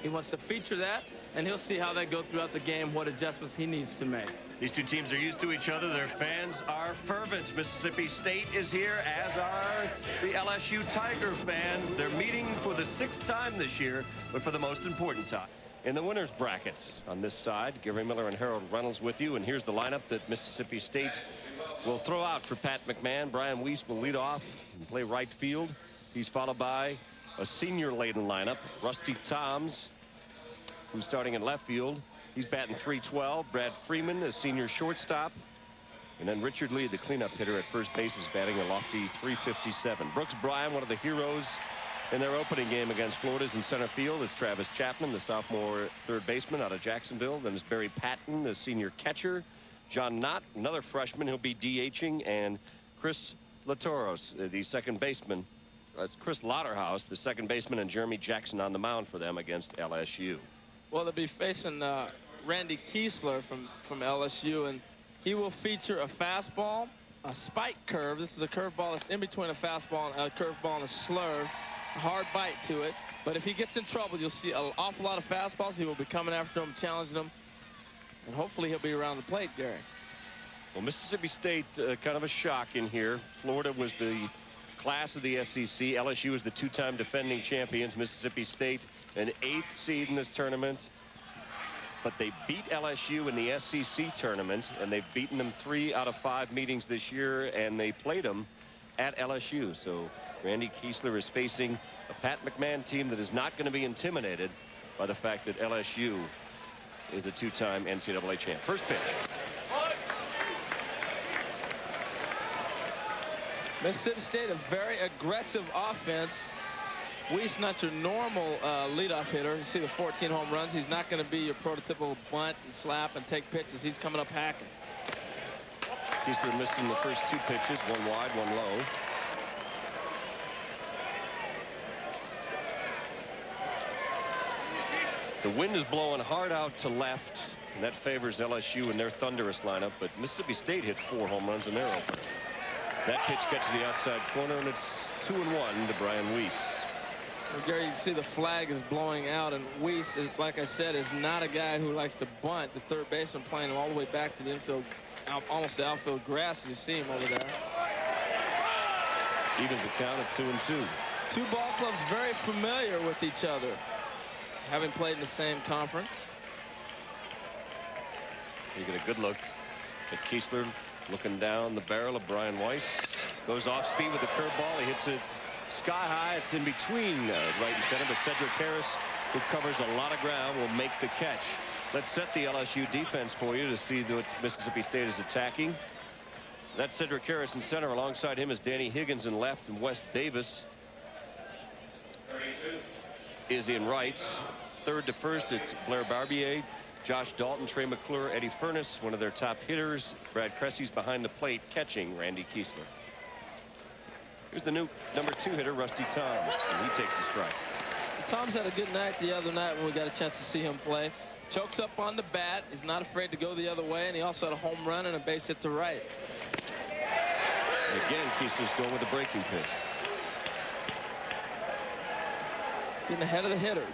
He wants to feature that, and he'll see how they go throughout the game, what adjustments he needs to make. These two teams are used to each other. Their fans are fervent. Mississippi State is here, as are the LSU Tiger fans. They're meeting for the 6th time this year, but for the most important time. In the winners brackets on this side, Gary Miller and Harold Reynolds with you, and here's the lineup that Mississippi State will throw out for Pat McMahon. Brian Weiss will lead off and play right field. He's followed by a senior-laden lineup. Rusty Toms, who's starting in left field. He's batting .312. Brad Freeman, a senior shortstop. And then Richard Lee, the cleanup hitter at first base, is batting a lofty .357. Brooks Bryan, one of the heroes in their opening game against Florida's in center field, is Travis Chapman, the sophomore third baseman out of Jacksonville. Then is Barry Patton, the senior catcher. John Knott, another freshman, he'll be DHing. And Chris Latoros, the second baseman. Chris Lauderhouse, the second baseman, and Jeremy Jackson on the mound for them against LSU. Well, they'll be facing Randy Kiesler from LSU, and he will feature a fastball, a spike curve. This is a curveball that's in between a fastball and a curveball and a slurve. A hard bite to it. But if he gets in trouble, you'll see an awful lot of fastballs. He will be coming after him, challenging him, and hopefully he'll be around the plate, Gary. Well, Mississippi State, kind of a shock in here. Florida was the class of the SEC. LSU is the 2-time defending champions. Mississippi State, an 8th seed in this tournament. But they beat LSU in the SEC tournament, and they've beaten them 3 out of 5 meetings this year, and they played them at LSU. So Randy Kiesler is facing a Pat McMahon team that is not going to be intimidated by the fact that LSU is a 2-time NCAA champ. First pitch. Mississippi State, a very aggressive offense. Weiss, not your normal leadoff hitter. You see the 14 home runs. He's not going to be your prototypical bunt and slap and take pitches. He's coming up hacking. Kiesler missing the first 2 pitches, one wide, one low. The wind is blowing hard out to left, and that favors LSU in their thunderous lineup. But Mississippi State hit 4 home runs in their opener. That pitch gets to the outside corner, and it's 2-1 to Brian Weiss. Well, Gary, you can see the flag is blowing out, and Weiss, is, like I said, is not a guy who likes to bunt. The third baseman playing him all the way back to the infield, almost the outfield grass, as you see him over there. Evens the count at 2-2. 2 ball clubs very familiar with each other, having played in the same conference. You get a good look at Kiesler looking down the barrel of Brian Weiss. Goes off speed with the curveball. He hits it sky high. It's in between right and center, but Cedric Harris, who covers a lot of ground, will make the catch. Let's set the LSU defense for you to see what Mississippi State is attacking. That's Cedric Harris in center. Alongside him is Danny Higgins in left, and Wes Davis is in right. Third to first, it's Blair Barbier, Josh Dalton, Trey McClure, Eddie Furness, one of their top hitters. Brad Cressy's behind the plate catching Randy Kiesler. Here's the new number 2 hitter, Rusty Toms, and he takes the strike. Tom's had a good night the other night when we got a chance to see him play. Chokes up on the bat. He's not afraid to go the other way, and he also had a home run and a base hit to right. Again, Kiesler's going with a breaking pitch. Getting ahead of the hitters.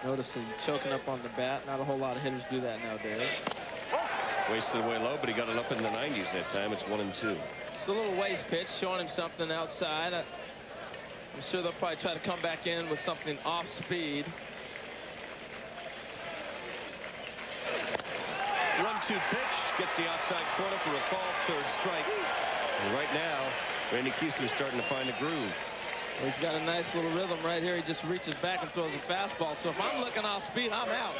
Noticing choking up on the bat. Not a whole lot of hitters do that nowadays. Wasted away low, but he got it up in the 90s that time. It's 1-2. It's a little waste pitch, showing him something outside. I'm sure they'll probably try to come back in with something off speed. 1-2 pitch gets the outside corner for a call, third strike. And right now, Randy Kiesler's starting to find a groove. Well, he's got a nice little rhythm right here. He just reaches back and throws a fastball. So if I'm looking off speed, I'm out.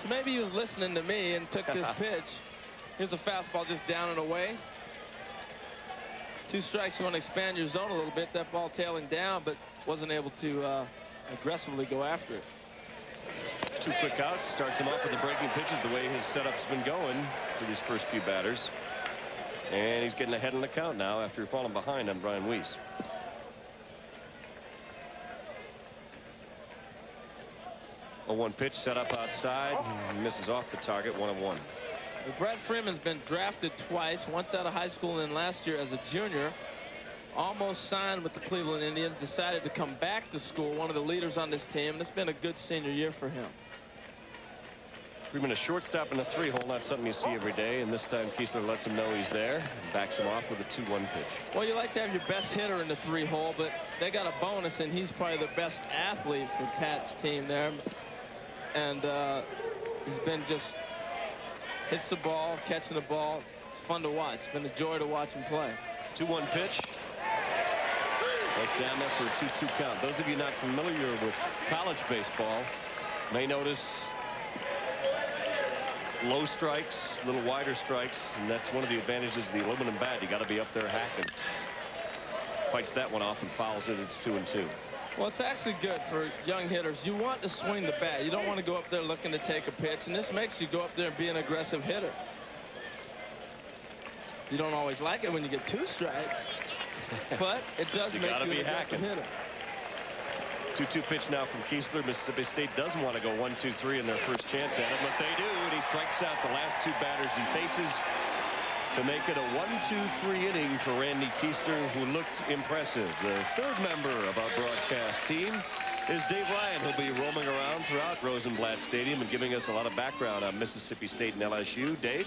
So maybe he was listening to me and took this pitch. Here's a fastball just down and away. 2 strikes. You want to expand your zone a little bit. That ball tailing down, but wasn't able to aggressively go after it. 2 quick outs. Starts him off with the breaking pitches the way his setup's been going for these first few batters. And he's getting ahead in the count now after falling behind on Brian Weiss. A 1 pitch set up outside. Misses off the target. 1-1. Well, Brad Freeman's been drafted twice, once out of high school and then last year as a junior. almost signed with the Cleveland Indians, decided to come back to school, one of the leaders on this team, and it's been a good senior year for him. Freeman, a shortstop in a 3-hole, not something you see every day, and this time Kiesler lets him know he's there and backs him off with a 2-1 pitch. Well, you like to have your best hitter in the 3-hole, but they got a bonus, and he's probably the best athlete for Pat's team there. And he's been just hits the ball, catching the ball. It's fun to watch. It's been a joy to watch him play. 2-1 pitch. Right down there for a 2-2 count. Those of you not familiar with college baseball may notice low strikes, a little wider strikes, and that's one of the advantages of the aluminum bat. You got to be up there hacking. Fights that one off and fouls it. It's 2-2. Well, it's actually good for young hitters. You want to swing the bat. You don't want to go up there looking to take a pitch, and this makes you go up there and be an aggressive hitter. You don't always like it when you get 2 strikes, but it does make you an aggressive hitter. 2-2 pitch now from Kiesler. Mississippi State doesn't want to go 1-2-3 in their first chance at him, but they do, and he strikes out the last 2 batters he faces to make it a 1-2-3 inning for Randy Kiesler, who looked impressive. The third member of our broadcast team is Dave Ryan. He'll be roaming around throughout Rosenblatt Stadium and giving us a lot of background on Mississippi State and LSU. Dave?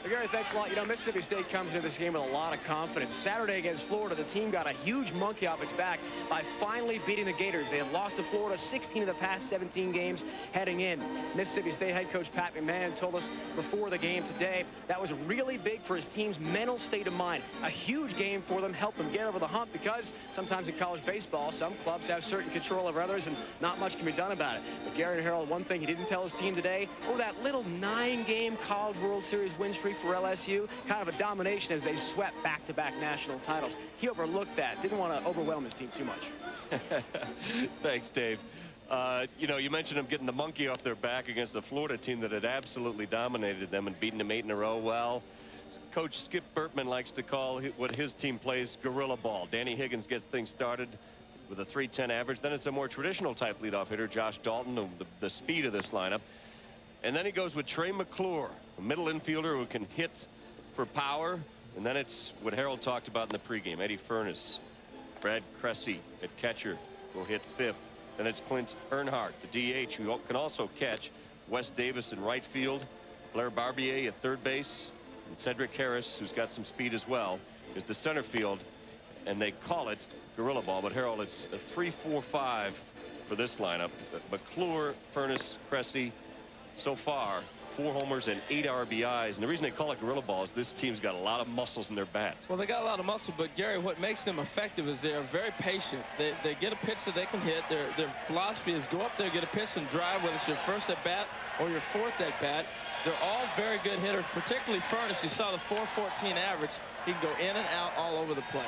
Well, Gary, thanks a lot. You know, Mississippi State comes into this game with a lot of confidence. Saturday against Florida, the team got a huge monkey off its back by finally beating the Gators. They had lost to Florida 16 of the past 17 games heading in. Mississippi State head coach Pat McMahon told us before the game today that was really big for his team's mental state of mind. A huge game for them, helped them get over the hump, because sometimes in college baseball, some clubs have certain control over others and not much can be done about it. But Gary and Harold, one thing he didn't tell his team today, that little 9-game College World Series win streak for LSU, kind of a domination as they swept back-to-back national titles. He overlooked that. Didn't want to overwhelm his team too much. Thanks, Dave. You know, you mentioned them getting the monkey off their back against the Florida team that had absolutely dominated them and beaten them 8 in a row. Well, Coach Skip Bertman likes to call what his team plays guerrilla ball. Danny Higgins gets things started with a .310 average. Then it's a more traditional type leadoff hitter, Josh Dalton, the speed of this lineup. And then he goes with Trey McClure, a middle infielder who can hit for power. And then it's what Harold talked about in the pregame. Eddie Furness, Brad Cressy at catcher will hit 5th. Then it's Clint Earnhardt, the DH, who can also catch. Wes Davis in right field. Blair Barbier at third base. And Cedric Harris, who's got some speed as well, is the center field. And they call it guerrilla ball. But Harold, it's a 3-4-5 for this lineup. McClure, Furness, Cressy. So far, 4 homers and 8 RBIs. And the reason they call it guerrilla ball is this team's got a lot of muscles in their bats. Well, they got a lot of muscle, but Gary, what makes them effective is they're very patient. They get a pitch that they can hit. Their philosophy is go up there, get a pitch and drive, whether it's your first at bat or your 4th at bat. They're all very good hitters, particularly Furness. You saw the .414 average. He can go in and out all over the place.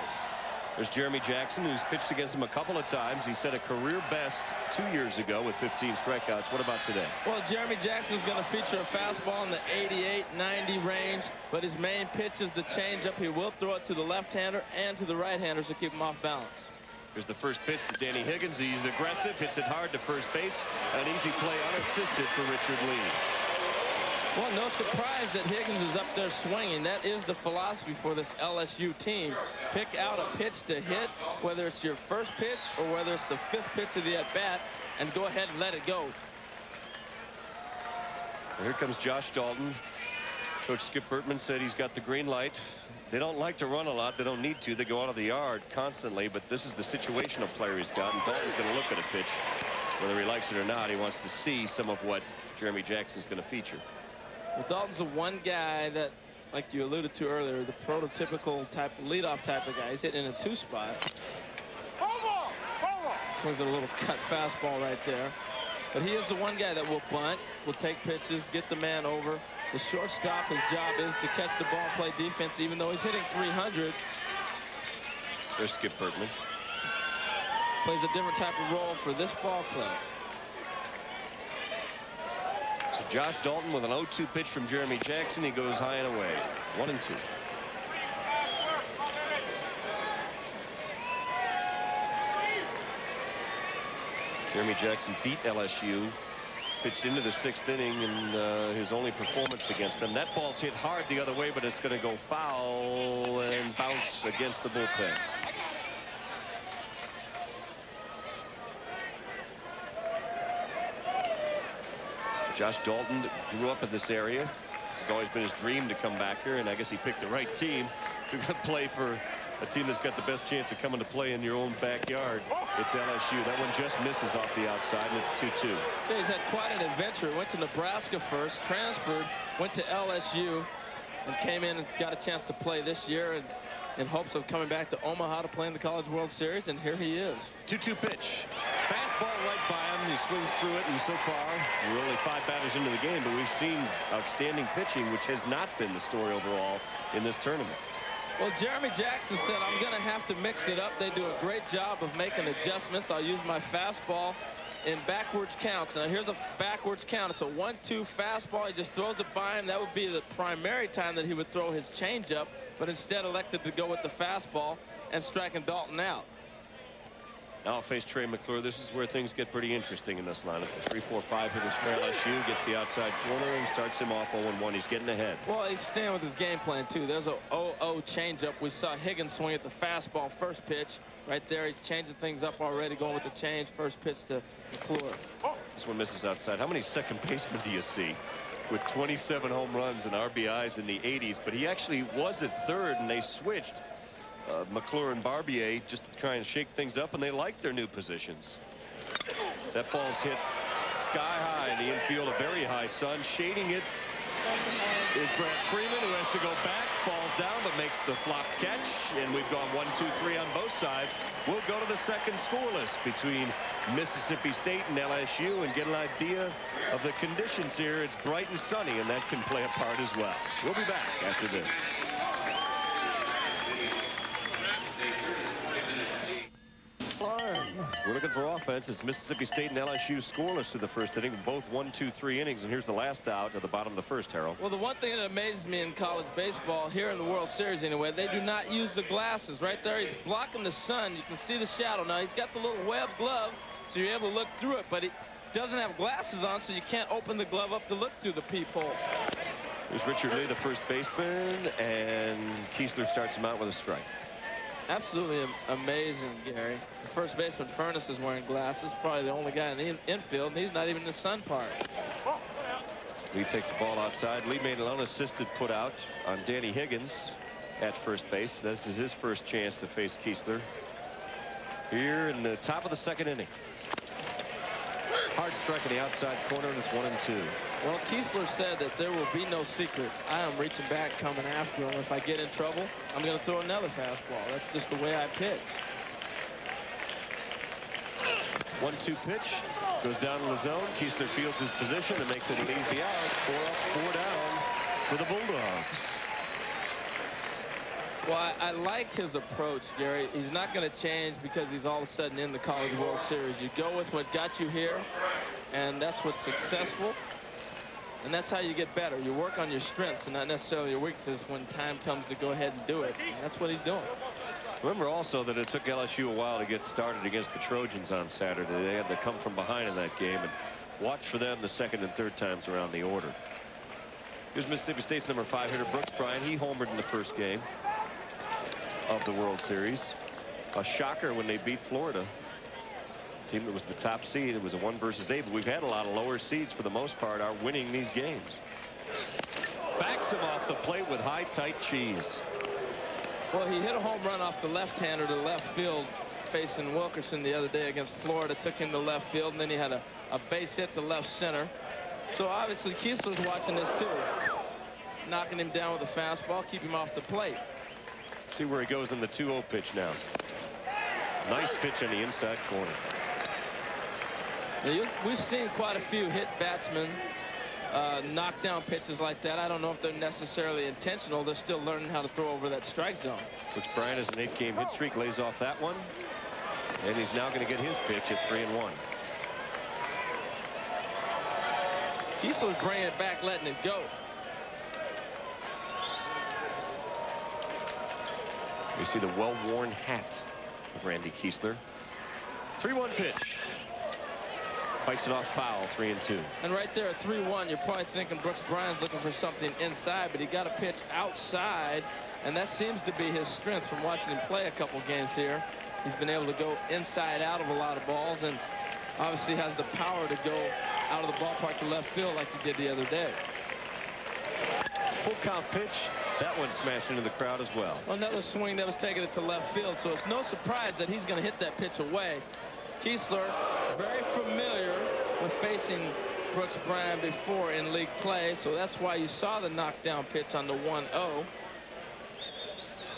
There's Jeremy Jackson, who's pitched against him a couple of times. He set a career best 2 years ago with 15 strikeouts. What about today? Well, Jeremy Jackson's going to feature a fastball in the 88-90 range, but his main pitch is the changeup. He will throw it to the left-hander and to the right-handers to keep him off balance. Here's the first pitch to Danny Higgins. He's aggressive, hits it hard to first base. An easy play unassisted for Richard Lee. Well, no surprise that Higgins is up there swinging. That is the philosophy for this LSU team. Pick out a pitch to hit, whether it's your first pitch or whether it's the 5th pitch of the at-bat, and go ahead and let it go. Here comes Josh Dalton. Coach Skip Bertman said he's got the green light. They don't like to run a lot. They don't need to. They go out of the yard constantly, but this is the situational player he's got, and Dalton's going to look at a pitch. Whether he likes it or not, he wants to see some of what Jeremy Jackson's going to feature. Well, Dalton's the one guy that, like you alluded to earlier, the prototypical type, leadoff type of guy. He's hitting in a 2 spot. Swings a little cut fastball right there. But he is the one guy that will bunt, will take pitches, get the man over. The shortstop, his job is to catch the ball, play defense, even though he's hitting 300. There's Skip Bertman. Plays a different type of role for this ball club. So Josh Dalton with an 0-2 pitch from Jeremy Jackson. He goes high and away. 1-2. Jeremy Jackson beat LSU, pitched into the 6th inning, and his only performance against them. That ball's hit hard the other way, but it's going to go foul and bounce against the bullpen. Josh Dalton grew up in this area. This has always been his dream to come back here, and I guess he picked the right team to play for a team that's got the best chance of coming to play in your own backyard. It's LSU. That one just misses off the outside, and it's 2-2. Yeah, he's had quite an adventure. Went to Nebraska first, transferred, went to LSU, and came in and got a chance to play this year and in hopes of coming back to Omaha to play in the College World Series, and here he is. 2-2 pitch. Fastball right by him. He swings through it, and so far, we're only 5 batters into the game, but we've seen outstanding pitching, which has not been the story overall in this tournament. Well, Jeremy Jackson said, I'm going to have to mix it up. They do a great job of making adjustments. I'll use my fastball in backwards counts. Now, here's a backwards count. It's a 1-2 fastball. He just throws it by him. That would be the primary time that he would throw his changeup, but instead elected to go with the fastball and striking Dalton out. Now I'll face Trey McClure. This is where things get pretty interesting in this lineup. The 3-4-5 hitters for LSU gets the outside corner and starts him off 0-1. He's getting ahead. Well, he's staying with his game plan, too. There's a 0-0 changeup. We saw Higgins swing at the fastball first pitch. Right there, he's changing things up already, going with the change. First pitch to McClure. This one misses outside. How many second basemen do you see with 27 home runs and RBIs in the 80s? But he actually was at third, and they switched. McClure and Barbier just to try and shake things up, and they like their new positions. That ball's hit sky high in the infield, a very high sun. Shading it is Brad Freeman, who has to go back, falls down, but makes the flop catch. And we've gone 1, 2, 3 on both sides. We'll go to the second scoreless between Mississippi State and LSU and get an idea of the conditions here. It's bright and sunny, and that can play a part as well. We'll be back after this. We're looking for offense. It's Mississippi State and LSU scoreless to the first inning, both 1, 2, 3 innings. And here's the last out at the bottom of the first, Harold. Well, the one thing that amazes me in college baseball, here in the World Series anyway, they do not use the glasses. Right there, he's blocking the sun. You can see the shadow. Now, he's got the little web glove, so you're able to look through it, but he doesn't have glasses on, so you can't open the glove up to look through the peephole. Here's Richard Lee, the first baseman, and Kiesler starts him out with a strike. Absolutely amazing, Gary. The first baseman, Furness, is wearing glasses. Probably the only guy in the infield, and he's not even in the sun part. Lee takes the ball outside. Lee made an unassisted put out on Danny Higgins at first base. This is his first chance to face Kiesler here in the top of the second inning. Hard strike in the outside corner, and it's 1-2. Well, Kiesler said that there will be no secrets. I am reaching back, coming after him. If I get in trouble, I'm going to throw another fastball. That's just the way I pitch. 1-2 pitch goes down in the zone. Kiesler fields his position and makes it an easy out. 4 up, 4 down for the Bulldogs. Well, I like his approach, Gary. He's not going to change because he's all of a sudden in the College World Series. You go with what got you here, and that's what's successful. And that's how you get better. You work on your strengths and not necessarily your weaknesses when time comes to go ahead and do it. And that's what he's doing. Remember also that it took LSU a while to get started against the Trojans on Saturday. They had to come from behind in that game, and watch for them the second and third times around the order. Here's Mississippi State's number 5 hitter, Brooks Bryant. He homered in the first game of the World Series. A shocker when they beat Florida. Team that was the top seed. It was a 1-8, but we've had a lot of lower seeds for the most part are winning these games. Backs him off the plate with high, tight cheese. Well, he hit a home run off the left-hander to left field facing Wilkerson the other day against Florida. Took him to left field, and then he had a base hit to left center. So obviously Kiesler's watching this too. Knocking him down with a fastball, keep him off the plate. See where he goes in the 2-0 pitch now. Nice pitch on the inside corner. Now, we've seen quite a few hit batsmen knock down pitches like that. I don't know if they're necessarily intentional. They're still learning how to throw over that strike zone. Which Bryant has an 8-game hit streak, lays off that one. And he's now going to get his pitch at 3-1. Kiesler's bringing it back, letting it go. You see the well-worn hat of Randy Kiesler. 3-1 pitch. Fights it off foul, 3-2. And right there at 3-1, you're probably thinking Brooks Bryant's looking for something inside, but he got a pitch outside, and that seems to be his strength from watching him play a couple games here. He's been able to go inside out of a lot of balls, and obviously has the power to go out of the ballpark to left field like he did the other day. Full count pitch. That one smashed into the crowd as well. Another swing that was taking it to left field, so it's no surprise that he's going to hit that pitch away. Kiesler, very familiar with facing Brooks Bryan before in league play, so that's why you saw the knockdown pitch on the 1-0.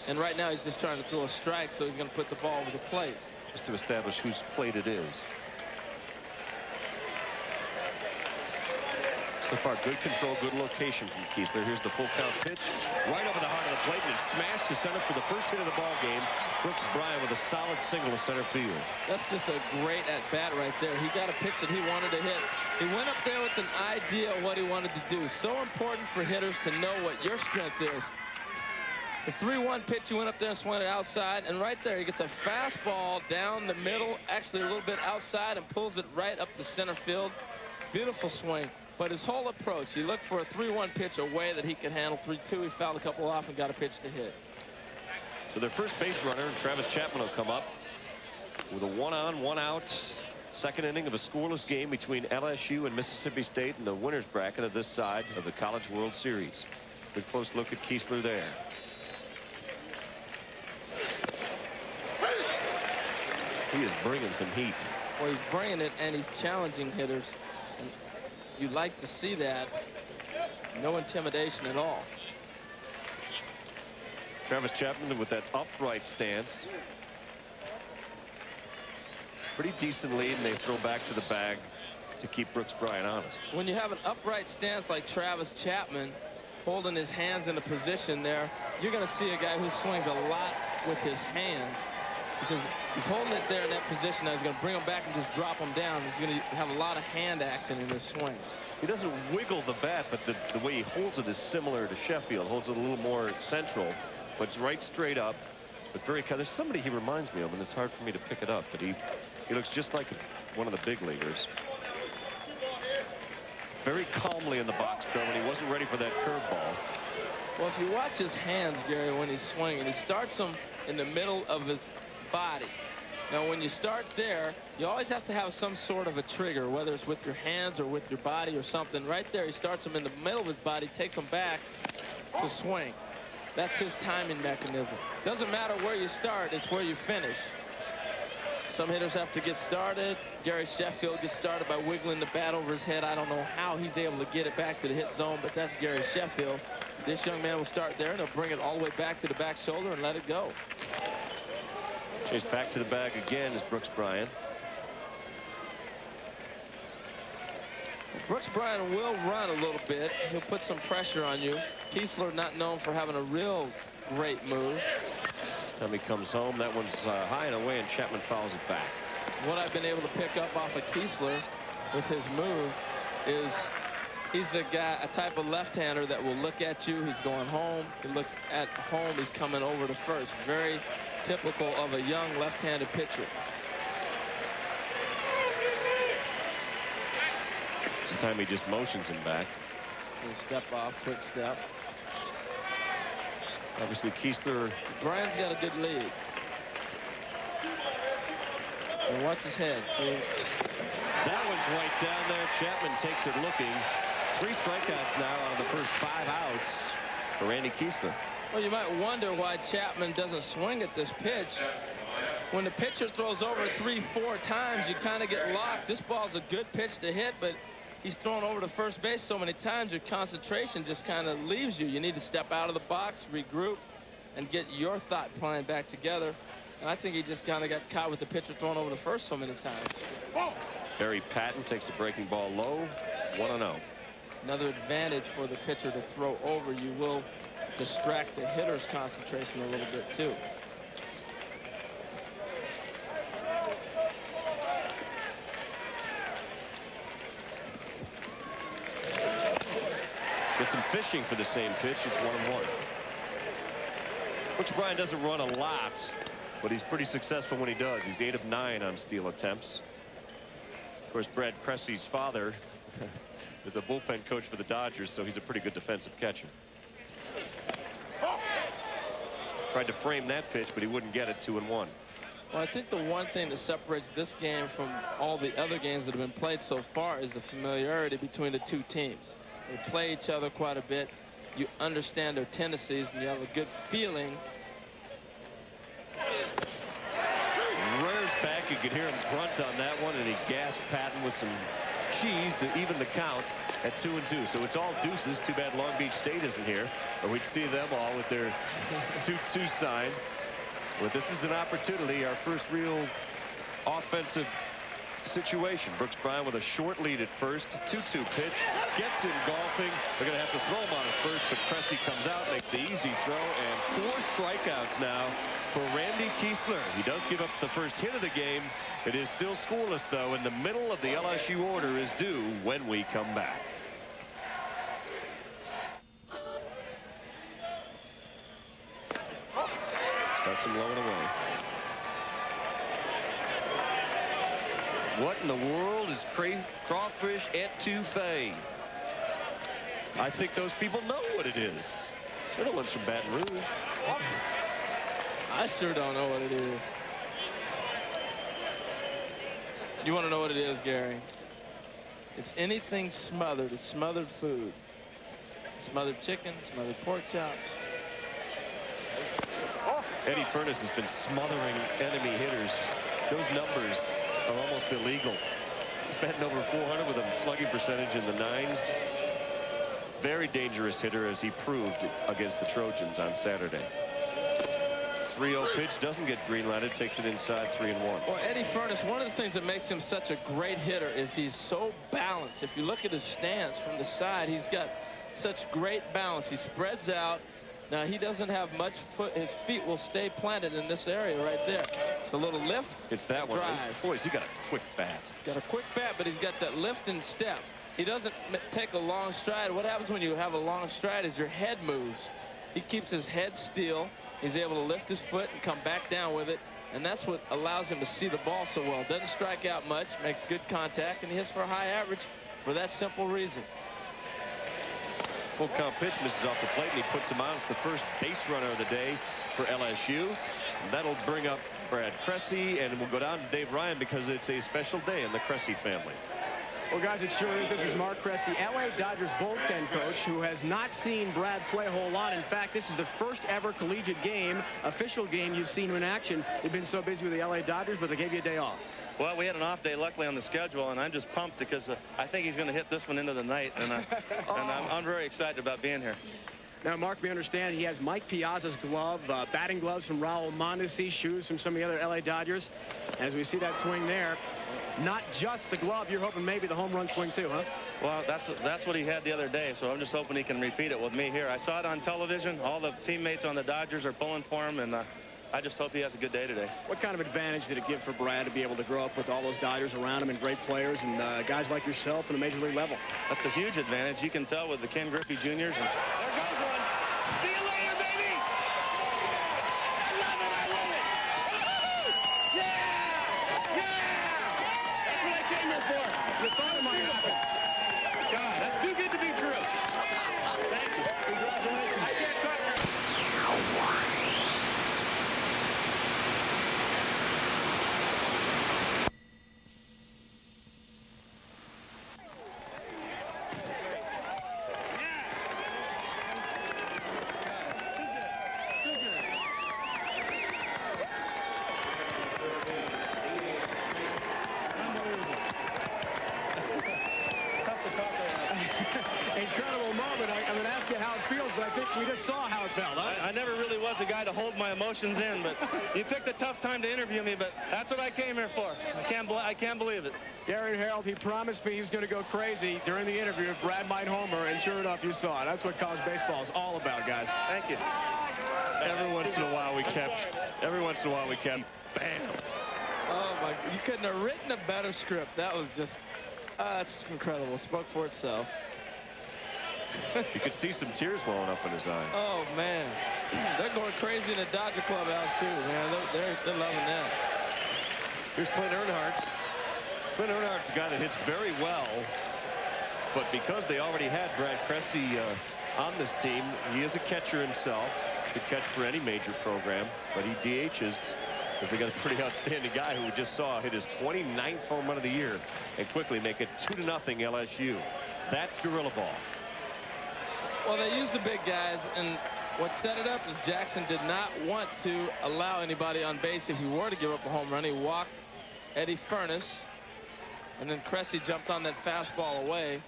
And right now he's just trying to throw a strike, so he's going to put the ball over the plate. Just to establish whose plate it is. So far, good control, good location from Kiesler. Here's the full count pitch. Right over the heart of the plate, and it's smashed to center for the first hit of the ball game. Brooks Bryan with a solid single to center field. That's just a great at-bat right there. He got a pitch that he wanted to hit. He went up there with an idea of what he wanted to do. So important for hitters to know what your strength is. The 3-1 pitch, he went up there and swung it outside, and right there he gets a fastball down the middle, actually a little bit outside, and pulls it right up the center field. Beautiful swing. But his whole approach, he looked for a 3-1 pitch away that he could handle. 3-2, he fouled a couple off and got a pitch to hit. So their first base runner, Travis Chapman, will come up with a 1-on, 1-out second inning of a scoreless game between LSU and Mississippi State in the winner's bracket of this side of the College World Series. Good close look at Kiesler there. He is bringing some heat. Well, he's bringing it, and he's challenging hitters. And you like to see that. No intimidation at all. Travis Chapman with that upright stance. Pretty decent lead, and they throw back to the bag to keep Brooks Bryan honest. When you have an upright stance like Travis Chapman, holding his hands in a position there, you're going to see a guy who swings a lot with his hands, because he's holding it there in that position. Now he's going to bring him back and just drop him down. He's going to have a lot of hand action in his swing. He doesn't wiggle the bat, but the way he holds it is similar to Sheffield. Holds it a little more central, but it's right straight up. But very, there's somebody he reminds me of, and it's hard for me to pick it up. But he looks just like one of the big leaguers. Very calmly in the box, though, when he wasn't ready for that curveball. Well, if you watch his hands, Gary, when he's swinging, he starts them in the middle of his body. Now, when you start there, you always have to have some sort of a trigger, whether it's with your hands or with your body or something. Right there, he starts them in the middle of his body, takes them back to swing. That's his timing mechanism. Doesn't matter where you start, it's where you finish. Some hitters have to get started. Gary Sheffield gets started by wiggling the bat over his head. I don't know how he's able to get it back to the hit zone, but that's Gary Sheffield. This young man will start there, and he'll bring it all the way back to the back shoulder and let it go. Chase back to the bag again is Brooks Bryan. Brooks Bryan will run a little bit. He'll put some pressure on you. Kiesler not known for having a real great move. Time he comes home, that one's high and away, and Chapman fouls it back. What I've been able to pick up off of Kiesler with his move is he's the guy, a type of left-hander that will look at you. He's going home. He looks at home. He's coming over to first. Very typical of a young left-handed pitcher. This time he just motions him back. Step off, quick step. Obviously, Kiesler. Bryan's got a good lead. And watch his head. See? That one's right down there. Chapman takes it looking. 3 strikeouts now out of the first 5 outs for Randy Kiesler. Well, you might wonder why Chapman doesn't swing at this pitch. When the pitcher throws over 3-4 times, you kind of get locked. This ball's a good pitch to hit, but he's thrown over to first base so many times, your concentration just kind of leaves you. You need to step out of the box, regroup, and get your thought plan back together. And I think he just kind of got caught with the pitcher thrown over to first so many times. Barry Patton takes a breaking ball low, 1-0. Another advantage for the pitcher to throw over. You will distract the hitter's concentration a little bit, too. Get some fishing for the same pitch. It's 1-1. Brooks Bryan doesn't run a lot, but he's pretty successful when he does. He's 8 of 9 on steal attempts. Of course, Brad Cressy's father is a bullpen coach for the Dodgers, so he's a pretty good defensive catcher. Tried to frame that pitch, but he wouldn't get it. 2-1. Well, I think the one thing that separates this game from all the other games that have been played so far is the familiarity between the two teams. They play each other quite a bit. You understand their tendencies, and you have a good feeling. Rears back. You could hear him grunt on that one, and he gasped Patton with some cheese to even the count at 2-2. So it's all deuces. Too bad Long Beach State isn't here, or we'd see them all with their 2-2 sign. But this is an opportunity, our first real offensive situation. Brooks Bryan with a short lead at first. 2-2 pitch. Gets in golfing. They're going to have to throw him on at first, but Cressy comes out, makes the easy throw, and 4 strikeouts now for Randy Kiesler. He does give up the first hit of the game. It is still scoreless, though, and the middle of the LSU order is due when we come back. Starts him low and away. What in the world is crawfish etouffee? I think those people know what it is. They're the ones from Baton Rouge. I sure don't know what it is. You want to know what it is, Gary? It's anything smothered. It's smothered food. Smothered chicken, smothered pork chops. Eddie Furness has been smothering enemy hitters. Those numbers are almost illegal. He's batting over 400 with a slugging percentage in the 9s. Very dangerous hitter, as he proved against the Trojans on Saturday. 3-0 pitch, doesn't get green-lighted, takes it inside 3-1. Well, Eddie Furness, one of the things that makes him such a great hitter is he's so balanced. If you look at his stance from the side, he's got such great balance. He spreads out. Now, he doesn't have much foot. His feet will stay planted in this area right there. It's a little lift. It's that one. Drive. Boys, he got a quick bat. Got a quick bat, but he's got that lift and step. He doesn't take a long stride. What happens when you have a long stride is your head moves. He keeps his head still. He's able to lift his foot and come back down with it. And that's what allows him to see the ball so well. Doesn't strike out much, makes good contact, and he hits for a high average for that simple reason. Full count pitch, misses off the plate, and he puts him on. It's the first base runner of the day for LSU. And that'll bring up Brad Cressy, and we'll go down to Dave Ryan because it's a special day in the Cressy family. Well, guys, it sure is. This is Mark Cressy, LA Dodgers bullpen coach, who has not seen Brad play a whole lot. In fact, this is the first ever collegiate game, official game, you've seen him in action. You've been so busy with the LA Dodgers, but they gave you a day off. Well, we had an off day, luckily, on the schedule, and I'm just pumped because I think he's going to hit this one into the night, and, I'm very excited about being here. Now, Mark, we understand he has Mike Piazza's glove, batting gloves from Raul Mondesi, shoes from some of the other LA Dodgers. As we see that swing there, not just the glove, you're hoping maybe the home run swing too, huh? Well, that's what he had the other day, so I'm just hoping he can repeat it with me here. I saw it on television. All the teammates on the Dodgers are pulling for him, and I just hope he has a good day today. What kind of advantage did it give for Brad to be able to grow up with all those Dodgers around him and great players and guys like yourself at a major league level? That's a huge advantage. You can tell with the Ken Griffey Juniors. And there goes one. See you later, baby. I love it. I love it. Yeah! Yeah! That's what I came here for. You thought it might happen. God, that's too good to be true. Thank you. Congratulations. I can't talk. Incredible moment. I'm going to ask you how it feels, but I think we just saw how it felt. Huh? I never really was a guy to hold my emotions in, but you picked a tough time to interview me, but that's what I came here for. I can't believe it. Gary and Harold, he promised me he was going to go crazy during the interview if Brad might homer, and sure enough, you saw it. That's what college baseball is all about, guys. Thank you. Every once in a while we kept, bam. Oh, my. You couldn't have written a better script. That was just, that's incredible. Spoke for itself. You could see some tears welling up in his eyes. Oh, man. They're going crazy in the Dodger clubhouse, too, man. They're loving that. Here's Clint Earnhardt. Clint Earnhardt's a guy that hits very well, but because they already had Brad Cressy on this team, he is a catcher himself. Could catch for any major program, but he DHs Because they got a pretty outstanding guy who we just saw hit his 29th home run of the year and quickly make it 2-0 LSU. That's gorilla ball. Well, they used the big guys, and what set it up is Jackson did not want to allow anybody on base if he were to give up a home run. He walked Eddie Furness, and then Cressy jumped on that fastball away.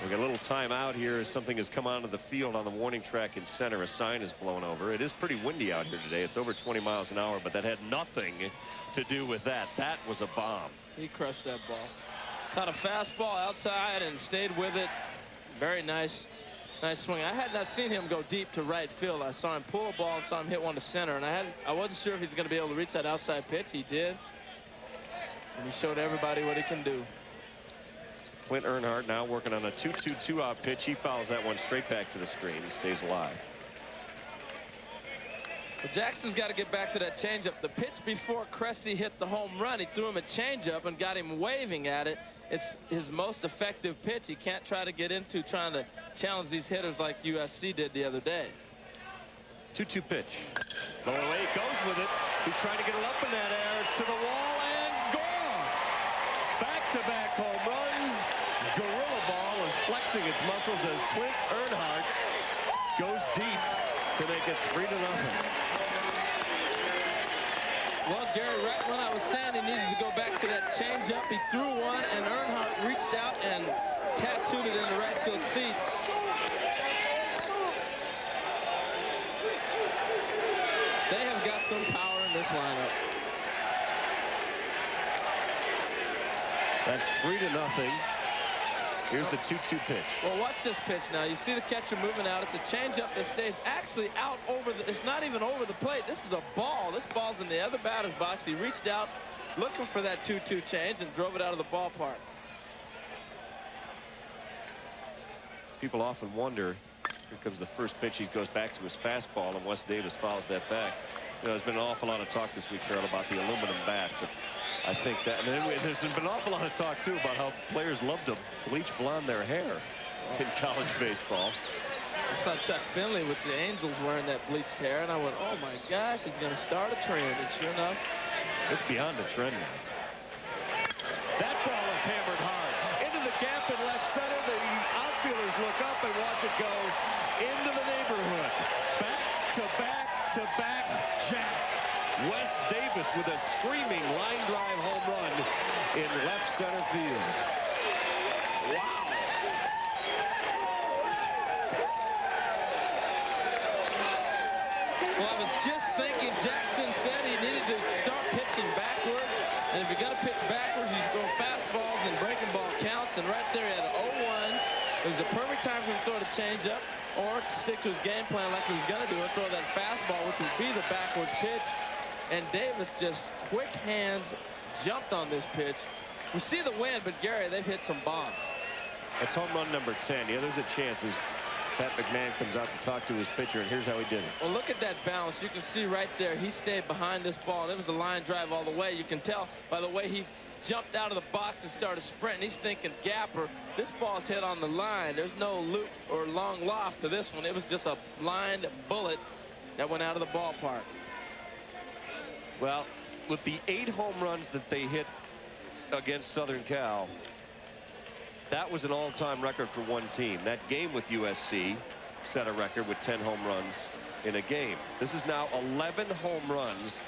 We got a little time out here as something has come onto the field on the warning track in center. A sign is blown over. It is pretty windy out here today. It's over 20 miles an hour, but that had nothing to do with that. That was a bomb. He crushed that ball. Caught a fastball outside and stayed with it. Very nice swing. I had not seen him go deep to right field. I saw him pull a ball and saw him hit one to center, and I wasn't sure if he's going to be able to reach that outside pitch. He did, and he showed everybody what he can do. Clint Earnhardt now working on a 2-2 two-out pitch. He fouls that one straight back to the screen. He stays alive. Well, Jackson's got to get back to that changeup. The pitch before Cressy hit the home run, he threw him a changeup and got him waving at it. It's his most effective pitch. He can't try to get into trying to challenge these hitters like USC did the other day. 2-2 pitch. Low away, goes with it. He's trying to get it up in that air to the wall and gone. Back-to-back home runs. Gorilla ball is flexing its muscles as Clint Earnhardt goes deep to make it 3-0. Well, Gary, right when I was saying he needed to go back to that changeup, he threw one, and Earnhardt reached out and tattooed it in the right field seats. They have got some power in this lineup. That's 3-0. Here's the 2-2 pitch. Well, watch this pitch now. You see the catcher moving out. It's a changeup that stays actually out over the, it's not even over the plate. This is a ball. This ball's in the other batter's box. He reached out looking for that 2-2 change and drove it out of the ballpark. People often wonder, here comes the first pitch. He goes back to his fastball, and Wes Davis fouls that back. You know, there's been an awful lot of talk this week, Carol, about the aluminum bat, but I think that, and then there's been an awful lot of talk, too, about how players love to bleach blonde their hair in college baseball. I saw Chuck Finley with the Angels wearing that bleached hair, and I went, oh, my gosh, he's going to start a trend. And sure enough, it's beyond a trend now. That ball is hammered hard. Into the gap in left center. The outfielders look up and watch it go into the neighborhood. Back-to-back-to-back jack. Wes Davis with a screaming line drive home run in left center field. Wow. well, I was just thinking Jackson said he needed to start pitching backwards. And if you're going to pitch backwards, you throw fastballs and breaking ball counts. And right there, he had an 0-1. It was the perfect time for him to throw the changeup or stick to his game plan like he was going to do and throw that fastball, which would be the backwards pitch. And Davis just quick hands jumped on this pitch. We see the wind, but Gary, they've hit some bombs. That's home run number 10. Yeah, there's a chance as Pat McMahon comes out to talk to his pitcher, and here's how he did it. Well, look at that bounce. You can see right there, he stayed behind this ball. It was a line drive all the way. You can tell by the way he jumped out of the box and started sprinting. He's thinking gapper. This ball's hit on the line. There's no loop or long loft to this one. It was just a lined bullet that went out of the ballpark. Well, with the 8 home runs that they hit against Southern Cal, that was an all-time record for one team. That game with USC set a record with 10 home runs in a game. This is now 11 home runs,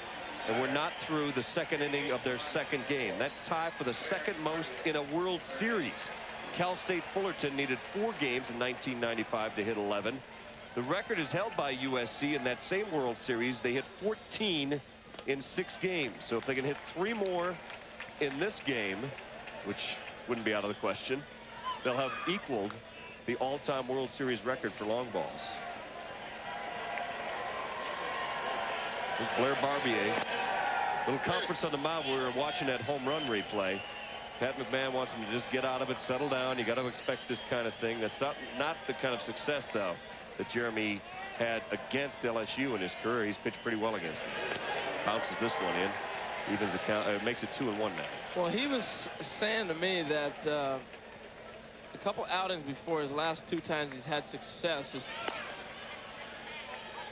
and we're not through the second inning of their second game. That's tied for the second most in a World Series. Cal State Fullerton needed 4 games in 1995 to hit 11. The record is held by USC in that same World Series. They hit 14 in 6 games. So if they can hit 3 more in this game, which wouldn't be out of the question, they'll have equaled the all-time World Series record for long balls. There's Blair Barbier. Little conference on the mound. We were watching that home run replay. Pat McMahon wants him to just get out of it, settle down. You got to expect this kind of thing. That's not the kind of success, though, that Jeremy had against LSU in his career. He's pitched pretty well against him. Bounces this one in. Evens the count. Makes it 2-1 now. Well, he was saying to me that a couple outings before his last 2 times he's had success,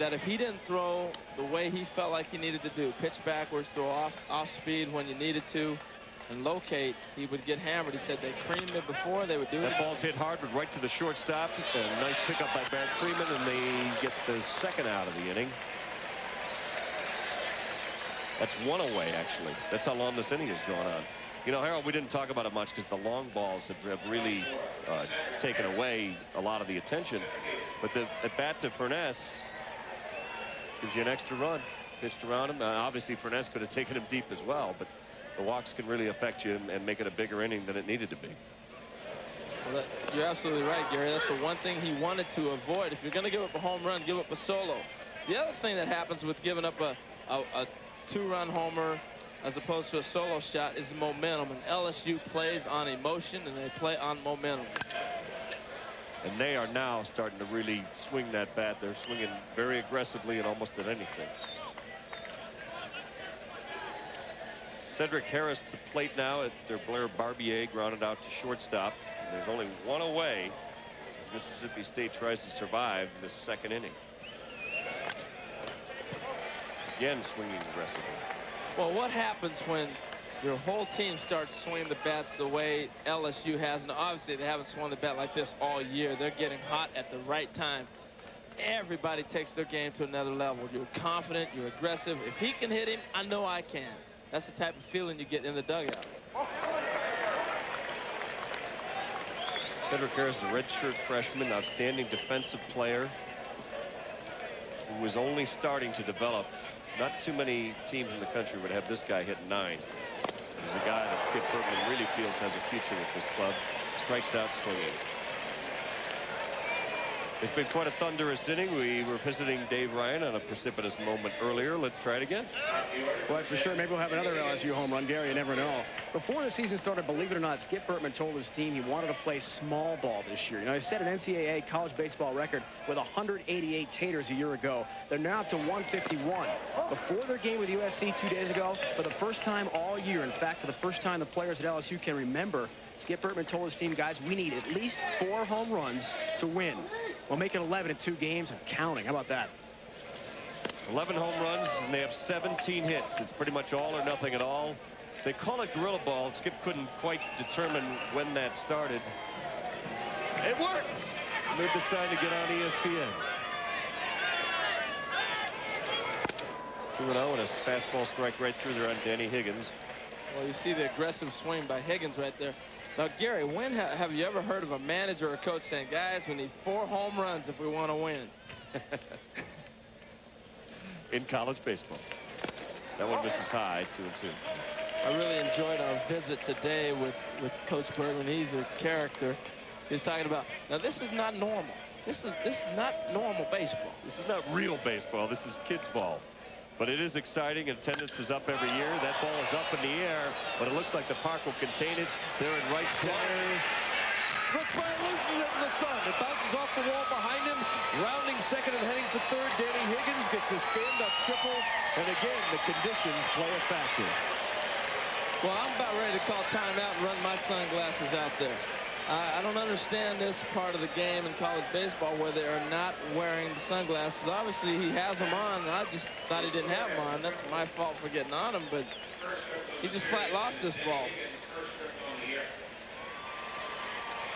that if he didn't throw the way he felt like he needed to do, pitch backwards, throw off speed when you needed to, and locate, he would get hammered. He said they creamed it before, they would do it. That ball's hit hard, but right to the shortstop. A nice pickup by Barrett Freeman, and they get the second out of the inning. That's one away, actually. That's how long this inning has gone on. You know, Harold, we didn't talk about it much because the long balls have really taken away a lot of the attention. But the at bat to Furness gives you an extra run. Pitched around him. Obviously, Furness could have taken him deep as well, but the walks can really affect you and make it a bigger inning than it needed to be. Well, you're absolutely right, Gary. That's the one thing he wanted to avoid. If you're going to give up a home run, give up a solo. The other thing that happens with giving up a two-run homer as opposed to a solo shot is momentum. And LSU plays on emotion, and they play on momentum. And they are now starting to really swing that bat. They're swinging very aggressively and almost at anything. Cedric Harris at the plate now at their Blair Barbier grounded out to shortstop. And there's only one away as Mississippi State tries to survive this second inning. Again, swinging aggressively. Well, what happens when your whole team starts swinging the bats the way LSU has? And obviously, they haven't swung the bat like this all year. They're getting hot at the right time. Everybody takes their game to another level. You're confident, you're aggressive. If he can hit him, I know I can. That's the type of feeling you get in the dugout. Cedric Harris, a redshirt freshman, outstanding defensive player who was only starting to develop. Not too many teams in the country would have this guy hit 9. He's a guy that Skip Bertman really feels has a future with this club. Strikes out swinging. It's been quite a thunderous inning. We were visiting Dave Ryan on a precipitous moment earlier. Let's try it again. Well, that's for sure. Maybe we'll have another LSU home run, Gary. You never know. Before the season started, believe it or not, Skip Bertman told his team he wanted to play small ball this year. You know, he set an NCAA college baseball record with 188 taters a year ago. They're now up to 151. Before their game with USC 2 days ago, for the first time all year, in fact, for the first time the players at LSU can remember, Skip Bertman told his team, guys, we need at least 4 home runs to win. We'll make it 11 in 2 games and counting. How about that? 11 home runs, and they have 17 hits. It's pretty much all or nothing at all. They call it gorilla ball. Skip couldn't quite determine when that started. It works! Made the sign to get on ESPN. 2-0 and a fastball strike right through there on Danny Higgins. Well, you see the aggressive swing by Higgins right there. Now, Gary, when have you ever heard of a manager or a coach saying, guys, we need 4 home runs if we want to win? In college baseball. That one misses high, 2-2. I really enjoyed our visit today with Coach Bergman. He's a character. He's talking about, now this is not normal. This is not normal baseball. This is not real baseball. This is kids ball. But it is exciting. Attendance is up every year. That ball is up in the air, but it looks like the park will contain it. They're in right center. Brooks Bryant loses it in the sun. It bounces off the wall behind him. Rounding second and heading for third, Danny Higgins gets a stand-up triple. And again, the conditions play a factor. Well, I'm about ready to call timeout and run my sunglasses out there. I don't understand this part of the game in college baseball where they are not wearing the sunglasses. Obviously, he has them on. I just thought he didn't have them on. That's my fault for getting on them, but he just flat lost this ball.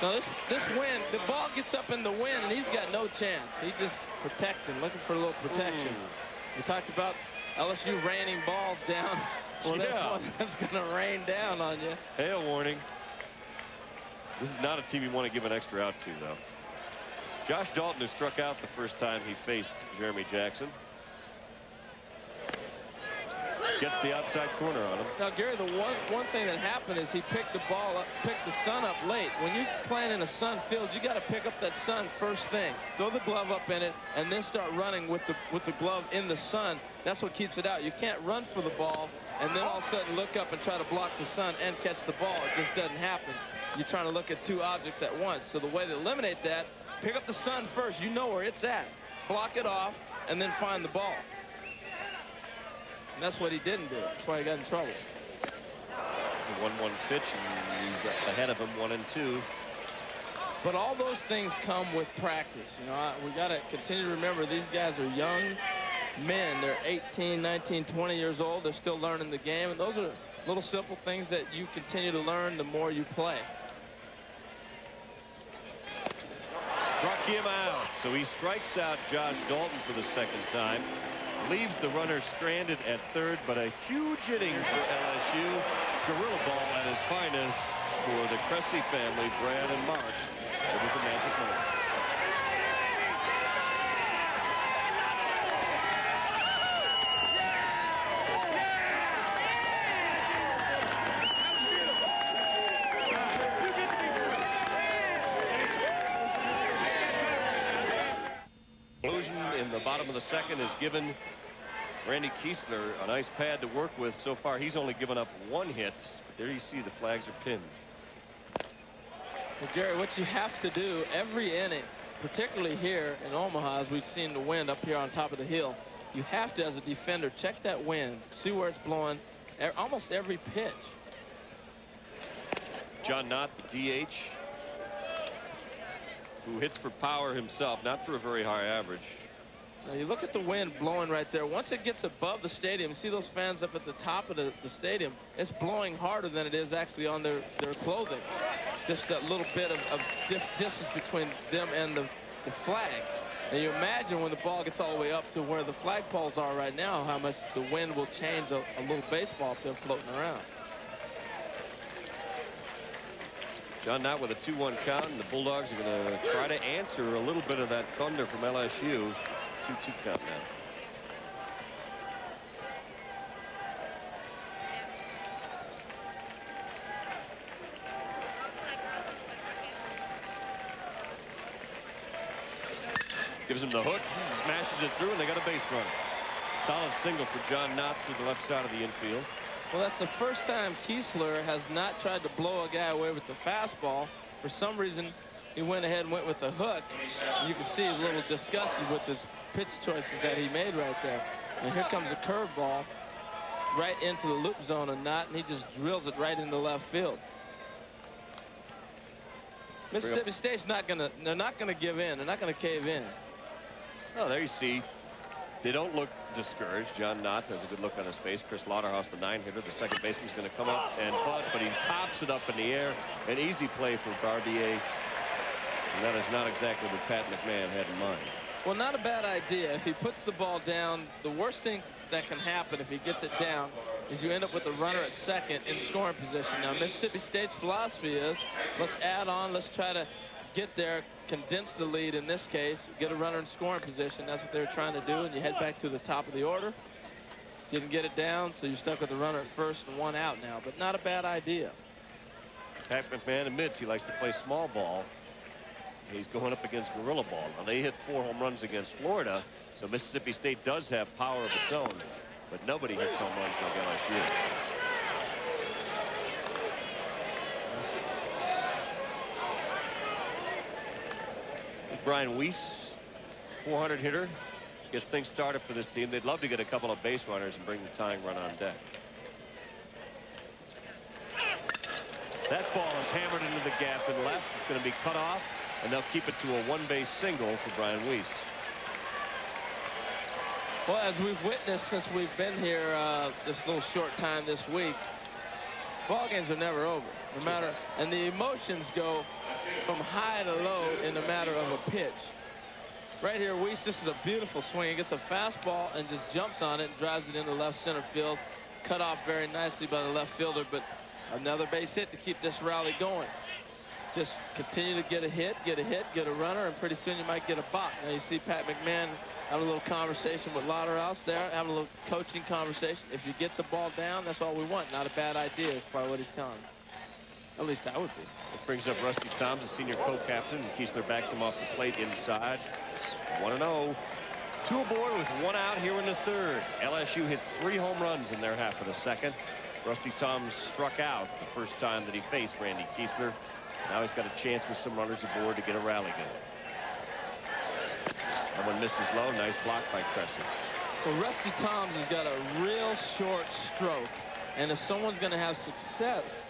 Now, this wind, the ball gets up in the wind, and he's got no chance. He's just protecting, looking for a little protection. We talked about LSU raining balls down. Well, yeah. That's going to rain down on you. Hail warning. This is not a team you want to give an extra out to, though. Josh Dalton, who struck out the first time he faced Jeremy Jackson, gets the outside corner on him. Now, Gary, the one thing that happened is he picked the ball up, picked the sun up late. When you're playing in a sun field, you got to pick up that sun first thing. Throw the glove up in it, and then start running with the glove in the sun. That's what keeps it out. You can't run for the ball and then all of a sudden look up and try to block the sun and catch the ball. It just doesn't happen. You're trying to look at 2 objects at once. So the way to eliminate that, pick up the sun first. You know where it's at. Block it off, and then find the ball. And that's what he didn't do. That's why he got in trouble. The 1-1 pitch, and he's ahead of him 1-2. But all those things come with practice. You know, we got to continue to remember these guys are young men. They're 18, 19, 20 years old. They're still learning the game. And those are little simple things that you continue to learn the more you play. Struck him out. So he strikes out Josh Dalton for the second time. Leaves the runner stranded at third, but a huge inning for LSU. Gorilla ball at his finest for the Cressy family, Brad and Mark. It was a magic moment. In the bottom of the second has given Randy Kiesler a nice pad to work with so far. He's only given up 1 hit. But there you see the flags are pinned. Well, Gary, what you have to do every inning, particularly here in Omaha, as we've seen the wind up here on top of the hill, you have to, as a defender, check that wind, see where it's blowing almost every pitch. John Knott, the DH, who hits for power himself, not for a very high average. Now you look at the wind blowing right there. Once it gets above the stadium, see those fans up at the top of the stadium, it's blowing harder than it is actually on their clothing. Just that little bit of distance between them and the flag. And you imagine when the ball gets all the way up to where the flagpoles are right now, how much the wind will change a little baseball if they're floating around. John Knott with a 2-1 count, and the Bulldogs are going to try to answer a little bit of that thunder from LSU. 2-2 count now. Gives him the hook, smashes it through, and they got a base runner. Solid single for John Knott through the left side of the infield. Well, that's the first time Kiesler has not tried to blow a guy away with the fastball. For some reason, he went ahead and went with the hook. You can see he's a little disgusted with his pitch choices that he made right there. And here comes a curveball right into the loop zone of Knott, and he just drills it right into left field. Mississippi State's they're not gonna give in. They're not gonna cave in. Oh, there you see. They don't look discouraged. John Knott has a good look on his face. Chris Lauderhouse, the 9-hitter, the second baseman's going to come up and butt, but he pops it up in the air. An easy play for Barbier. And that is not exactly what Pat McMahon had in mind. Well, not a bad idea. If he puts the ball down, the worst thing that can happen if he gets it down is you end up with a runner at second in scoring position. Now, Mississippi State's philosophy is let's add on, let's try to get there, condense the lead in this case, get a runner in scoring position. That's what they're trying to do, and you head back to the top of the order. Didn't get it down, so you're stuck with the runner at first and 1 out now, but not a bad idea. Pat McMahon admits he likes to play small ball. He's going up against gorilla ball. Now, they hit 4 home runs against Florida, so Mississippi State does have power of its own, but nobody hits home runs like LSU. Brian Weiss, 400 hitter, gets things started for this team. They'd love to get a couple of base runners and bring the tying run on deck. That ball is hammered into the gap and left. It's going to be cut off, and they'll keep it to a 1-base single for Brian Weiss. Well, as we've witnessed since we've been here this little short time this week, ball games are never over. No matter, and the emotions go from high to low in the matter of a pitch. Right here, Weiss, this is a beautiful swing. He gets a fastball and just jumps on it and drives it into left center field. Cut off very nicely by the left fielder, but another base hit to keep this rally going. Just continue to get a hit, get a runner, and pretty soon you might get a bop. Now you see Pat McMahon having a little conversation with Lauderhouse there, having a little coaching conversation. If you get the ball down, that's all we want. Not a bad idea is probably what he's telling him. At least I would be. It brings up Rusty Toms, the senior co-captain, and Kiesler backs him off the plate inside. 1-0. 2 aboard with 1 out here in the third. LSU hit 3 home runs in their half of the second. Rusty Toms struck out the first time that he faced Randy Kiesler. Now he's got a chance with some runners aboard to get a rally going. That one misses low. Nice block by Cressy. Well, Rusty Toms has got a real short stroke, and if someone's going to have success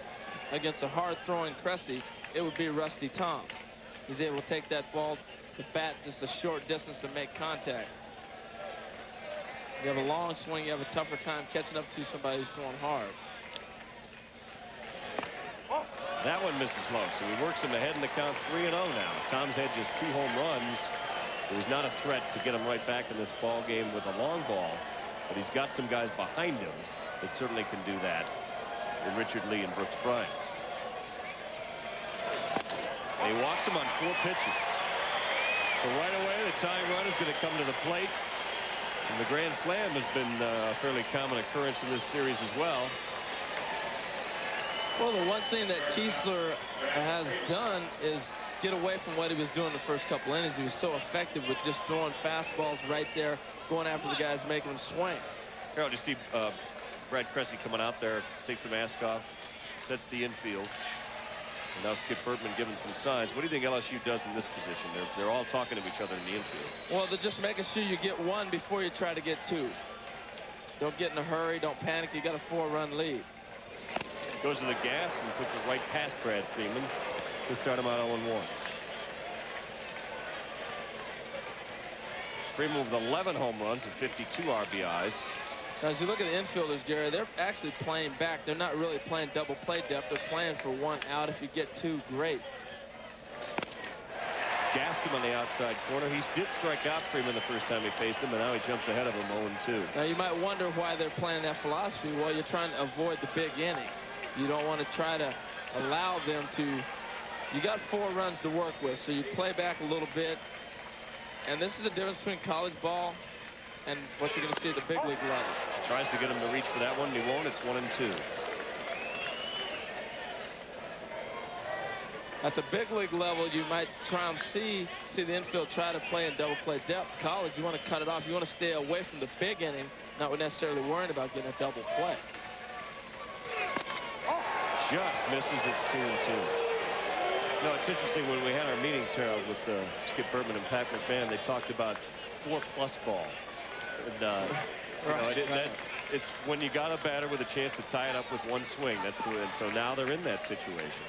against a hard-throwing Cressy, it would be Rusty Toms. he's able to take that ball to bat just a short distance to make contact. You have a long swing, you have a tougher time catching up to somebody who's throwing hard. That one misses low, so he works him ahead in the count 3-0 now. Tom's had just 2 home runs. It was not a threat to get him right back in this ball game with a long ball, but he's got some guys behind him that certainly can do that in Richard Lee and Brooks Bryant. And he walks him on 4 pitches. So right away, the tying run is going to come to the plate. And the grand slam has been a fairly common occurrence in this series as well. Well, the one thing that Kiesler has done is get away from what he was doing the first couple innings. He was so effective with just throwing fastballs right there, going after the guys, making them swing. Here, you see Brad Cressy coming out there, takes the mask off, sets the infield. And now Skip Bertman giving some signs. What do you think LSU does in this position? They're all talking to each other in the infield. Well, they're just making sure you get 1 before you try to get 2. Don't get in a hurry. Don't panic. You got a 4-run lead. Goes to the gas and puts it right past Brad Freeman to start him out 0-1. Freeman with 11 home runs and 52 RBIs. Now, as you look at the infielders, Gary, they're actually playing back. They're not really playing double play depth. They're playing for 1 out. If you get 2, great. Gassed him on the outside corner. He did strike out Freeman the first time he faced him, and now he jumps ahead of him 0-2. Now, you might wonder why they're playing that philosophy. Well, you're trying to avoid the big inning. You don't want to try to allow them to. You got 4 runs to work with, so you play back a little bit. And this is the difference between college ball and what you're going to see at the big league level. Tries to get him to reach for that one, and he won't. It's 1-2. At the big league level, you might try and see the infield try to play in double play depth. College, you want to cut it off. You want to stay away from the big inning, not necessarily worrying about getting a double play. Just misses. It's 2-2. No, it's interesting when we had our meetings, Harold, with Skip Bertman and Pat McMahon, they talked about 4+ ball. And, it's when you got a batter with a chance to tie it up with 1 swing. That's the win. So now they're in that situation.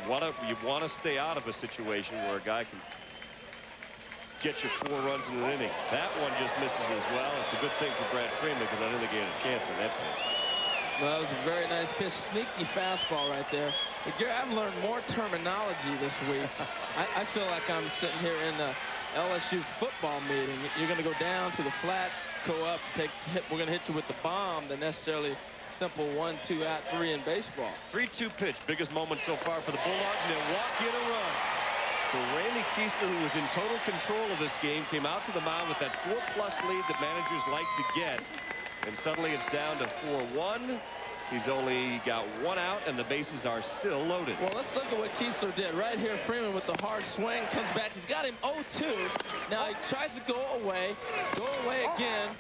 So you want to stay out of a situation where a guy can get you 4 runs in an inning. That one just misses as well. It's a good thing for Brad Freeman because I didn't think he had a chance in that pitch. Well, that was a very nice pitch. Sneaky fastball right there. But Gary, I've learned more terminology this week. I feel like I'm sitting here in the LSU football meeting. You're going to go down to the flat, go up, we're going to hit you with the bomb, than necessarily simple 1, 2 out, 3 in baseball. 3-2 pitch. Biggest moment so far for the Bulldogs, and they'll walk in a run. So Randy Kiesler, who was in total control of this game, came out to the mound with that 4+ lead that managers like to get. And suddenly it's down to 4-1. He's only got 1 out, and the bases are still loaded. Well, let's look at what Kiesler did. Right here, Freeman with the hard swing, comes back. He's got him 0-2. Now he tries to go away again.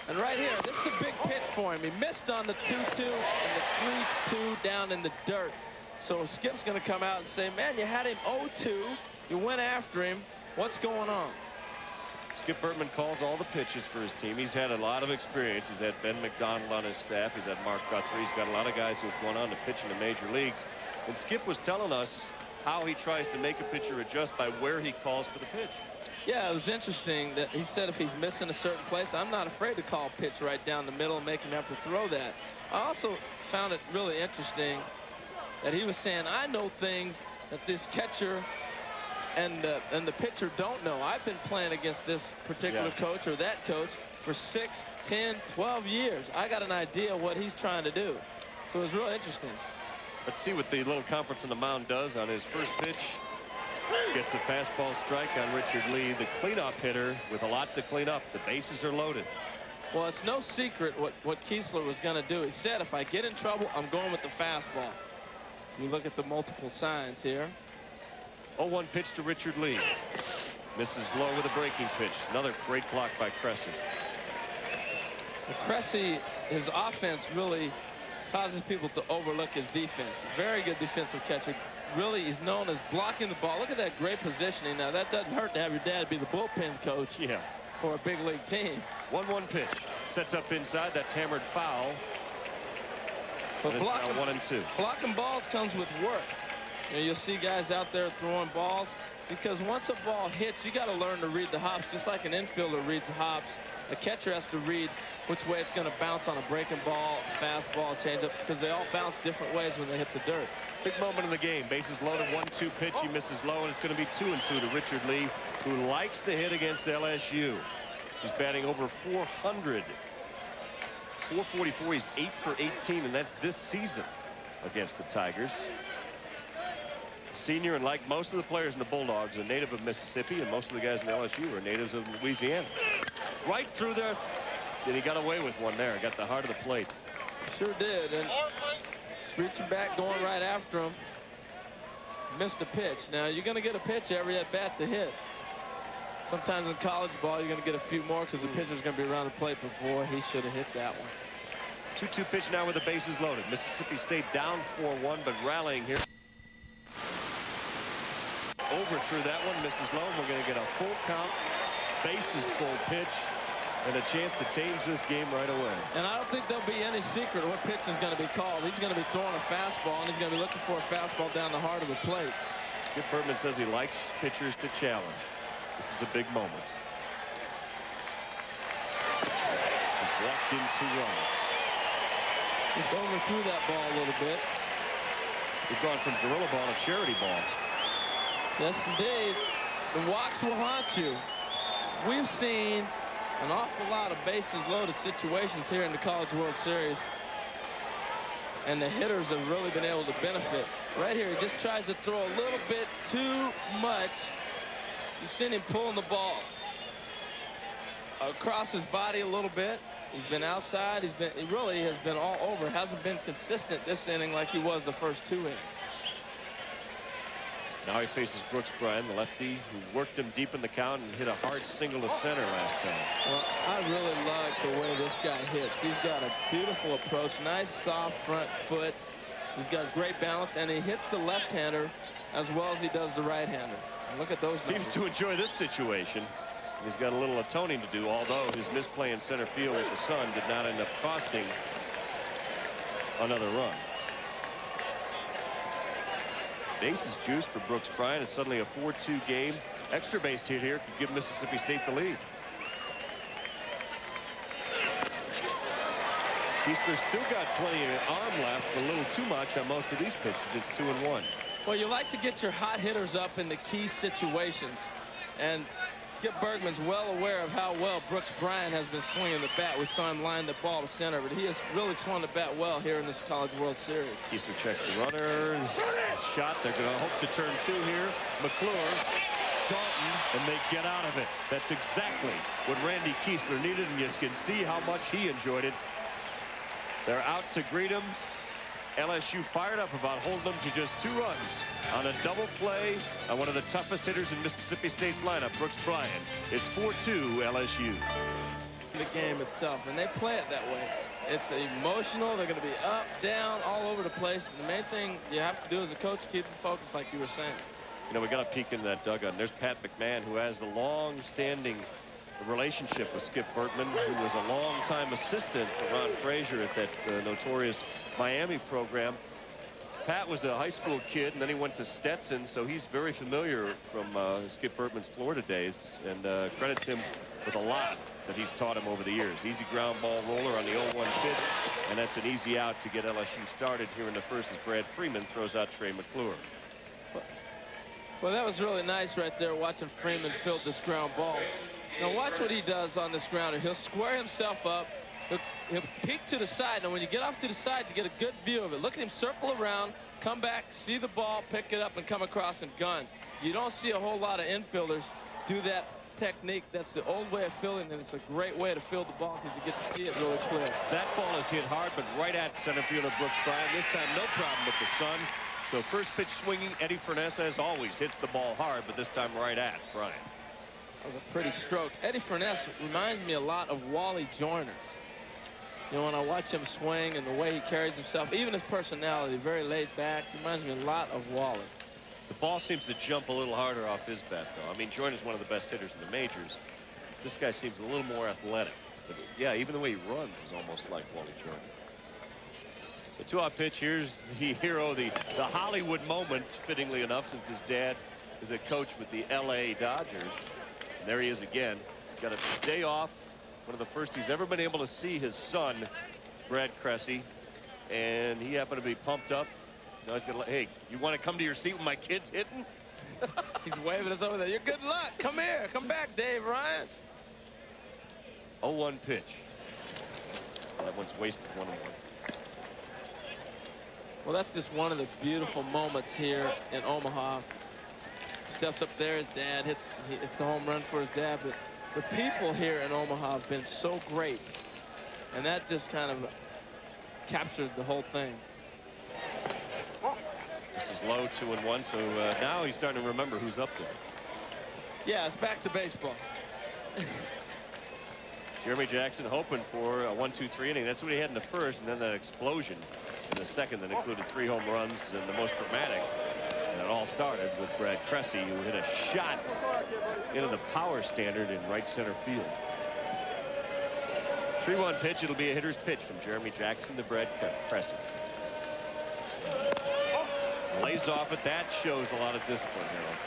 And right here, this is a big pitch for him. He missed on the 2-2 and the 3-2 down in the dirt. So Skip's going to come out and say, man, you had him 0-2. You went after him. What's going on? Skip Bertman calls all the pitches for his team. He's had a lot of experience. He's had Ben McDonald on his staff. He's had Mark Guthrie. He's got a lot of guys who have gone on to pitch in the major leagues. And Skip was telling us how he tries to make a pitcher adjust by where he calls for the pitch. Yeah, it was interesting that he said if he's missing a certain place, I'm not afraid to call pitch right down the middle and make him have to throw that. I also found it really interesting that he was saying, I know things that this catcher and the pitcher don't know. I've been playing against this particular coach or that coach for 6, 10, 12 years. I got an idea what he's trying to do. So it was real interesting. Let's see what the little conference on the mound does on his first pitch. Gets a fastball strike on Richard Lee, the cleanup hitter with a lot to clean up. The bases are loaded. Well, it's no secret what Kiesler was going to do. He said, if I get in trouble, I'm going with the fastball. You look at the multiple signs here. 0-1 pitch to Richard Lee. Misses low with a breaking pitch. Another great block by Cressy. Cressy, his offense really causes people to overlook his defense. Very good defensive catcher. Really, he's known as blocking the ball. Look at that great positioning. Now, that doesn't hurt to have your dad be the bullpen coach for a big league team. 1-1 pitch. Sets up inside. That's hammered foul. But and it's now 1-2. Blocking balls comes with work. You know, you'll see guys out there throwing balls, because once a ball hits, you got to learn to read the hops, just like an infielder reads the hops. A catcher has to read which way it's going to bounce on a breaking ball, fastball, changeup, because they all bounce different ways when they hit the dirt. Big moment in the game. Bases loaded, 1-2 pitch. He misses low, and it's going to be 2-2 to Richard Lee, who likes to hit against LSU. He's batting over 400. 444. He's 8 for 18, and that's this season against the Tigers. Senior, and like most of the players in the Bulldogs, a native of Mississippi, and most of the guys in LSU are natives of Louisiana. Right through there, and he got away with one there. Got the heart of the plate. Sure did, and reaching back, going right after him. Missed a pitch. Now, you're going to get a pitch every at-bat to hit. Sometimes in college ball, you're going to get a few more because the pitcher's going to be around the plate before he should have hit that one. 2-2 pitch now with the bases loaded. Mississippi State down 4-1, but rallying here. Over through that one, misses low. We're going to get a full count, bases full pitch, and a chance to change this game right away. And I don't think there'll be any secret what pitch is going to be called. He's going to be throwing a fastball, and he's going to be looking for a fastball down the heart of the plate. Skip Bertman says he likes pitchers to challenge. This is a big moment. He's walked in 2 runs. Just overthrew that ball a little bit. We've gone from gorilla ball to charity ball. Yes, indeed. The walks will haunt you. We've seen an awful lot of bases loaded situations here in the College World Series, and the hitters have really been able to benefit. Right here, he just tries to throw a little bit too much. You've seen him pulling the ball across his body a little bit. He's been outside. He really has been all over. Hasn't been consistent this inning like he was the first 2 innings. Now he faces Brooks Bryan, the lefty, who worked him deep in the count and hit a hard single to center last time. Well, I really like the way this guy hits. He's got a beautiful approach, nice soft front foot. He's got great balance, and he hits the left-hander as well as he does the right-hander. Look at those numbers. Seems to enjoy this situation. He's got a little atoning to do, although his misplay in center field with the Sun did not end up costing another run. Bases juice for Brooks Bryan. It's suddenly a 4-2 game. Extra base hit here could give Mississippi State the lead. Keesler's still got plenty of arm left, a little too much on most of these pitches. It's 2-1. Well, you like to get your hot hitters up in the key situations, and Skip Bergman's well aware of how well Brooks Bryan has been swinging the bat. We saw him line the ball to center, but he has really swung the bat well here in this College World Series. Keesler checks the runner. Shot. They're going to hope to turn 2 here. McClure, Dalton, and they get out of it. That's exactly what Randy Keesler needed, and you can see how much he enjoyed it. They're out to greet him. LSU fired up about holding them to just 2 runs on a double play on one of the toughest hitters in Mississippi State's lineup, Brooks Bryan. It's 4-2 LSU. The game itself, and they play it that way. It's emotional. They're going to be up, down, all over the place. And the main thing you have to do as a coach, keep them focused, like you were saying. You know, we got a peek in that dugout. And there's Pat McMahon, who has a long-standing relationship with Skip Bertman, who was a long-time assistant for Ron Frazier at that notorious Miami program. Pat was a high school kid, and then he went to Stetson, so he's very familiar from Skip Bertman's Florida days, and credits him with a lot that he's taught him over the years. Easy ground ball roller on the 0-1 pitch, and that's an easy out to get LSU started here in the first as Brad Freeman throws out Trey McClure. Well, that was really nice right there, watching Freeman field this ground ball. Now watch what he does on this grounder. He'll square himself up. He'll peek to the side. Now, when you get off to the side, you get a good view of it. Look at him circle around, come back, see the ball, pick it up, and come across and gun. You don't see a whole lot of infielders do that technique. That's the old way of fielding, and it's a great way to field the ball because you get to see it really clear. That ball is hit hard, but right at center fielder Brooks Bryan. This time, no problem with the Sun. So first pitch swinging, Eddie Furness, as always, hits the ball hard, but this time right at Bryan. That was a pretty stroke. Eddie Furness reminds me a lot of Wally Joyner. You know, when I watch him swing and the way he carries himself, even his personality, very laid back, reminds me a lot of Wally. The ball seems to jump a little harder off his bat, though. I mean, Joyner's one of the best hitters in the majors. This guy seems a little more athletic. But, yeah, even the way he runs is almost like Wally Joyner. The 2-out pitch. Here's the hero, the Hollywood moment, fittingly enough, since his dad is a coach with the LA Dodgers. And there he is again. Got a day off. One of the first he's ever been able to see his son, Brad Cressy. And he happened to be pumped up. Now he's gonna, hey, you want to come to your seat when my kid's hitting? He's waving us over there. You're good luck. Come here. Come back, Dave Ryan. 0-1 pitch. That one's wasted. 1-1. Well, that's just one of the beautiful moments here in Omaha. Steps up there, his dad hits a home run for his dad, but the people here in Omaha have been so great, and that just kind of captured the whole thing. This is low, 2-1, so now he's starting to remember who's up there. Yeah, it's back to baseball. Jeremy Jackson hoping for a 1-2-3 inning. That's what he had in the first, and then that explosion in the second that included 3 home runs, and the most dramatic. And it all started with Brad Cressy, who hit a shot into the power standard in right center field. 3-1 pitch. It'll be a hitter's pitch from Jeremy Jackson to Brad Cressy. Lays off it. That shows a lot of discipline, Harold.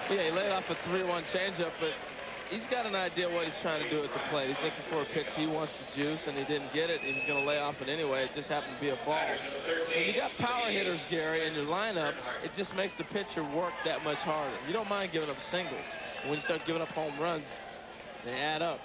Yeah, he laid off a 3-1 changeup, but he's got an idea what he's trying to do at the plate. He's looking for a pitch he wants to juice, and he didn't get it. He was going to lay off it anyway. It just happened to be a ball. When you got power hitters, Gary, in your lineup, it just makes the pitcher work that much harder. You don't mind giving up singles. When you start giving up home runs, they add up.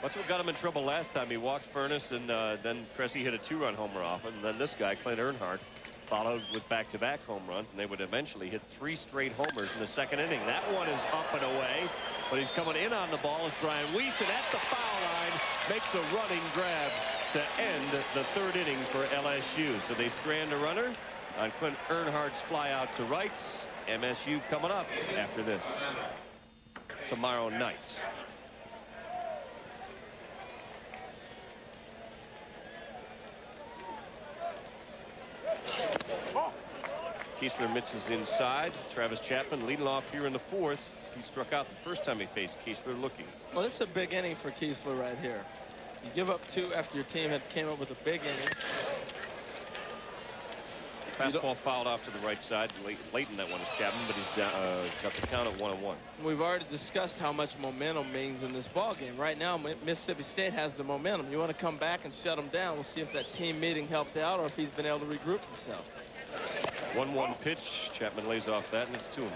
That's what got him in trouble last time. He walked Furness, and then Cressy hit a 2-run homer off him. And then this guy, Clint Earnhardt, followed with back-to-back home runs, and they would eventually hit 3 straight homers in the second inning. That one is up and away, but he's coming in on the ball as Brian Wiesen at the foul line makes a running grab to end the 3rd inning for LSU. So they strand a runner on Clint Earnhardt's fly out to right. MSU coming up after this tomorrow night. Kiesler mixes inside. Travis Chapman leading off here in the 4th. He struck out the first time he faced Kiesler looking. Well, this is a big inning for Kiesler right here. You give up 2 after your team had came up with a big inning. Fastball fouled off to the right side. Late in that one is Chapman, but he's got the count at 1-1. We've already discussed how much momentum means in this ball game. Right now, Mississippi State has the momentum. You want to come back and shut them down. We'll see if that team meeting helped out or if he's been able to regroup himself. 1-1 pitch. Chapman lays off that, and it's 2-1.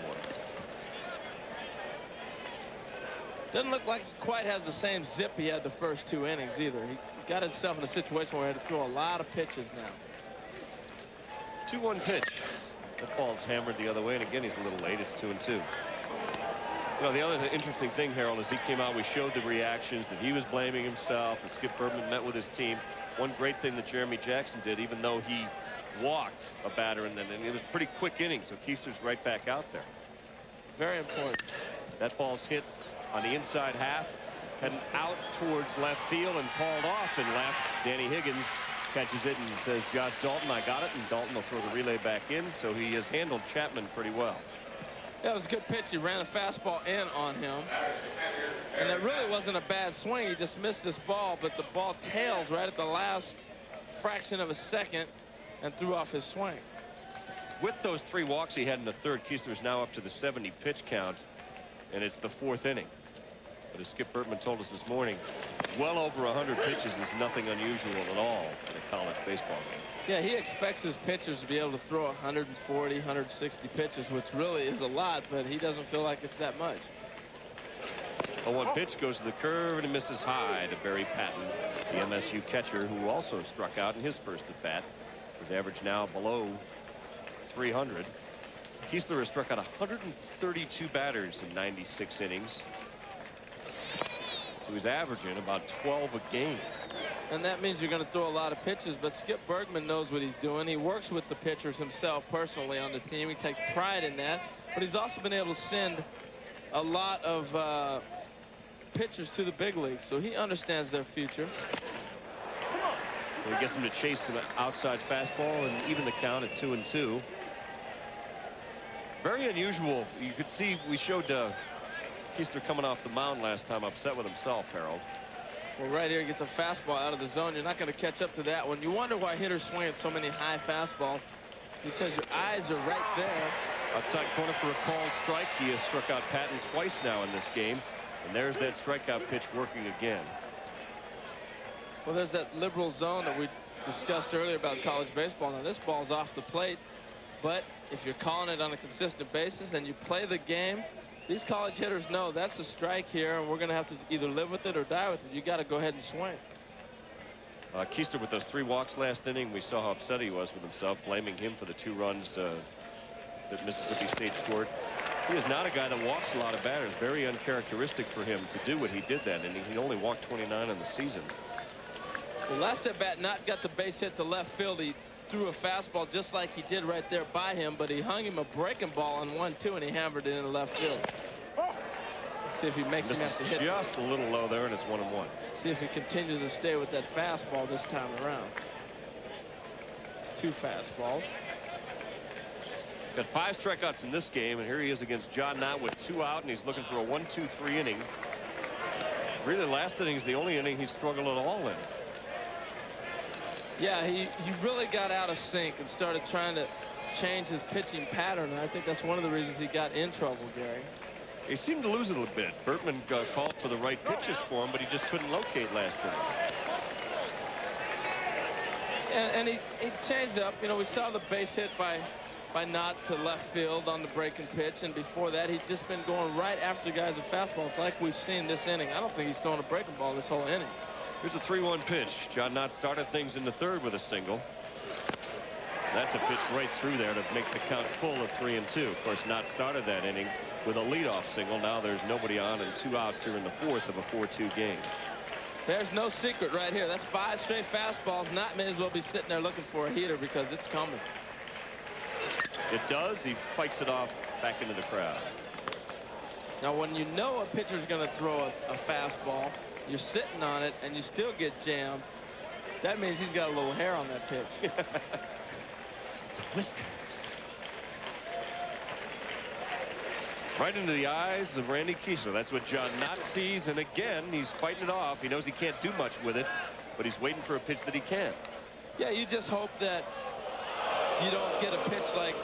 Doesn't look like he quite has the same zip he had the first 2 innings either. He got himself in a situation where he had to throw a lot of pitches now. 2-1 pitch. That ball's hammered the other way, and again, he's a little late. It's 2-2. You know, the other interesting thing, Harold, is he came out, we showed the reactions that he was blaming himself, and Skip Bertman met with his team. One great thing that Jeremy Jackson did, even though he walked a batter, and it was a pretty quick inning, so Kiesler's right back out there. Very important. That ball's hit on the inside half, heading out towards left field and called off in left. Danny Higgins catches it and says, Josh Dalton, I got it, and Dalton will throw the relay back in, so he has handled Chapman pretty well. That was a good pitch. He ran a fastball in on him, and it really wasn't a bad swing. He just missed this ball, but the ball tails right at the last fraction of a second and threw off his swing. With those 3 walks he had in the 3rd, Kiesler's now up to the 70 pitch count, and it's the 4th inning. But as Skip Bertman told us this morning, well over 100 pitches is nothing unusual at all in a college baseball game. Yeah, he expects his pitchers to be able to throw 140, 160 pitches, which really is a lot, but he doesn't feel like it's that much. A 1 pitch goes to the curve, and he misses high to Barry Patton, the MSU catcher, who also struck out in his first at bat. His average now below 300. Kiesler has struck out 132 batters in 96 innings. So he's averaging about 12 a game. And that means you're going to throw a lot of pitches, but Skip Bergman knows what he's doing. He works with the pitchers himself personally on the team. He takes pride in that, but he's also been able to send a lot of pitchers to the big leagues, so he understands their future. He gets him to chase an outside fastball and even the count at 2-2. Very unusual. You could see we showed Kiesler coming off the mound last time, upset with himself, Harold. Well, right here, he gets a fastball out of the zone. You're not going to catch up to that one. You wonder why hitters swing at so many high fastballs, because your eyes are right there. Outside corner for a called strike. He has struck out Patton twice now in this game. And there's that strikeout pitch working again. Well, there's that liberal zone that we discussed earlier about college baseball. Now, this ball's off the plate, but if you're calling it on a consistent basis and you play the game, these college hitters know that's a strike here, and we're going to have to either live with it or die with it. You got to go ahead and swing. Keister with those 3 walks last inning. We saw how upset he was with himself, blaming him for the 2 runs that Mississippi State scored. He is not a guy that walks a lot of batters. Very uncharacteristic for him to do what he did that inning. He only walked 29 in the season. The last at bat, Knott got the base hit to left field. He threw a fastball just like he did right there by him, but he hung him a breaking ball on 1-2, and he hammered it into left field. Let's see if he makes him have to hit. Just a little low there, and it's 1-1. See if he continues to stay with that fastball this time around. 2 fastballs. Got 5 strikeouts in this game, and here he is against John Knott with 2 out, and he's looking for a 1-2-3 inning. Really, last inning is the only inning he's struggled at all in. Yeah, he really got out of sync and started trying to change his pitching pattern, and I think that's one of the reasons he got in trouble, Gary. He seemed to lose it a little bit. Bertman called for the right pitches for him, but he just couldn't locate last inning. And he changed up. You know, we saw the base hit by Knott to left field on the breaking pitch, and before that he'd just been going right after the guys at fastballs like we've seen this inning. I don't think he's throwing a breaking ball this whole inning. Here's a 3-1 pitch. John Knott started things in the 3rd with a single. That's a pitch right through there to make the count full of 3-2. Of course, Knott started that inning with a leadoff single. Now there's nobody on and 2 outs here in the 4th of a 4-2 game. There's no secret right here. That's 5 straight fastballs. Knott may as well be sitting there looking for a heater because it's coming. It does. He fights it off back into the crowd. Now, when you know a pitcher's going to throw a fastball, you're sitting on it, and you still get jammed, that means he's got a little hair on that pitch. It's whiskers. Right into the eyes of Randy Keister. That's what John Knott sees, and again, he's fighting it off. He knows he can't do much with it, but he's waiting for a pitch that he can. Yeah, you just hope that you don't get a pitch like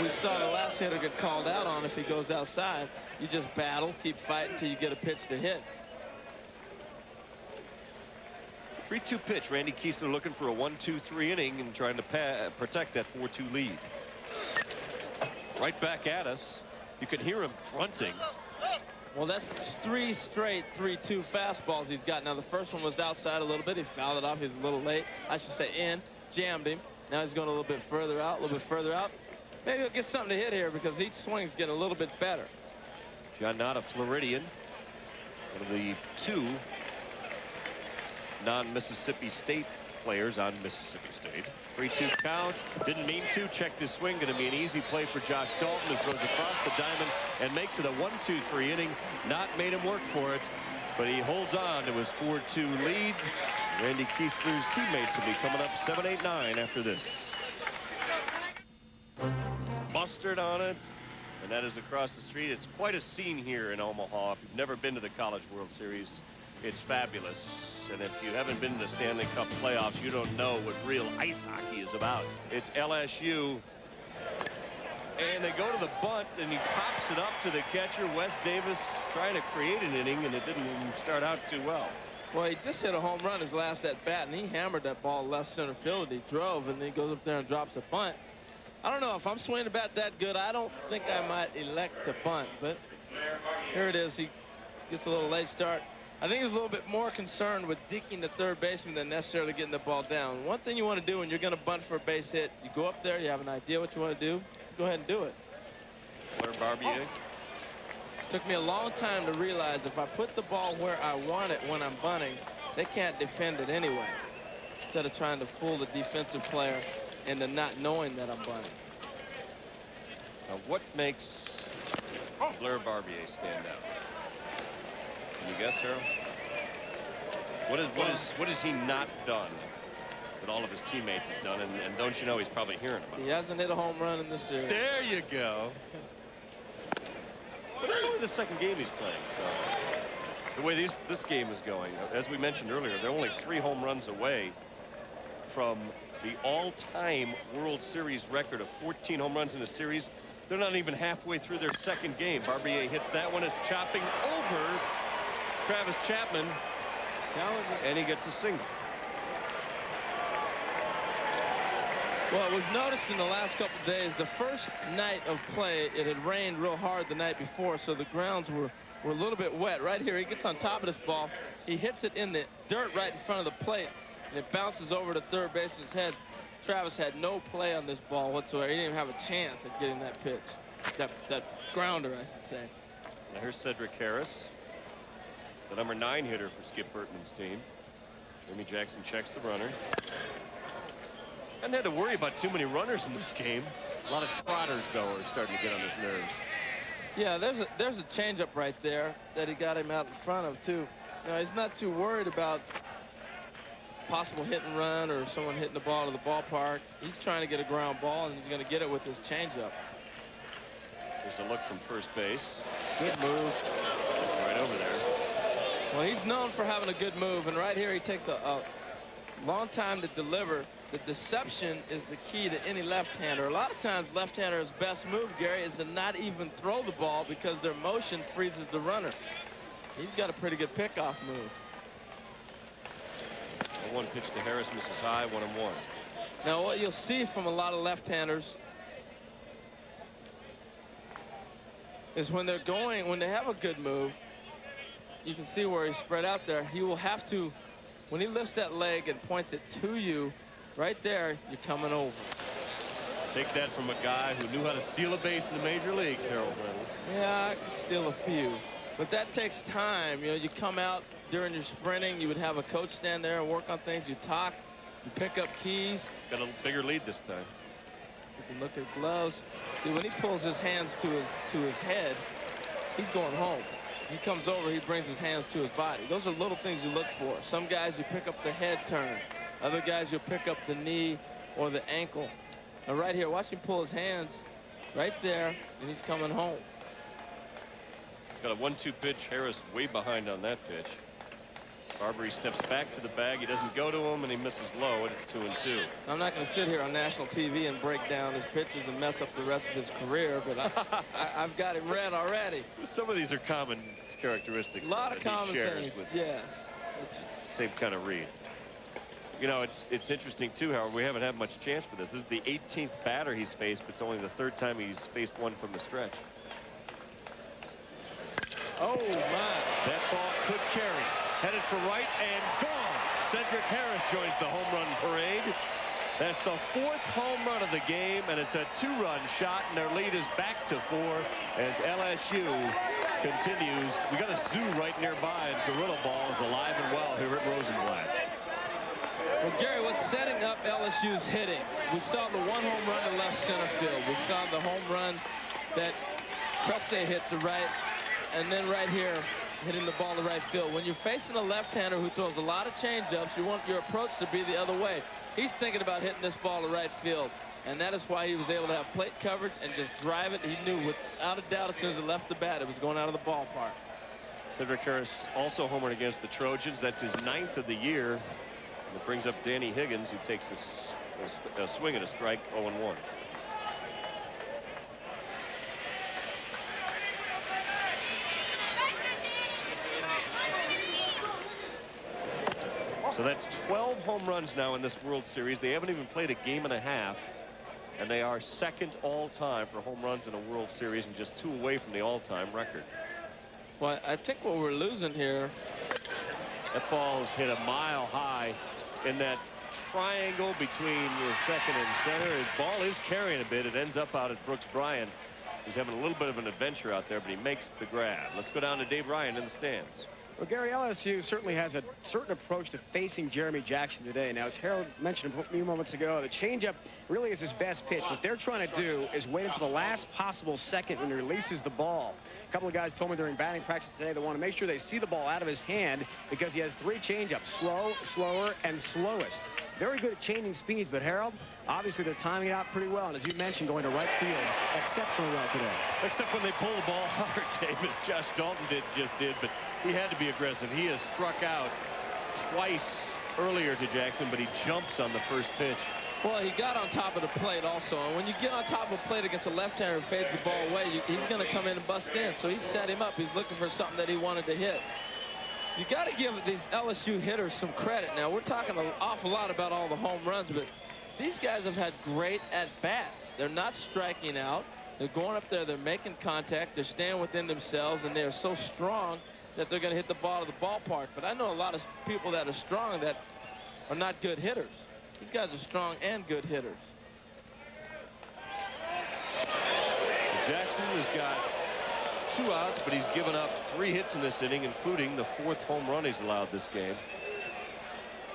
we saw the last hitter get called out on if he goes outside. You just battle, keep fighting until you get a pitch to hit. 3-2 pitch. Randy Keister looking for a 1-2-3 inning and trying to protect that 4-2 lead. Right back at us. You can hear him grunting. Well, that's 3 straight 3-2 fastballs he's got. Now, the first one was outside a little bit. He fouled it off. He was a little late. I should say in. Jammed him. Now he's going a little bit further out, a little bit further out. Maybe he'll get something to hit here because each swing's getting a little bit better. John Knott, a Floridian. One of the 2 non-Mississippi State players on Mississippi State. 3-2 count. Didn't mean to. Checked his swing. Going to be an easy play for Josh Dalton, who throws across the diamond and makes it a 1-2-3 inning. Knott made him work for it, but he holds on to his 4-2 lead. Randy Keister's teammates will be coming up 7-8-9 after this. Mustard on it, and that is across the street. It's quite a scene here in Omaha. If you've never been to the College World Series, it's fabulous. And if you haven't been to the Stanley Cup playoffs, you don't know what real ice hockey is about. It's LSU, and they go to the bunt, and he pops it up to the catcher, Wes Davis, trying to create an inning, and it didn't start out too well. Well, he just hit a home run his last at bat, and he hammered that ball left center field. He drove, and then he goes up there and drops a bunt. I don't know if I'm swinging the bat that good. I don't think I might elect to bunt, but here it is. He gets a little late start. I think he was a little bit more concerned with dinking the third baseman than necessarily getting the ball down. One thing you want to do when you're going to bunt for a base hit, you go up there, you have an idea what you want to do, go ahead and do it. Blair Barbier. Took me a long time to realize if I put the ball where I want it when I'm bunting, they can't defend it anyway. Instead of trying to fool the defensive player into not knowing that I'm bunting. Now, what makes Blair Barbier stand out? Can you guess, Harold? What has he not done that all of his teammates have done? And don't you know he's probably hearing about it? He hasn't hit a home run in this series. There you go. But it's only the second game he's playing, so The way this game is going, as we mentioned earlier, they're only 3 home runs away from the all-time World Series record of 14 home runs in a series. They're not even halfway through their second game. Barbier hits that one. It's chopping over Travis Chapman, and he gets a single. Well, we've noticed in the last couple of days, the first night of play, it had rained real hard the night before, so the grounds were a little bit wet. Right here, he gets on top of this ball. He hits it in the dirt right in front of the plate, and it bounces over to third baseman's head. Travis had no play on this ball whatsoever. He didn't even have a chance at getting that pitch, that grounder, I should say. Now here's Cedric Harris, the number 9 hitter for Skip Bertman's team. Jeremy Jackson checks the runner. Hadn't had to worry about too many runners in this game. A lot of trotters, though, are starting to get on his nerves. Yeah, there's a changeup right there that he got him out in front of, too. You know, he's not too worried about possible hit and run or someone hitting the ball to the ballpark. He's trying to get a ground ball, and he's going to get it with his changeup. There's a look from first base. Good move. Right over there. Well, he's known for having a good move, and right here he takes a long time to deliver. The deception is the key to any left-hander. A lot of times left-handers' best move, Gary, is to not even throw the ball because their motion freezes the runner. He's got a pretty good pickoff move. A 1 pitch to Harris, misses high, 1-1. Now what you'll see from a lot of left-handers is when they have a good move, you can see where he's spread out there. He will have to, when he lifts that leg and points it to you, right there, you're coming over. Take that from a guy who knew how to steal a base in the major leagues, Harold Reynolds. Yeah, I can steal a few. But that takes time. You know, you come out during your sprinting, you would have a coach stand there and work on things. You talk, you pick up keys. Got a bigger lead this time. You can look at gloves. See, when he pulls his hands to his head, he's going home. He comes over, he brings his hands to his body. Those are little things you look for. Some guys, you pick up the head turn. Other guys, you'll pick up the knee or the ankle. Now right here, watch him pull his hands right there, and he's coming home. Got a 1-2 pitch. Harris way behind on that pitch. Barber steps back to the bag. He doesn't go to him, and he misses low, and it's 2-2. I'm not going to sit here on national TV and break down his pitches and mess up the rest of his career, but I've got him read already. Some of these are common characteristics. A lot of common things, with yes. Same kind of read. You know, it's interesting, too, Howard. We haven't had much chance for this. This is the 18th batter he's faced, but it's only the 3rd time he's faced one from the stretch. Oh, my. That ball could carry. Headed for right and gone. Cedric Harris joins the home run parade. That's the 4th home run of the game, and it's a 2-run shot, and their lead is back to 4 as LSU continues. We got a zoo right nearby, and Gorilla Ball is alive and well here at Rosenblatt. Well, Gary, what's setting up LSU's hitting? We saw the 1 home run to left center field. We saw the home run that Cressay hit to right, and then right here, hitting the ball to right field. When you're facing a left-hander who throws a lot of changeups, you want your approach to be the other way. He's thinking about hitting this ball to right field, and that is why he was able to have plate coverage and just drive it. He knew without a doubt as soon as it left the bat, it was going out of the ballpark. Cedric Harris also homered against the Trojans. That's his 9th of the year. And it brings up Danny Higgins, who takes a swing and a strike, 0-1. So that's 12 home runs now in this World Series. They haven't even played a game and a half, and they are 2nd all-time for home runs in a World Series and just 2 away from the all-time record. Well, I think what we're losing here, that ball is hit a mile high in that triangle between the second and center. His ball is carrying a bit. It ends up out at Brooks Bryant, who's having a little bit of an adventure out there, but he makes the grab. Let's go down to Dave Ryan in the stands. Well, Gary, LSU certainly has a certain approach to facing Jeremy Jackson today. Now, as Harold mentioned a few moments ago, the changeup really is his best pitch. What they're trying to do is wait until the last possible second when he releases the ball. A couple of guys told me during batting practice today they want to make sure they see the ball out of his hand because he has 3 changeups: slow, slower, and slowest. very good at changing speeds. But Harold, obviously they're timing it out pretty well. And as you mentioned, going to right field exceptionally well today. Except when they pull the ball hard, Davis. Josh Dalton just did, but he had to be aggressive. He has struck out twice earlier to Jackson, but he jumps on the first pitch. Well, he got on top of the plate also. And when you get on top of the plate against a left-hander who fades the ball away, he's going to come in and bust in. So he set him up. He's looking for something that he wanted to hit. You got to give these LSU hitters some credit. Now, we're talking an awful lot about all the home runs, but these guys have had great at-bats. They're not striking out. They're going up there. They're making contact. They're staying within themselves, and they're so strong that they're going to hit the ball to the ballpark. But I know a lot of people that are strong that are not good hitters. These guys are strong and good hitters. Jackson has got 2 outs, but he's given up 3 hits in this inning, including the 4th home run he's allowed this game.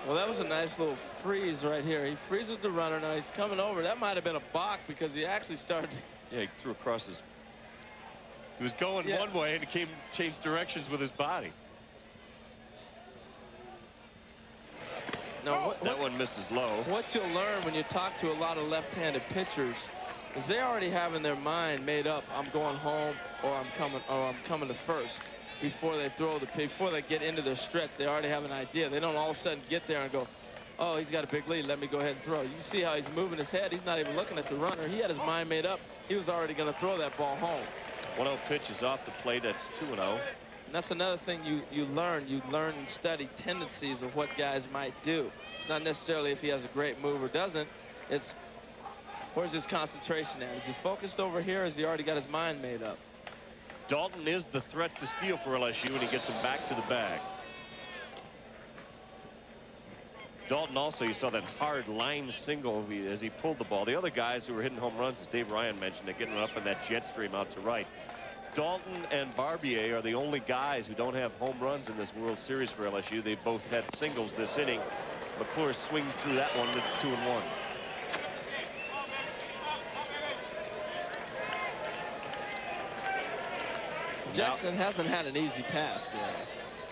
Well, that was a nice little freeze right here. He freezes the runner. Now he's coming over. That might have been a balk because he actually started. Yeah, he threw across his. He was going one way and he changed directions with his body. Now, that one misses low. What you'll learn when you talk to a lot of left-handed pitchers is they already have in their mind made up, I'm going home or I'm coming to first before they before they get into their stretch. They already have an idea. They don't all of a sudden get there and go, oh, he's got a big lead, let me go ahead and throw. You see how he's moving his head. He's not even looking at the runner. He had his mind made up. He was already going to throw that ball home. 1-0 pitch is off the plate. That's 2-0. And that's another thing you learn. You learn and study tendencies of what guys might do. It's not necessarily if he has a great move or doesn't. It's where's his concentration at? Is he focused over here, or has he already got his mind made up? Dalton is the threat to steal for LSU, and he gets him back to the bag. Dalton also, you saw that hard line single as he pulled the ball. The other guys who were hitting home runs, as Dave Ryan mentioned, they're getting up in that jet stream out to right. Dalton and Barbier are the only guys who don't have home runs in this World Series for LSU. They both had singles this inning. McClure swings through that one. It's 2-1. Jackson hasn't had an easy task yet.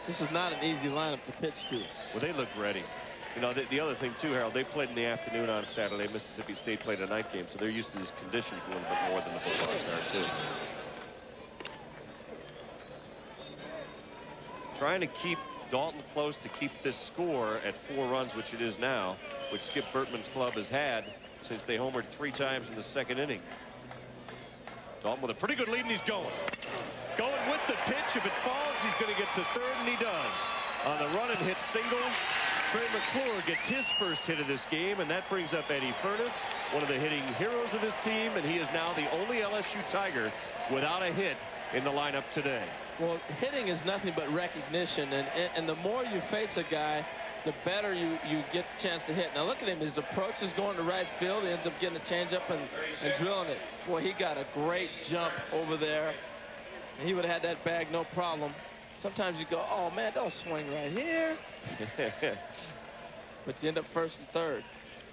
This is not an easy lineup to pitch to. Well, they look ready. You know, the other thing, too, Harold, they played in the afternoon on Saturday. Mississippi State played a night game, so they're used to these conditions a little bit more than the Bulldogs are, too. Trying to keep Dalton close to keep this score at 4 runs, which it is now, which Skip Bertman's club has had since they homered 3 times in the 2nd inning. Dalton with a pretty good lead, and he's going. Going with the pitch. If it falls, he's going to get to 3rd, and he does. On the run and hit single, Trey McClure gets his first hit of this game, and that brings up Eddie Furness, one of the hitting heroes of this team, and he is now the only LSU Tiger without a hit in the lineup today. Well, hitting is nothing but recognition, and the more you face a guy, the better you get the chance to hit. Now look at him. His approach is going to right field. He ends up getting a changeup and drilling it. Boy, he got a great jump over there. And he would have had that bag no problem. Sometimes you go, oh, man, don't swing right here. But you end up 1st and 3rd.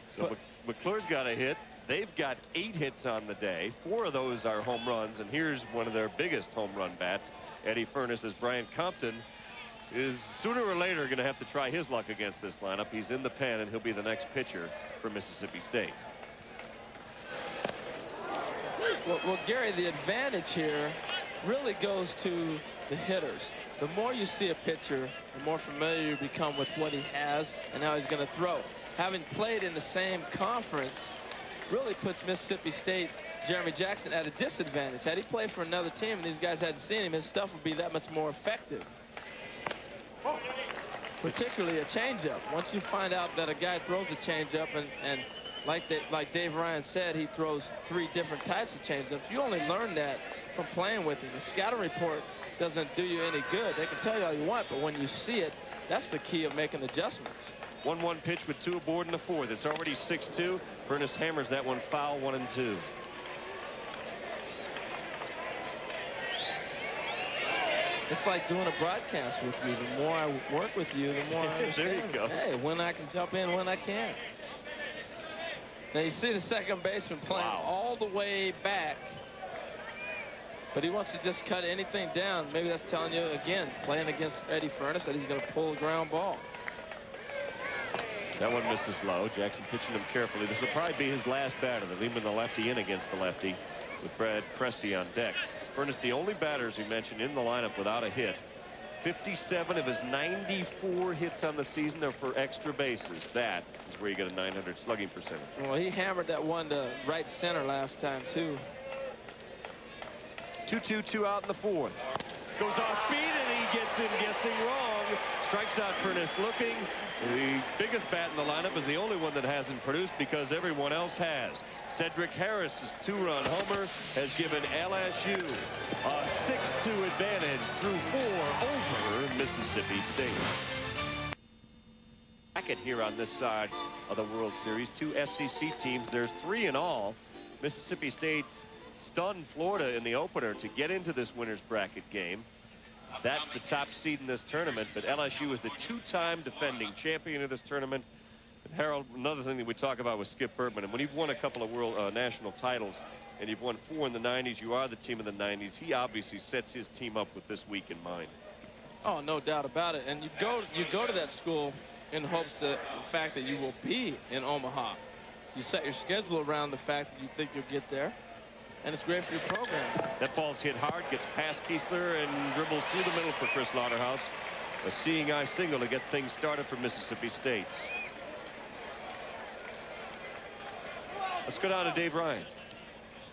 So McClure's got a hit. They've got 8 hits on the day. 4 of those are home runs. And here's one of their biggest home run bats, Eddie Furness, as Brian Compton is sooner or later going to have to try his luck against this lineup. He's in the pen, and he'll be the next pitcher for Mississippi State. Well, Gary, the advantage here really goes to the hitters. The more you see a pitcher, the more familiar you become with what he has and how he's going to throw. Having played in the same conference really puts Mississippi State, Jeremy Jackson, at a disadvantage. Had he played for another team and these guys hadn't seen him, his stuff would be that much more effective. Particularly a changeup. Once you find out that a guy throws a changeup and like Dave Ryan said, he throws 3 different types of changeups. You only learn that from playing with him. The scouting report doesn't do you any good. They can tell you all you want, but when you see it, that's the key of making adjustments. 1-1 pitch with 2 aboard in the 4th. It's already 6-2. Furness hammers that one foul, 1-2. It's like doing a broadcast with you. The more I work with you, the more I understand. There you go. Hey, when I can jump in, when I can't. Now you see the second baseman playing all the way back, but he wants to just cut anything down. Maybe that's telling you, again, playing against Eddie Furness, that he's going to pull a ground ball. That one misses low. Jackson pitching him carefully. This will probably be his last batter. They're leaving the lefty in against the lefty with Brad Cressy on deck. Furness, the only batters we mentioned in the lineup without a hit. 57 of his 94 hits on the season are for extra bases. That is where you get a 900 slugging percentage. Well, he hammered that one to right center last time, too. 2-2 out in the fourth. Goes off speed, and he gets him guessing wrong. Strikes out Furness looking. The biggest bat in the lineup is the only one that hasn't produced because everyone else has. Cedric Harris's 2-run homer has given LSU a 6-2 advantage through 4 over Mississippi State. Bracket here on this side of the World Series. 2 SEC teams. There's 3 in all. Mississippi State stunned Florida in the opener to get into this winner's bracket game. That's the top seed in this tournament, but LSU is the 2-time defending champion of this tournament. And Harold, another thing that we talk about with Skip Bertman, and when you've won a couple of world national titles and you've won 4 in the 90s, you are the team of the 90s. He obviously sets his team up with this week in mind. Oh, no doubt about it. And you go to that school in hopes that the fact that you will be in Omaha. You set your schedule around the fact that you think you'll get there. And it's great for your program. That ball's hit hard, gets past Kiesler, and dribbles through the middle for Chris Lauderhouse. A seeing eye single to get things started for Mississippi State. Let's go down to Dave Ryan.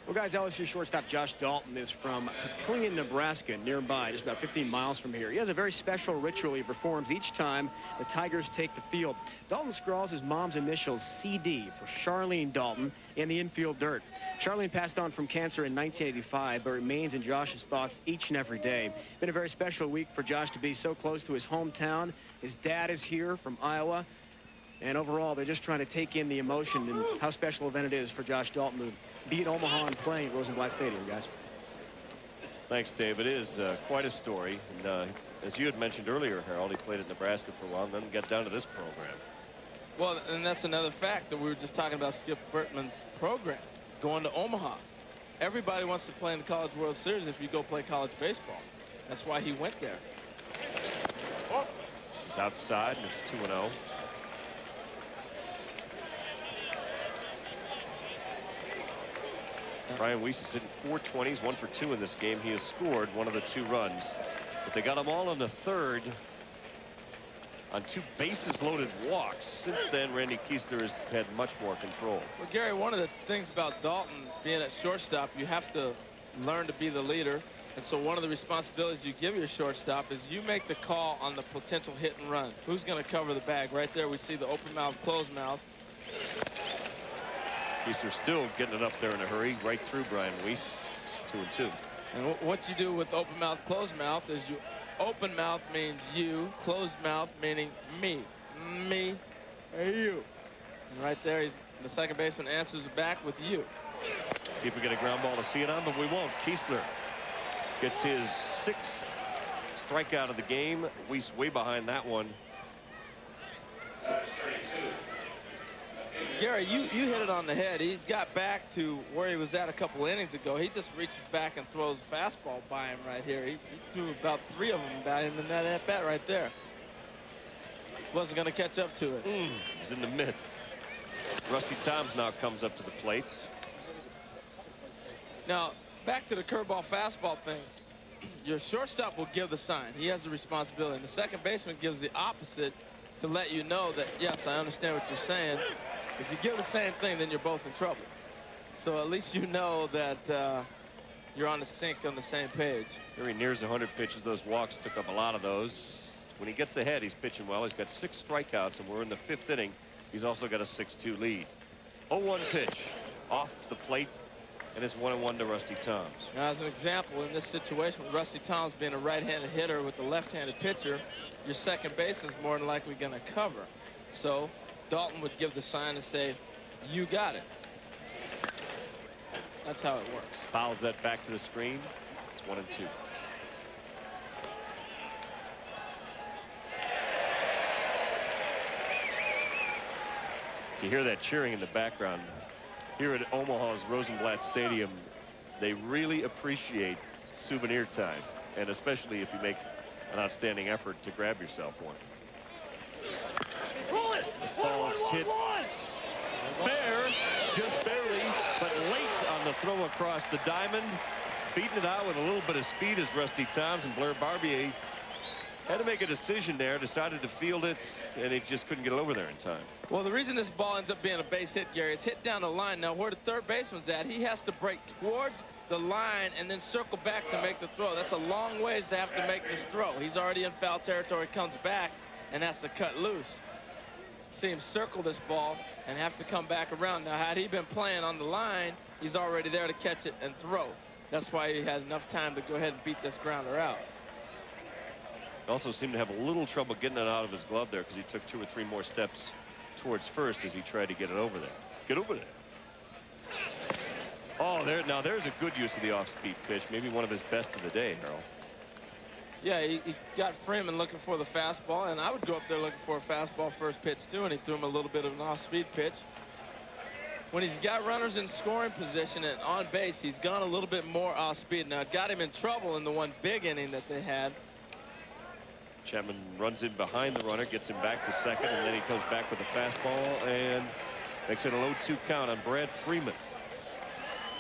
Well, guys, LSU shortstop Josh Dalton is from Klingon, Nebraska, nearby, just about 15 miles from here. He has a very special ritual he performs each time the Tigers take the field. Dalton scrawls his mom's initials, CD, for Charlene Dalton, in the infield dirt. Charlene passed on from cancer in 1985, but remains in Josh's thoughts each and every day. Been a very special week for Josh to be so close to his hometown. His dad is here from Iowa. And overall, they're just trying to take in the emotion and how special event it is for Josh Dalton to be at Omaha and playing at Rosenblatt Stadium, guys. Thanks, Dave. It is quite a story. And as you had mentioned earlier, Harold, he played at Nebraska for a while and then got down to this program. Well, and that's another fact that we were just talking about Skip Bertman's program, going to Omaha. Everybody wants to play in the College World Series if you go play college baseball. That's why he went there. This is outside, and it's 2-0. Brian Weiss is hitting .420, 1 for 2 in this game. He has scored one of the 2 runs, but they got him all in the third on 2 bases loaded walks. Since then, Randy Kiesler has had much more control. Well, Gary, one of the things about Dalton being at shortstop, you have to learn to be the leader. And so one of the responsibilities you give your shortstop is you make the call on the potential hit and run. Who's going to cover the bag? Right there, we see the open mouth, closed mouth. Kiesler still getting it up there in a hurry, right through Brian Weiss, 2-2. And what you do with open mouth, closed mouth is you open mouth means you, closed mouth meaning me, you. And right there, the second baseman answers back with you. See if we get a ground ball to see it on, but we won't. Kiesler gets his 6th strikeout of the game. Weiss way behind that one. Gary, you hit it on the head. He's got back to where he was at a couple innings ago. He just reaches back and throws a fastball by him right here. He threw about 3 of them by him in that at-bat right there. Wasn't going to catch up to it. He's in the mitt. Rusty Toms now comes up to the plate. Now, back to the curveball fastball thing. Your shortstop will give the sign. He has the responsibility. And the second baseman gives the opposite to let you know that, yes, I understand what you're saying. If you give the same thing, then you're both in trouble. So at least you know that you're on the sync on the same page. Here he nears 100 pitches. Those walks took up a lot of those. When he gets ahead, he's pitching well. He's got 6 strikeouts, and we're in the 5th inning. He's also got a 6-2 lead. 0-1 pitch off the plate, and it's 1-1 to Rusty Toms. Now, as an example, in this situation, with Rusty Toms being a right-handed hitter with a left-handed pitcher, your second baseman is more than likely going to cover. So Dalton would give the sign and say, you got it. That's how it works. Fouls that back to the screen. It's 1-2. You hear that cheering in the background. Here at Omaha's Rosenblatt Stadium, they really appreciate souvenir time, and especially if you make an outstanding effort to grab yourself one. This ball is hit fair, just barely, but late on the throw across the diamond. Beating it out with a little bit of speed is Rusty Toms, and Blair Barbier had to make a decision there, decided to field it, and he just couldn't get it over there in time. Well, the reason this ball ends up being a base hit, Gary, is hit down the line. Now, where the third baseman's at, he has to break towards the line and then circle back to make the throw. That's a long ways to have to make this throw. He's already in foul territory, comes back, and has to cut loose. See him circle this ball and have to come back around. Now, had he been playing on the line, he's already there to catch it and throw. That's why he has enough time to go ahead and beat this grounder out. Also seemed to have a little trouble getting it out of his glove there because he took 2 or 3 more steps towards first as he tried to get it over there. Get over there. Oh, now there's a good use of the off-speed pitch. Maybe one of his best of the day, Harold. Yeah, he got Freeman looking for the fastball, and I would go up there looking for a fastball first pitch, too, and he threw him a little bit of an off-speed pitch. When he's got runners in scoring position and on base, he's gone a little bit more off-speed. Now, it got him in trouble in the one big inning that they had. Chapman runs in behind the runner, gets him back to second, and then he comes back with a fastball and makes it a low 2 count on Brad Freeman.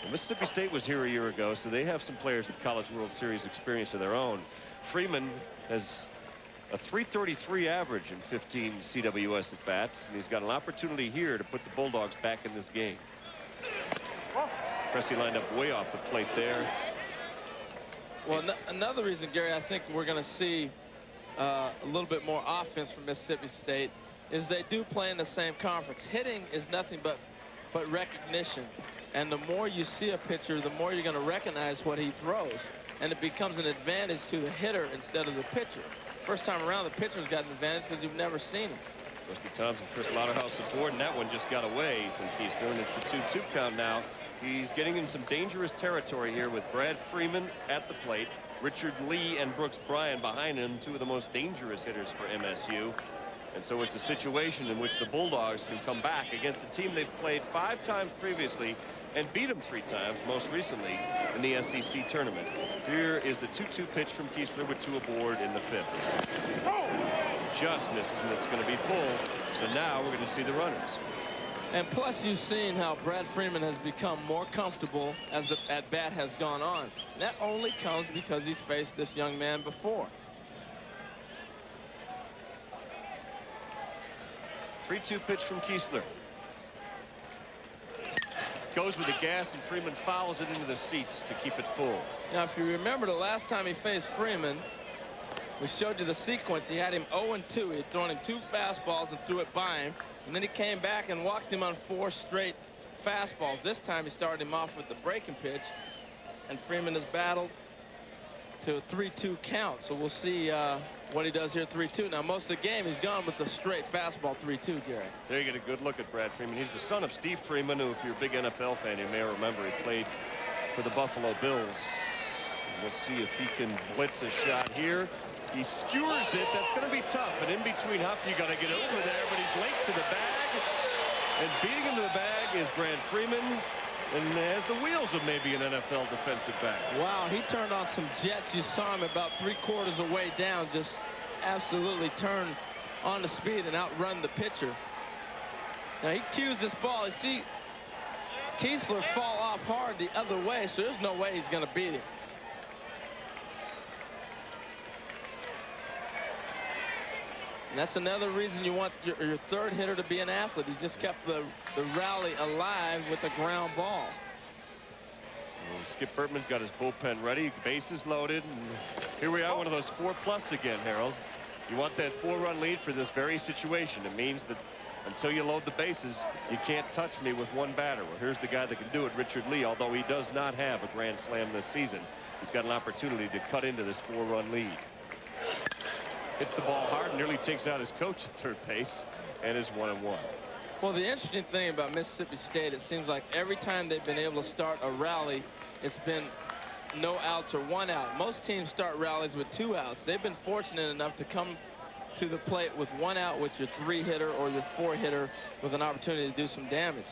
Well, Mississippi State was here a year ago, so they have some players with College World Series experience of their own. Freeman has a .333 average in 15 CWS at bats, and he's got an opportunity here to put the Bulldogs back in this game. Cressy lined up way off the plate there. Well, another reason, Gary, I think we're going to see a little bit more offense from Mississippi State is they do play in the same conference. Hitting is nothing but recognition. And the more you see a pitcher, the more you're going to recognize what he throws. And it becomes an advantage to the hitter instead of the pitcher. First time around, the pitcher's got an advantage because you've never seen him. Rusty Toms and Chris Lauderhouse support, and that one just got away from Keystone. It's a 2-2 count now. He's getting in some dangerous territory here with Brad Freeman at the plate. Richard Lee and Brooks Bryan behind him, 2 of the most dangerous hitters for MSU. And so it's a situation in which the Bulldogs can come back against a team they've played 5 times previously and beat them 3 times, most recently in the SEC tournament. Here is the 2-2 pitch from Keesler with 2 aboard in the 5th. Just misses, and it's going to be full. So now we're going to see the runners. And plus, you've seen how Brad Freeman has become more comfortable as the at-bat has gone on. And that only comes because he's faced this young man before. 3-2 pitch from Keesler. Goes with the gas, and Freeman fouls it into the seats to keep it full. Now, if you remember the last time he faced Freeman, we showed you the sequence. He had him 0-2. He had thrown him 2 fastballs and threw it by him. And then he came back and walked him on 4 straight fastballs. This time he started him off with the breaking pitch. And Freeman has battled to a 3-2 count. So we'll see what he does here 3-2. Now, most of the game he's gone with the straight fastball 3-2, Gary. There you get a good look at Brad Freeman. He's the son of Steve Freeman, who, if you're a big NFL fan, you may remember he played for the Buffalo Bills. And we'll see if he can blitz a shot here. He skewers it. That's going to be tough. And in between Huff, you got to get over there, but he's late to the bag. And beating him to the bag is Brad Freeman, and has the wheels of maybe an NFL defensive back. Wow, he turned on some jets. You saw him about 3/4 of the way down, just absolutely turn on the speed and outrun the pitcher. Now he cues this ball. You see Keesler fall off hard the other way, so there's no way he's going to beat him. And that's another reason you want your 3rd hitter to be an athlete. He just kept the rally alive with a ground ball. Well, Skip Bertman's got his bullpen ready. Bases loaded. And here we are, one of those 4+ again, Harold. You want that 4-run lead for this very situation. It means that until you load the bases, you can't touch me with 1 batter. Well, here's the guy that can do it, Richard Lee, although he does not have a grand slam this season. He's got an opportunity to cut into this 4-run lead. Hits the ball hard, nearly takes out his coach at third base, and is 1-1. Well, the interesting thing about Mississippi State, it seems like every time they've been able to start a rally, it's been no outs or 1 out. Most teams start rallies with 2 outs. They've been fortunate enough to come to the plate with 1 out with your 3-hitter or your 4-hitter with an opportunity to do some damage.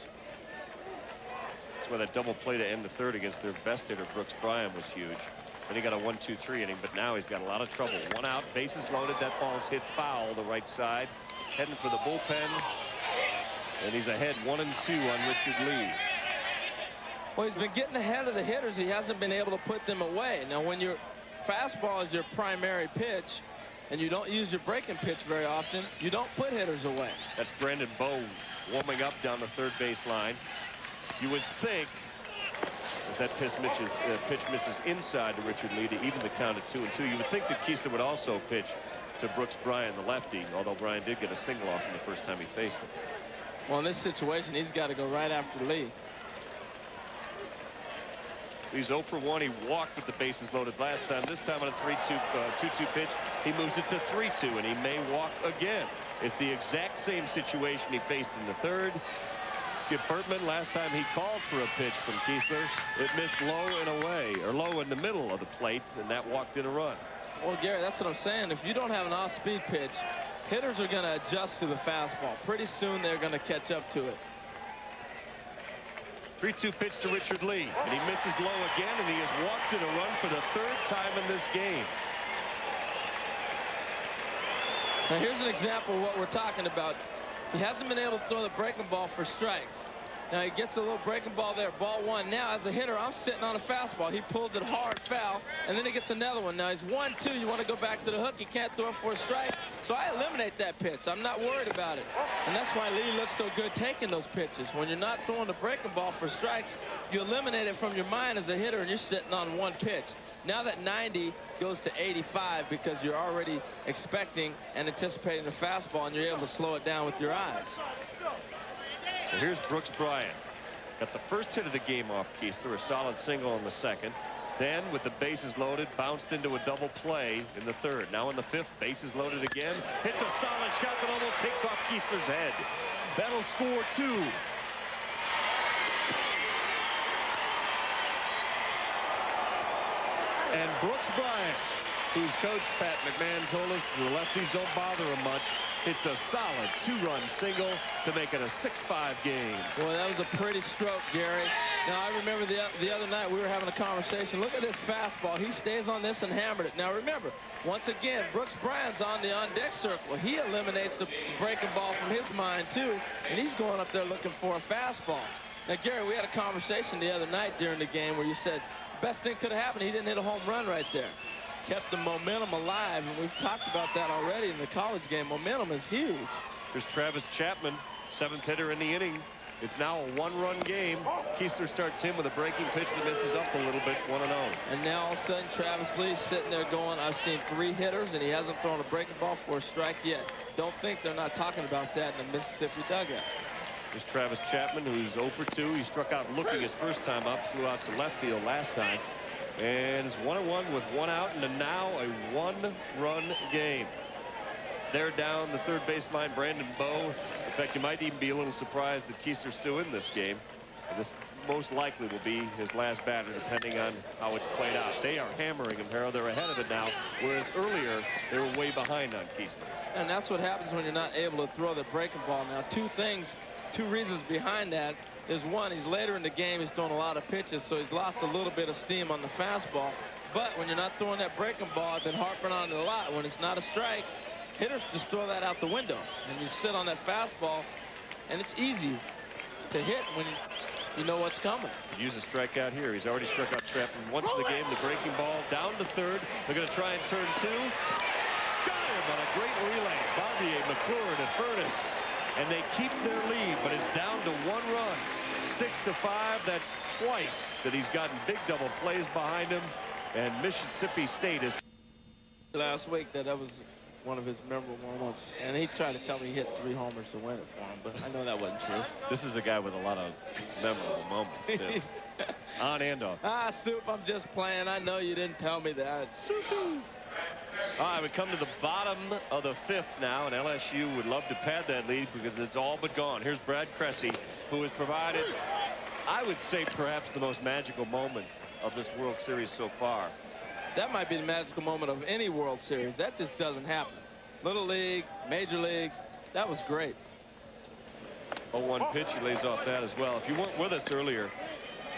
That's why that double play to end the 3rd against their best hitter, Brooks Bryan, was huge. Then he got a 1-2-3 inning, but now he's got a lot of trouble. 1 out, bases loaded. That ball's hit foul the right side. Heading for the bullpen And he's ahead 1-2 on Richard Lee. Well, he's been getting ahead of the hitters. He hasn't been able to put them away. Now, when your fastball is your primary pitch and you don't use your breaking pitch very often, you don't put hitters away. That's Brandon Bowe warming up down the third base line. You would think, as that pitch misses inside to Richard Lee to even the count at 2-2, you would think that Keesler would also pitch to Brooks Bryan, the lefty, although Bryan did get a single off him the first time he faced him. Well, in this situation, he's got to go right after Lee. He's 0 for 1. He walked with the bases loaded last time. This time on a 2-2 pitch, he moves it to 3-2, and he may walk again. It's the exact same situation he faced in the third. Skip Bertman, last time he called for a pitch from Keesler, it missed low and away, or low in the middle of the plate, and that walked in a run. Well, Gary, that's what I'm saying. If you don't have an off-speed pitch, hitters are going to adjust to the fastball. Pretty soon they're going to catch up to it. 3-2 pitch to Richard Lee, and he misses low again, and he has walked in a run for the third time in this game. Now, here's an example of what we're talking about. He hasn't been able to throw the breaking ball for strikes. Now, he gets a little breaking ball there, ball one. Now, as a hitter, I'm sitting on a fastball. He pulls it hard, foul, and then he gets another one. Now, he's 1-2. You want to go back to the hook. You can't throw it for a strike. So I eliminate that pitch. I'm not worried about it. And that's why Lee looks so good taking those pitches. When you're not throwing the breaking ball for strikes, you eliminate it from your mind as a hitter, and you're sitting on one pitch. Now that 90 goes to 85 because you're already expecting and anticipating the fastball, and you're able to slow it down with your eyes. So here's Brooks Bryan. Got the first hit of the game off Keesler, a solid single in the second. Then, with the bases loaded, bounced into a double play in the third. Now in the fifth, bases loaded again. Hits a solid shot that almost takes off Keesler's head. That'll score 2. And Brooks Bryan, whose coach Pat McMahon told us the lefties don't bother him much, hits a solid 2-run single to make it a 6-5 game. Boy, that was a pretty stroke, Gary. Now, I remember the other night we were having a conversation. Look at this fastball. He stays on this and hammered it. Now, remember, once again, Brooks Bryan's on the on-deck circle. He eliminates the breaking ball from his mind, too, and he's going up there looking for a fastball. Now, Gary, we had a conversation the other night during the game where you said, best thing could have happened, he didn't hit a home run right there. Kept the momentum alive, and we've talked about that already in the college game. Momentum is huge. Here's Travis Chapman, 7th hitter in the inning. It's now a 1-run game. Keesler starts him with a breaking pitch that misses up a little bit, 1-0. And now all of a sudden, Travis Lee's sitting there going, I've seen 3 hitters, and he hasn't thrown a breaking ball for a strike yet. Don't think they're not talking about that in the Mississippi dugout. Here's Travis Chapman, who's 0 for 2. He struck out looking his first time up, flew out to left field last time. And it's 1-1 with 1 out, and now a 1-run game. They're down the third baseline, Brandon Bowe. In fact, you might even be a little surprised that Keesler's still in this game. And this most likely will be his last batter, depending on how it's played out. They are hammering him, Harold. They're ahead of it now, whereas earlier they were way behind on Keesler. And that's what happens when you're not able to throw the breaking ball. Now, 2 reasons behind that. Is one, he's later in the game, he's throwing a lot of pitches, so he's lost a little bit of steam on the fastball. But when you're not throwing that breaking ball, I've been harping on it a lot. When it's not a strike, hitters just throw that out the window. And you sit on that fastball, and it's easy to hit when you know what's coming. Use a strikeout here. He's already struck out Chapman once in the game. The breaking ball down to third. They're going to try and turn 2. Got him on a great relay. Barbier, McClure to Furness. And they keep their lead, but it's down to 1 run. 6-5. That's twice that he's gotten big double plays behind him. And Mississippi State is last week that was one of his memorable moments. And he tried to tell me he hit 3 homers to win it for him, but I know that wasn't true. This is a guy with a lot of memorable moments, too. On and off. Ah, Soup, I'm just playing. I know you didn't tell me that. All right, we come to the bottom of the 5th now, and LSU would love to pad that lead because it's all but gone. Here's Brad Cressy, who has provided, I would say, perhaps the most magical moment of this World Series so far. That might be the magical moment of any World Series. That just doesn't happen. Little League, Major League, that was great. 0-1 pitch, he lays off that as well. If you weren't with us earlier,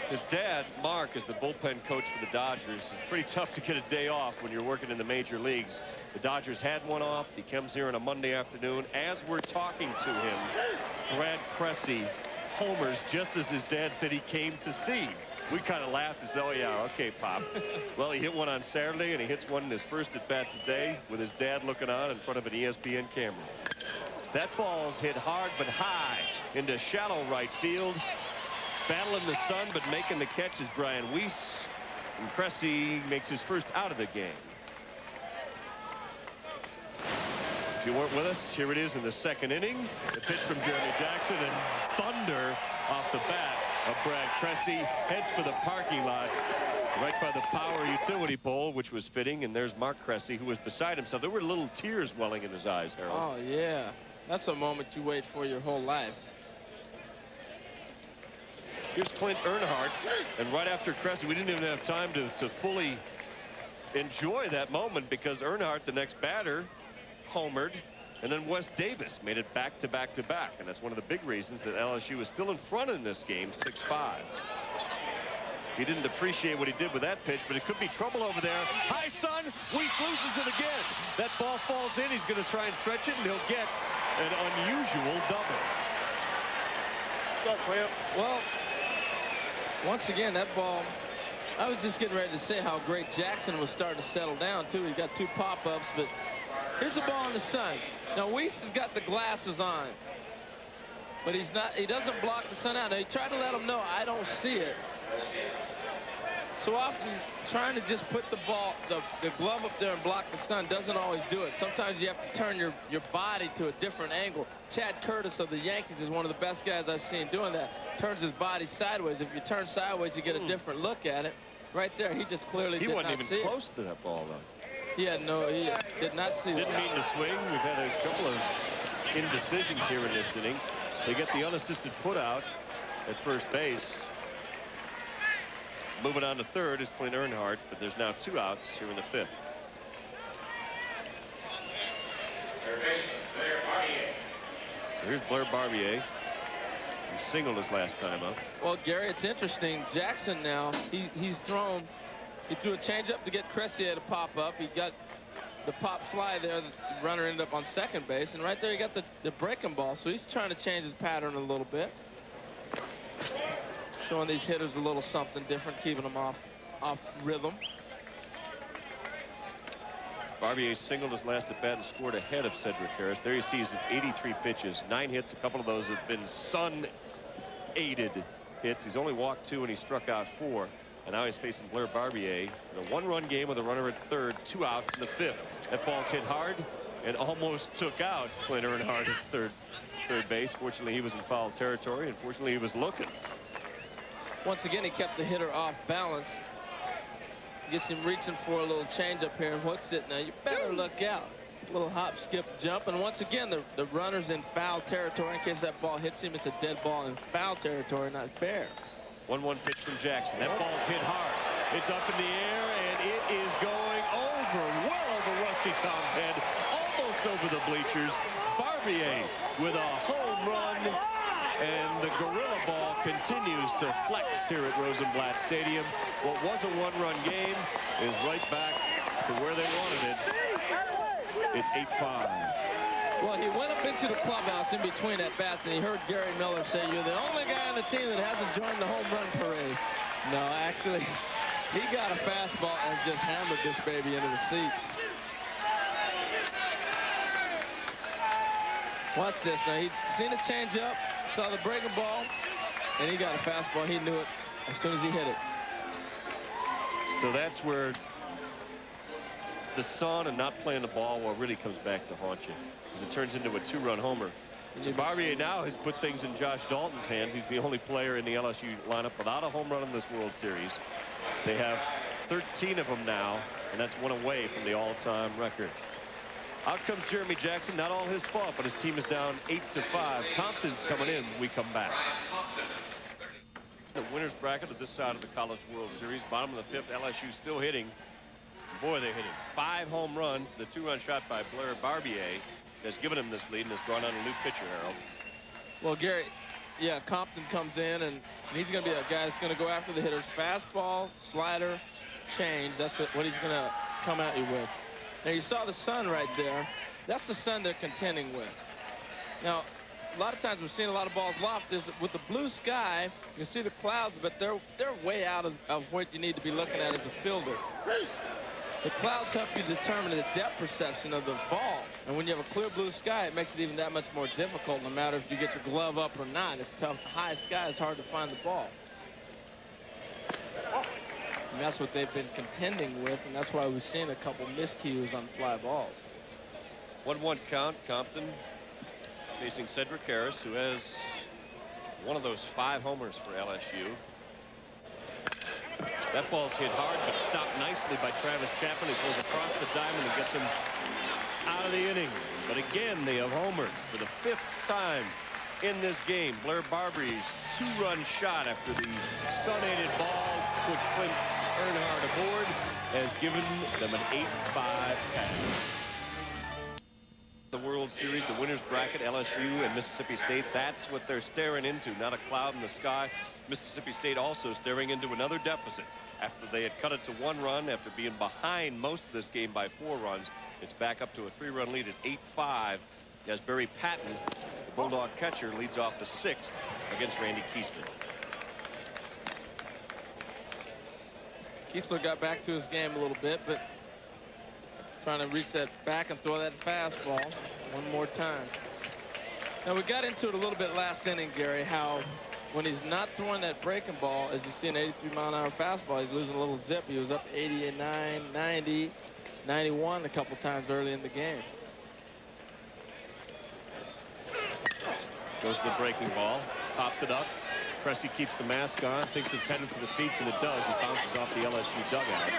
his dad, Mark, is the bullpen coach for the Dodgers. It's pretty tough to get a day off when you're working in the major leagues. The Dodgers had one off. He comes here on a Monday afternoon. As we're talking to him, Brad Cressy homers just as his dad said he came to see. We kind of laughed and said, oh, yeah, okay, Pop. Well, he hit one on Saturday, and he hits one in his first at-bat today with his dad looking on in front of an ESPN camera. That ball's hit hard but high into shallow right field. Battling the sun, but making the catch is Brian Weiss. And Cressy makes his first out of the game. If you weren't with us, here it is in the second inning. The pitch from Jeremy Jackson, and thunder off the bat of Brad Cressy. Heads for the parking lot right by the power utility pole, which was fitting. And there's Mark Cressy, who was beside himself. There were little tears welling in his eyes, Harold. Oh, yeah. That's a moment you wait for your whole life. Here's Clint Earnhardt, and right after Cressy, we didn't even have time to fully enjoy that moment because Earnhardt, the next batter, homered, and then Wes Davis made it back to back to back, and that's one of the big reasons that LSU is still in front in this game, 6-5. He didn't appreciate what he did with that pitch, but it could be trouble over there. High sun, Weiss loses it again. That ball falls in. He's going to try and stretch it, and he'll get an unusual double. What's up, Clamp? Well, once again, that ball, I was just getting ready to say how great Jackson was starting to settle down, too. He got 2 pop-ups, but here's the ball in the sun. Now, Weiss has got the glasses on, but he doesn't block the sun out. Now, he tried to let him know, I don't see it. So often, trying to just put the glove up there and block the sun doesn't always do it. Sometimes you have to turn your body to a different angle. Chad Curtis of the Yankees is one of the best guys I've seen doing that. Turns his body sideways. If you turn sideways, you get a different look at it. Right there, he just clearly did not see it. He wasn't even close to that ball, though. He did not see it. Didn't mean to swing. We've had a couple of indecisions here in this inning. They get the unassisted put out at first base. Moving on to third is Clint Earnhardt, but there's now 2 outs here in the 5th. So here's Blair Barbier. He singled his last time up. Well, Gary, it's interesting. Jackson now, he threw a changeup to get Cressy at a pop-up. He got the pop fly there. The runner ended up on second base, and right there he got the breaking ball. So he's trying to change his pattern a little bit. Showing these hitters a little something different, keeping them off rhythm. Barbier singled his last at bat and scored ahead of Cedric Harris. There you see he's at 83 pitches, 9 hits. A couple of those have been sun-aided hits. He's only walked 2 and he struck out 4. And now he's facing Blair Barbier in a 1-run game with a runner at third, 2 outs in the 5th. That ball's hit hard and almost took out Clint Earnhardt at third base. Fortunately, he was in foul territory, and fortunately, he was looking. Once again, he kept the hitter off balance. Gets him reaching for a little changeup here and hooks it. Now, you better look out. A little hop, skip, jump. And once again, the runner's in foul territory. In case that ball hits him, it's a dead ball in foul territory, not fair. 1-1 pitch from Jackson. That ball's hit hard. It's up in the air, and it is going well over Rusty Tom's head, almost over the bleachers. Barbier with a home run. And the gorilla ball continues to flex here at Rosenblatt Stadium. What was a 1-run game is right back to where they wanted it. It's 8-5. Well, he went up into the clubhouse in between at bats, and he heard Gary Miller say, "You're the only guy on the team that hasn't joined the home run parade." No, actually, he got a fastball and just hammered this baby into the seats. Watch this. Now, he'd seen a changeup, saw the breaking ball, and he got a fastball. He knew it as soon as he hit it. So that's where the sun and not playing the ball really comes back to haunt you, because it turns into a 2-run homer. So Barbier now has put things in Josh Dalton's hands. He's the only player in the LSU lineup without a home run in this World Series. They have 13 of them now, and that's 1 away from the all-time record. Out comes Jeremy Jackson. Not all his fault, but his team is down 8-5. Compton's coming in. We come back. The winner's bracket of this side of the College World Series. Bottom of the 5th, LSU still hitting. Boy, they're hitting. 5 home runs. The 2-run shot by Blair Barbier has given him this lead and has brought on a new pitcher, Harold. Well, Gary, yeah, Compton comes in, and he's going to be a guy that's going to go after the hitters. Fastball, slider, change. That's what he's going to come at you with. Now, you saw the sun right there. That's the sun they're contending with. Now, a lot of times we're seeing a lot of balls lofted. With the blue sky, you see the clouds, but they're way out of what you need to be looking at as a fielder. The clouds help you determine the depth perception of the ball. And when you have a clear blue sky, it makes it even that much more difficult, no matter if you get your glove up or not. It's tough. High sky is hard to find the ball. And that's what they've been contending with, and that's why we've seen a couple miscues on fly balls. 1-1 count. Compton facing Cedric Harris, who has one of those 5 homers for LSU. That ball's hit hard, but stopped nicely by Travis Chapman. He pulls across the diamond and gets him out of the inning. But again, they have homered for the 5th time in this game. Blair Barbery's 2-run shot after the sun-aided ball put Clint Earnhardt aboard has given them an 8-5 pass. The World Series, the winners bracket, LSU and Mississippi State, that's what they're staring into, not a cloud in the sky. Mississippi State also staring into another deficit after they had cut it to 1 run after being behind most of this game by 4 runs. It's back up to a 3-run lead at 8-5 as Barry Patton, the Bulldog catcher, leads off the 6th against Randy Keesler. Keesler got back to his game a little bit, but trying to reach that back and throw that fastball one more time. Now, we got into it a little bit last inning, Gary, how when he's not throwing that breaking ball, as you see an 83-mile-an-hour fastball, he's losing a little zip. He was up 89, 90, 91 a couple times early in the game. Goes the breaking ball, popped it up. Cressy keeps the mask on, thinks it's headed for the seats, and it does. He bounces off the LSU dugout.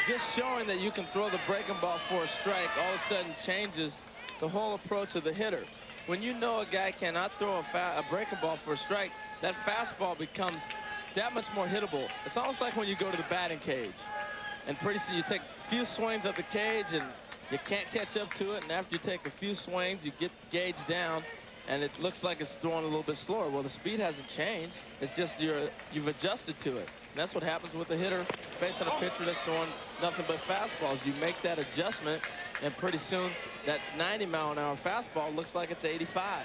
Just showing that you can throw the breaking ball for a strike all of a sudden changes the whole approach of the hitter. When you know a guy cannot throw a breaking ball for a strike, that fastball becomes that much more hittable. It's almost like when you go to the batting cage, and pretty soon you take a few swings at the cage and you can't catch up to it, and after you take a few swings, you get the gauge down, and it looks like it's throwing a little bit slower. Well, the speed hasn't changed. It's just you've adjusted to it. And that's what happens with a hitter facing a pitcher that's throwing nothing but fastballs. You make that adjustment, and pretty soon that 90-mile-an-hour fastball looks like it's 85.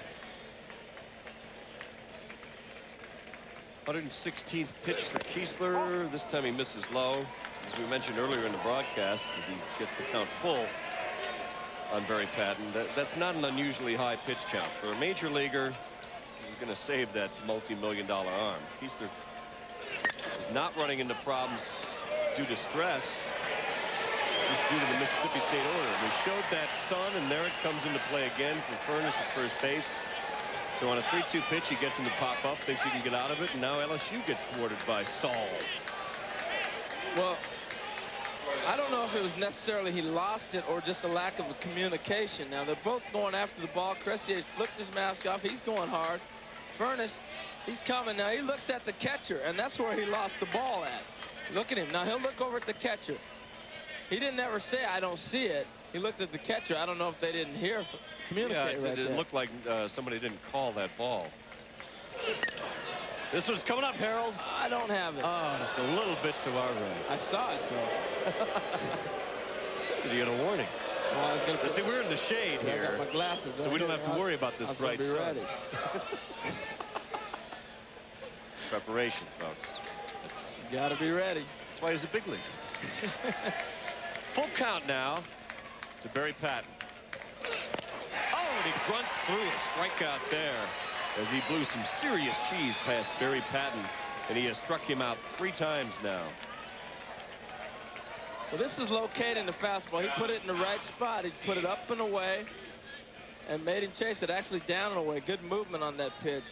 116th pitch for Keesler. This time he misses low. As we mentioned earlier in the broadcast, as he gets the count full on Barry Patton. That's not an unusually high pitch count. For a major leaguer, he's going to save that multi-million-dollar arm. Keesler is not running into problems due to stress. Just due to the Mississippi State order. We showed that sun, and there it comes into play again for Furness at first base. So on a 3-2 pitch, he gets him to pop up, thinks he can get out of it, and now LSU gets thwarted by Saul. Well, I don't know if it was necessarily he lost it or just a lack of communication. Now, they're both going after the ball. Cressier flipped his mask off. He's going hard. Furness, he's coming now. He looks at the catcher, and that's where he lost the ball at. Look at him. Now, he'll look over at the catcher. He didn't ever say, I don't see it. He looked at the catcher. I don't know if they didn't hear, communicate yeah, right it there. looked like somebody didn't call that ball. This one's coming up, Harold. I don't have it. Oh, just a little bit to our right. I saw it, though. Because you got a warning. Well, I was gonna See, we're in the shade I here, got my glasses. so we don't have to worry about this bright be sun. ready. Preparation, folks. You gotta be ready. That's why he's a big league. Full count now to Barry Patton. Oh, and he grunts through a strikeout there as he blew some serious cheese past Barry Patton, and he has struck him out 3 times now. Well, this is locating the fastball. He put it in the right spot. He put it up and away and made him chase it actually down and away. Good movement on that pitch.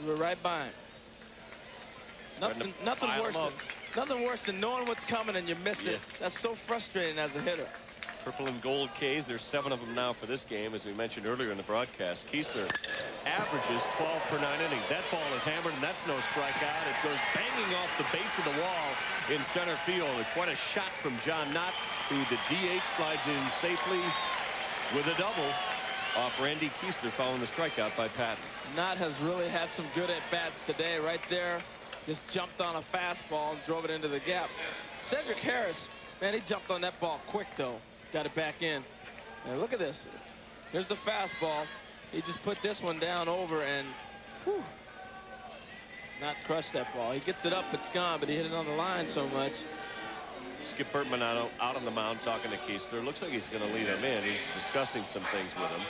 We were right by him. Nothing worse than knowing what's coming and you miss it. That's so frustrating as a hitter. Purple and gold Ks. There's 7 of them now for this game, as we mentioned earlier in the broadcast. Keesler averages 12 per 9 innings. That ball is hammered, and that's no strikeout. It goes banging off the base of the wall in center field. And quite a shot from John Knott, who the DH slides in safely with a double off Randy Keesler following the strikeout by Patton. Knott has really had some good at-bats today. Right there, just jumped on a fastball and drove it into the gap. Cedric Harris Man, he jumped on that ball quick, though. Got it back in. And look at this. Here's the fastball. He just put this one down over and whew, not crushed that ball. He gets it up, it's gone, but he hit it on the line so much. Skip Bertman out on the mound talking to Kiesler. Looks like he's going to lead him in. He's discussing some things with him.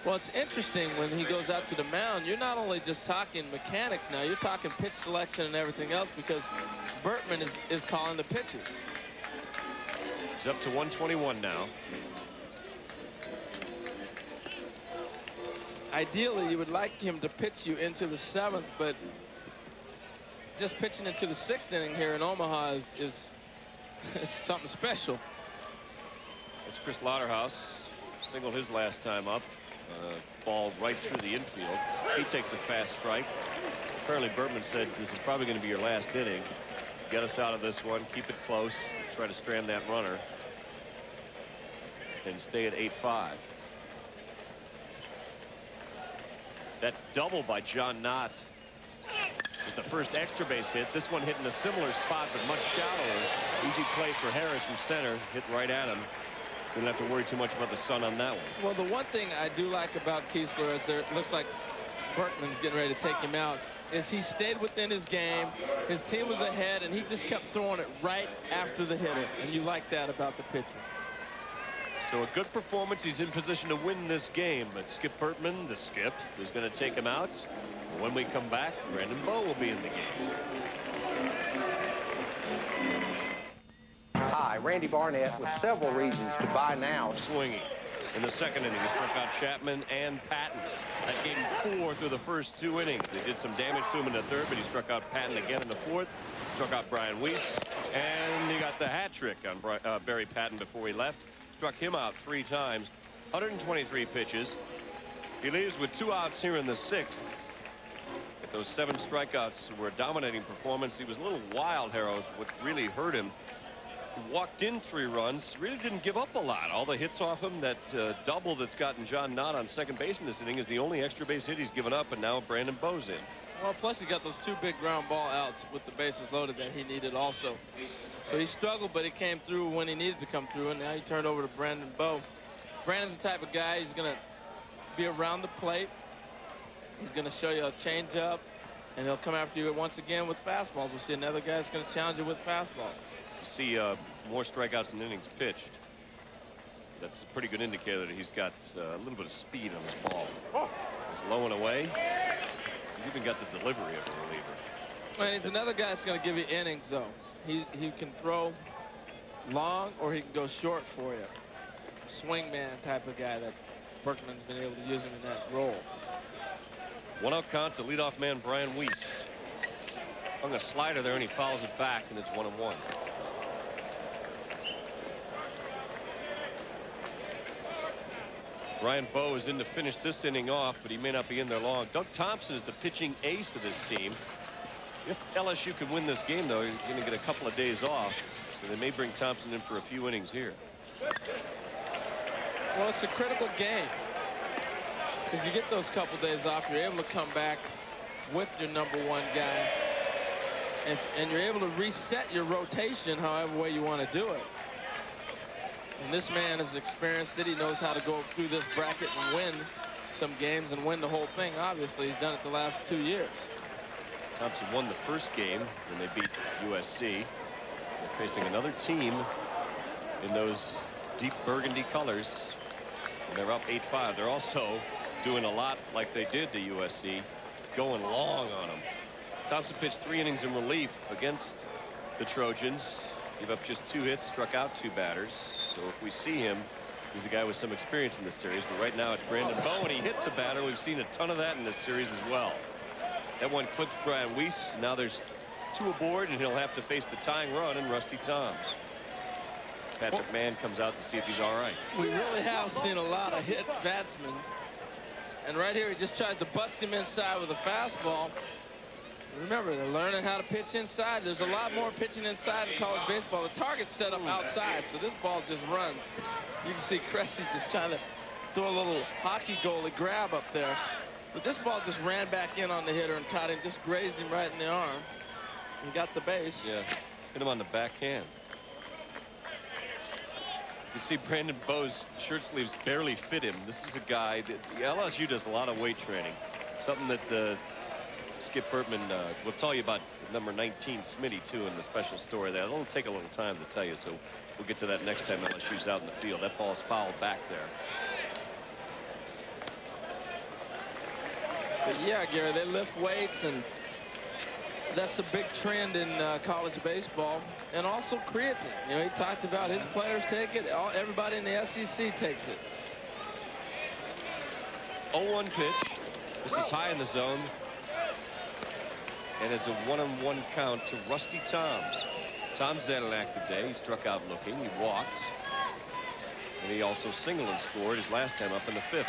Well, it's interesting when he goes out to the mound, you're not only just talking mechanics now, you're talking pitch selection and everything else because Bertman is calling the pitches. He's up to 121 now. Ideally, you would like him to pitch you into the 7th, but just pitching into the 6th inning here in Omaha is something special. It's Chris Lauderhouse. Singled his last time up. Ball right through the infield. He takes a fast strike. Apparently Bertman said this is probably going to be your last inning. Get us out of this one. Keep it close. Try to strand that runner. And stay at 8-5. That double by John Knott is the first extra base hit. This one hit in a similar spot, but much shallower. Easy play for Harris in center. Hit right at him. Didn't have to worry too much about the sun on that one. Well, the one thing I do like about Kiesler is it looks like Bertman's getting ready to take him out, is he stayed within his game. His team was ahead, and he just kept throwing it right after the hitter. And you like that about the pitcher. So a good performance. He's in position to win this game. But Skip Bertman, the Skip, is going to take him out. When we come back, Brandon Bowe will be in the game. Hi, Randy Barnett with several reasons to buy now. Swinging in the 2nd inning. He struck out Chapman and Patton. That gave 4 through the first 2 innings. They did some damage to him in the 3rd, but he struck out Patton again in the 4th. Struck out Brian Weiss, and he got the hat trick on Barry Patton before he left. Struck him out 3 times. 123 pitches. He leaves with 2 outs here in the 6th. If those 7 strikeouts were a dominating performance, he was a little wild, Harrows, what really hurt him. He walked in 3 runs, really didn't give up a lot. All the hits off him, that double that's gotten John Knott on second base in this inning is the only extra base hit he's given up, and now Brandon Bowe's in. Well, plus he got those 2 big ground ball outs with the bases loaded that he needed also. So he struggled, but he came through when he needed to come through, and now he turned over to Brandon Bowe. Brandon's the type of guy, he's going to be around the plate. He's going to show you a changeup, and he'll come after you once again with fastballs. We'll see another guy that's going to challenge you with fastballs. You see more strikeouts than innings pitched. That's a pretty good indicator that he's got a little bit of speed on his ball. He's low and away. He's even got the delivery of a reliever. Man, he's another guy that's going to give you innings, though. He can throw long or he can go short for you. Swingman type of guy that Berkman's been able to use him in that role. 1-out count to leadoff man Brian Weiss. Hung a slider there and he fouls it back, and it's 1-1. Brian Bowe is in to finish this inning off, but he may not be in there long. Doug Thompson is the pitching ace of this team. If LSU can win this game, though, he's going to get a couple of days off, so they may bring Thompson in for a few innings here. Well, it's a critical game. Because you get those couple days off, you're able to come back with your #1 guy. And you're able to reset your rotation however way you want to do it. And this man has experienced it. He knows how to go through this bracket and win some games and win the whole thing. Obviously, he's done it the last 2 years. Thompson won the first game when they beat USC. They're facing another team in those deep burgundy colors. And they're up 8-5. They're also doing a lot like they did to USC, going long on them. Thompson pitched 3 innings in relief against the Trojans. Gave up just 2 hits, struck out 2 batters. So if we see him, he's a guy with some experience in this series. But right now it's Brandon Bowe, and he hits a batter. We've seen a ton of that in this series as well. That one clips Brian Weiss. Now there's 2 aboard, and he'll have to face the tying run in Rusty Toms. Patrick Mann comes out to see if he's all right. We really have seen a lot of hit batsmen. And right here, he just tries to bust him inside with a fastball. Remember, they're learning how to pitch inside. There's a lot more pitching inside in college baseball. The target's set up outside, so this ball just runs. You can see Cressy just trying to throw a little hockey goalie grab up there. But this ball just ran back in on the hitter and caught him, just grazed him right in the arm. And got the base. Yeah. Hit him on the backhand. You can see Brandon Bowe's shirt sleeves barely fit him. This is a guy that the LSU does a lot of weight training. Something that Skip Bertman will tell you about number 19, Smitty, too, in the special story there. It'll take a little time to tell you, so we'll get to that next time LSU's out in the field. That ball's fouled back there. But yeah, Gary, they lift weights, and that's a big trend in college baseball. And also creatine. You know, he talked about his players take it. Everybody in the SEC takes it. 0-1 pitch. This is high in the zone. And it's a 1-on-1 count to Rusty Toms. Toms had an active day. He struck out looking. He walked. And he also singled and scored his last time up in the 5th.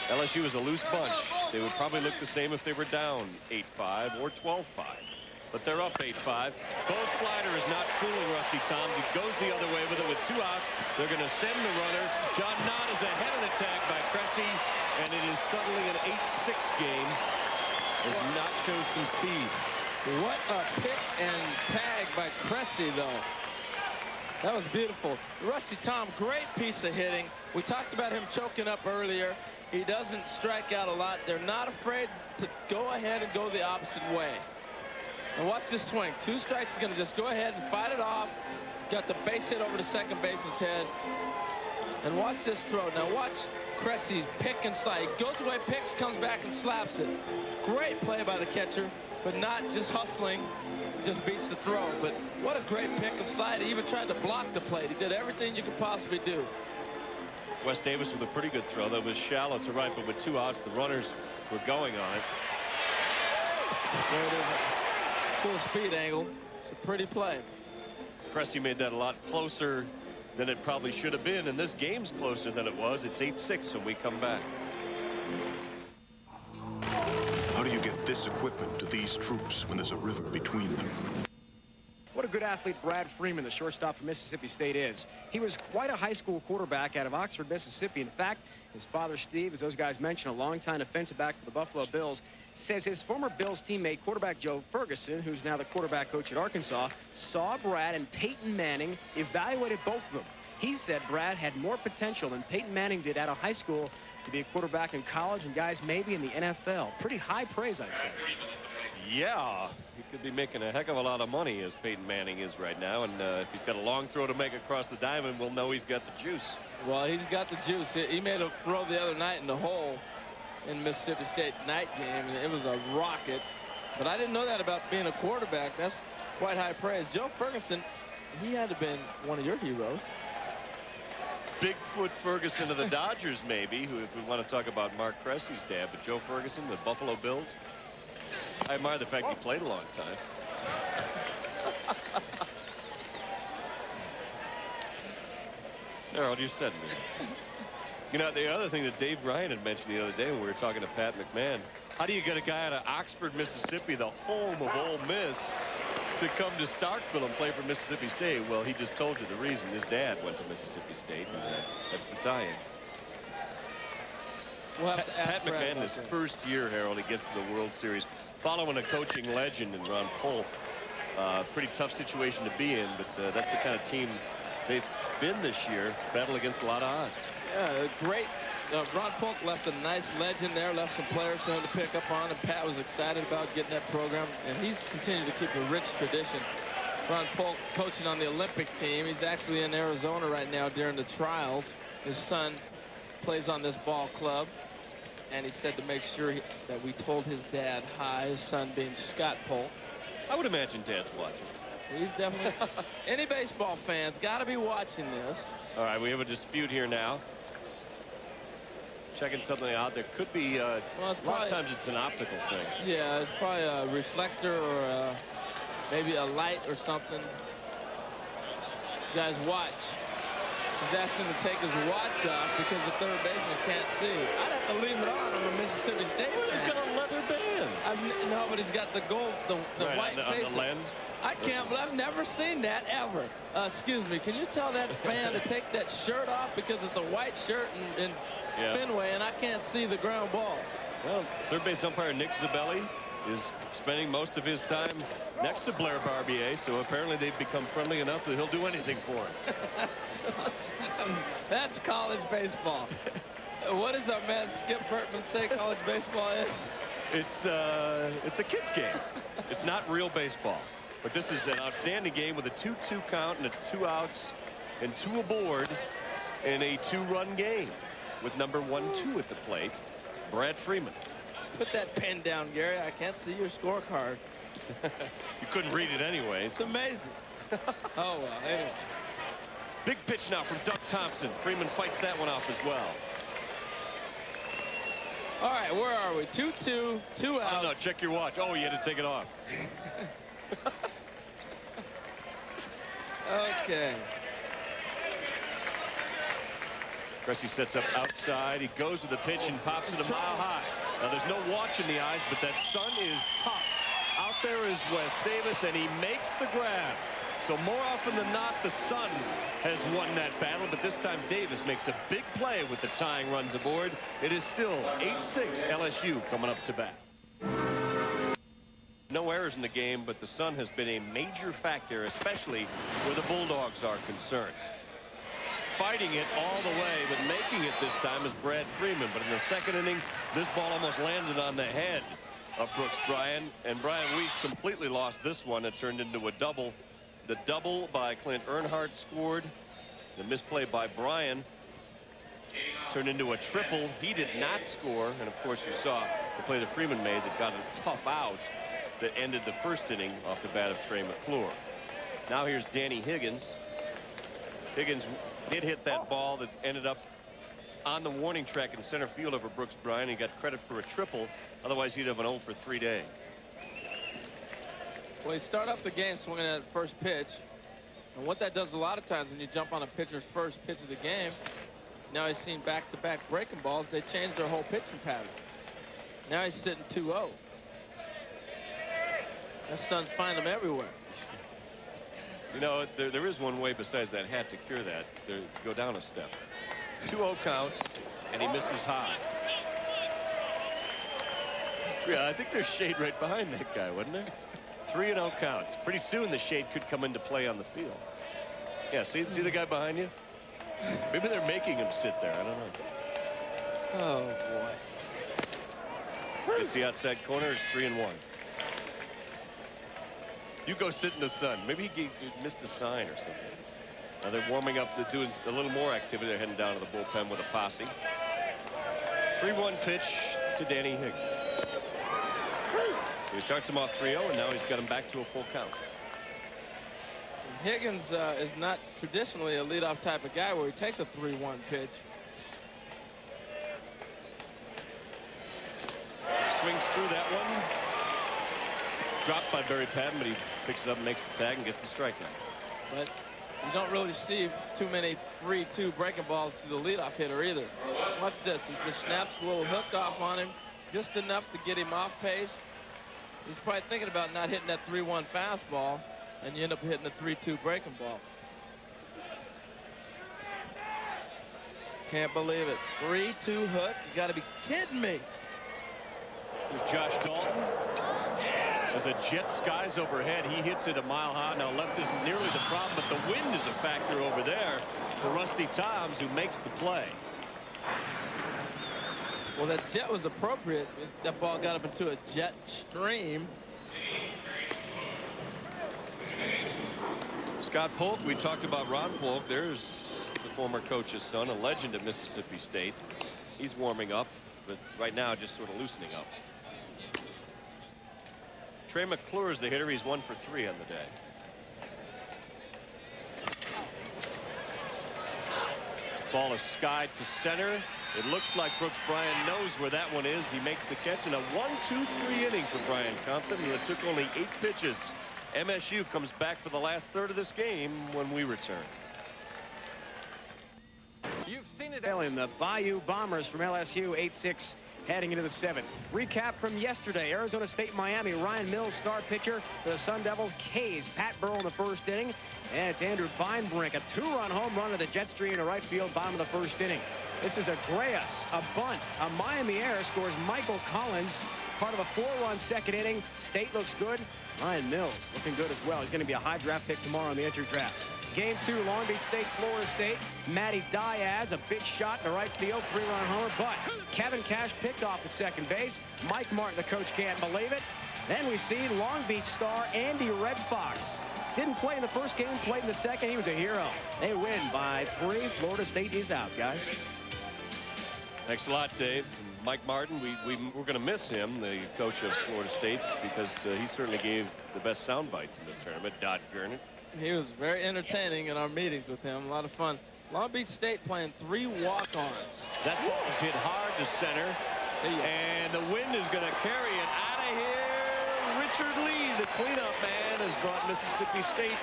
LSU is a loose bunch. They would probably look the same if they were down 8-5 or 12-5. But they're up 8-5. Bo's slider is not fooling Rusty Toms. He goes the other way with it with 2 outs. They're going to send the runner. John Knott is ahead of the tag by Cressy. And it is suddenly an 8-6 game as Knott shows some speed. What a pick and tag by Cressy, though. That was beautiful. Rusty Tom, great piece of hitting. We talked about him choking up earlier. He doesn't strike out a lot. They're not afraid to go ahead and go the opposite way. And watch this swing. 2 strikes. He's going to just go ahead and fight it off. Got the base hit over the second baseman's head. And watch this throw. Now watch Cressy pick and slide. He goes away, picks, comes back and slaps it. Great play by the catcher, but not just hustling. Just beats the throw. But what a great pick and slide. He even tried to block the plate. He did everything you could possibly do. Wes Davis with a pretty good throw. That was shallow to right, but with 2 outs, the runners were going on it. There it is. Full speed angle. It's a pretty play. Cressy made that a lot closer than it probably should have been, and this game's closer than it was. It's 8-6 when we come back. How do you get this equipment to these troops when there's a river between them? What a good athlete Brad Freeman, the shortstop for Mississippi State, is. He was quite a high school quarterback out of Oxford, Mississippi. In fact, his father, Steve, as those guys mentioned, a longtime defensive back for the Buffalo Bills, says his former Bills teammate, quarterback Joe Ferguson, who's now the quarterback coach at Arkansas, saw Brad and Peyton Manning, evaluated both of them. He said Brad had more potential than Peyton Manning did out of high school to be a quarterback in college and, guys, maybe in the NFL. Pretty high praise, I'd say. Yeah, he could be making a heck of a lot of money as Peyton Manning is right now. And if he's got a long throw to make across the diamond, we'll know he's got the juice. Well, he's got the juice. He made a throw the other night in the hole in Mississippi State night game. It was a rocket. But I didn't know that about being a quarterback. That's quite high praise. Joe Ferguson, he had to have been one of your heroes. Bigfoot Ferguson of the Dodgers, maybe, who, if we want to talk about Mark Cressy's dad, but Joe Ferguson, the Buffalo Bills. I admire the fact he played a long time. Harold, you said me. You know, the other thing that Dave Ryan had mentioned the other day when we were talking to Pat McMahon, how do you get a guy out of Oxford, Mississippi, the home of Ole Miss, to come to Starkville and play for Mississippi State? Well, he just told you the reason. His dad went to Mississippi State, and that's the tie-in. We'll have to ask Pat McMahon, his first year, Harold, he gets to the World Series, following a coaching legend in Ron Polk. Pretty tough situation to be in, but that's the kind of team they've been this year, battle against a lot of odds. Yeah, great. Ron Polk left a nice legend there, left some players for him to pick up on, and Pat was excited about getting that program, and he's continued to keep a rich tradition. Ron Polk coaching on the Olympic team. He's actually in Arizona right now during the trials. His son plays on this ball club, and he said to make sure that we told his dad hi, his son being Scott Polk. I would imagine Dad's watching. He's definitely... Any baseball fans got to be watching this. All right, we have a dispute here now. Checking something out. There could be, well, a lot of times it's an optical thing. Yeah, it's probably a reflector or maybe a light or something. Guys, watch. He's asking him to take his watch off because the third baseman can't see. I'd have to leave it on a Mississippi State fan. He's got a leather band. No, but he's got the gold, the right, white face. on the lens. I can't, but I've never seen that ever. Excuse me, can you tell that fan to take that shirt off because it's a white shirt in Fenway and I can't see the ground ball? Well, third base umpire Nick Zabelli is spending most of his time next to Blair Barbier, so apparently they've become friendly enough that he'll do anything for him. That's college baseball. What does our man Skip Bertman say college baseball is? It's a kid's game. It's not real baseball. But this is an outstanding game with a 2-2 count, and it's 2 outs and 2 aboard in a 2-run game with number 1-2 at the plate, Brad Freeman. Put that pen down, Gary. I can't see your scorecard. You couldn't read it anyways. It's amazing. Oh, well, anyway. Big pitch now from Doug Thompson. Freeman fights that one off as well. All right, where are we? 2-2, 2 outs. Oh, no, check your watch. Oh, you had to take it off. Okay. Cressy sets up outside. He goes with the pitch and pops it a mile high. Now, there's no watch in the eyes, but that sun is tough. Out there is Wes Davis, and he makes the grab. So more often than not, the sun has won that battle, but this time Davis makes a big play with the tying runs aboard. It is still 8-6 LSU coming up to bat. No errors in the game, but the sun has been a major factor, especially where the Bulldogs are concerned. Fighting it all the way, but making it this time is Brad Freeman. But in the second inning, this ball almost landed on the head of Brooks Bryan, and Brian Weiss completely lost this one. It turned into a double. The double by Clint Earnhardt scored. The misplay by Bryan turned into a triple. He did not score, and of course you saw the play that Freeman made that got a tough out that ended the first inning off the bat of Trey McClure. Now here's Danny Higgins. Higgins did hit that ball that ended up on the warning track in center field over Brooks Bryan. He got credit for a triple. Otherwise, he'd have an 0 for 3 day. Well, you start off the game swinging at first pitch. And what that does a lot of times when you jump on a pitcher's first pitch of the game, now he's seen back-to-back breaking balls, they change their whole pitching pattern. Now he's sitting 2-0. That sun's finding him everywhere. You know, there is one way besides that hat to cure that. Go down a step. 2-0 count, and he misses high. Yeah, I think there's shade right behind that guy, wasn't there? 3-0 counts. Pretty soon the shade could come into play on the field. Yeah, see the guy behind you? Maybe they're making him sit there. I don't know. Oh, boy. It's the outside corner. It's 3-1. You go sit in the sun. Maybe he missed a sign or something. Now they're warming up. They're doing a little more activity. They're heading down to the bullpen with a posse. 3-1 pitch to Danny Higgins. So he starts him off 3-0, and now he's got him back to a full count. Higgins is not traditionally a leadoff type of guy where he takes a 3-1 pitch. Swings through that one. Dropped by Barry Patton, but he picks it up and makes the tag and gets the strikeout. But you don't really see too many 3-2 breaking balls to the leadoff hitter either. Watch this. He just snaps a little hook off on him, just enough to get him off pace. He's probably thinking about not hitting that 3-1 fastball, and you end up hitting the 3-2 breaking ball. Can't believe it. 3-2 hook. You got to be kidding me. With Josh Dalton. As a jet skies overhead, he hits it a mile high. Now left isn't nearly the problem, but the wind is a factor over there for Rusty Toms, who makes the play. Well, that jet was appropriate. That ball got up into a jet stream. Scott Polk, we talked about Ron Polk. There's the former coach's son, a legend at Mississippi State. He's warming up, but right now just sort of loosening up. Trey McClure is the hitter. He's 1 for 3 on the day. Ball is skied to center. It looks like Brooks Bryan knows where that one is. He makes the catch in a 1-2-3 inning for Brian Compton, and it took only 8 pitches. MSU comes back for the last third of this game when we return. You've seen it in the Bayou Bombers from LSU, 8-6 heading into the 7th. Recap from yesterday. Arizona State, Miami. Ryan Mills, star pitcher for the Sun Devils. K's Pat Burrell in the first inning. And it's Andrew Feinbrink, a 2-run home run to the jet stream to right field, bottom of the first inning. This is a Grayus, a bunt. A Miami error scores Michael Collins part of a 4-run second inning. State looks good. Ryan Mills looking good as well. He's going to be a high draft pick tomorrow in the entry draft. Game 2, Long Beach State, Florida State. Matty Diaz, a big shot to right field, 3-run homer, but Kevin Cash picked off at second base. Mike Martin, the coach, can't believe it. Then we see Long Beach star Andy Red Fox. Didn't play in the first game, played in the second. He was a hero. They win by 3. Florida State is out, guys. Thanks a lot, Dave. Mike Martin, we're going to miss him, the coach of Florida State, because he certainly gave the best sound bites in this tournament. Dodd Gurnett. He was very entertaining in our meetings with him. A lot of fun. Long Beach State playing 3 walk-ons. That ball is hit hard to center, and the wind is going to carry it out of here. Richard Lee, the cleanup man, has brought Mississippi State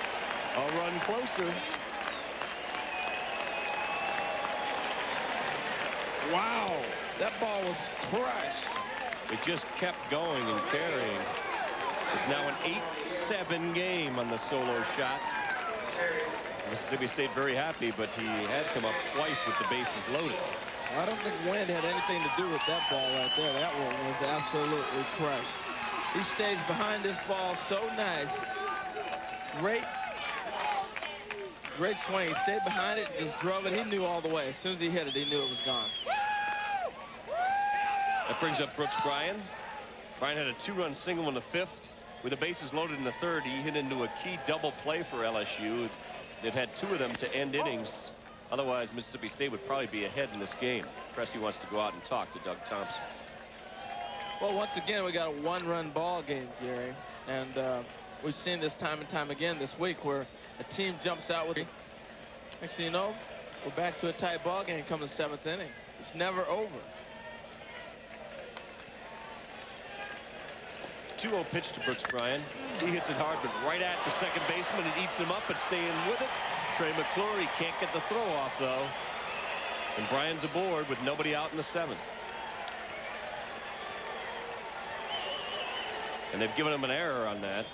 a run closer. Wow, that ball was crushed. It just kept going and carrying. It's now an 8-7 game on the solo shot. Mississippi State very happy, but he had come up twice with the bases loaded. I don't think wind had anything to do with that ball right there. That one was absolutely crushed. He stays behind this ball so nice. Great swing. He stayed behind it, just drove it. He knew all the way. As soon as he hit it, he knew it was gone. That brings up Brooks Bryan. Bryan had a 2-run single in the 5th. With the bases loaded in the 3rd, he hit into a key double play for LSU. They've had 2 of them to end innings. Otherwise, Mississippi State would probably be ahead in this game. Pressey wants to go out and talk to Doug Thompson. Well, once again, we got a 1-run ball game, Gary. And we've seen this time and time again this week where a team jumps out with it. Next thing you know, we're back to a tight ball game come the 7th inning. It's never over. 2-0 pitch to Brooks Bryan. He hits it hard, but right at the second baseman. It eats him up and staying with it. Trey McClure can't get the throw off, though. And Bryan's aboard with nobody out in the 7th. And they've given him an error on that.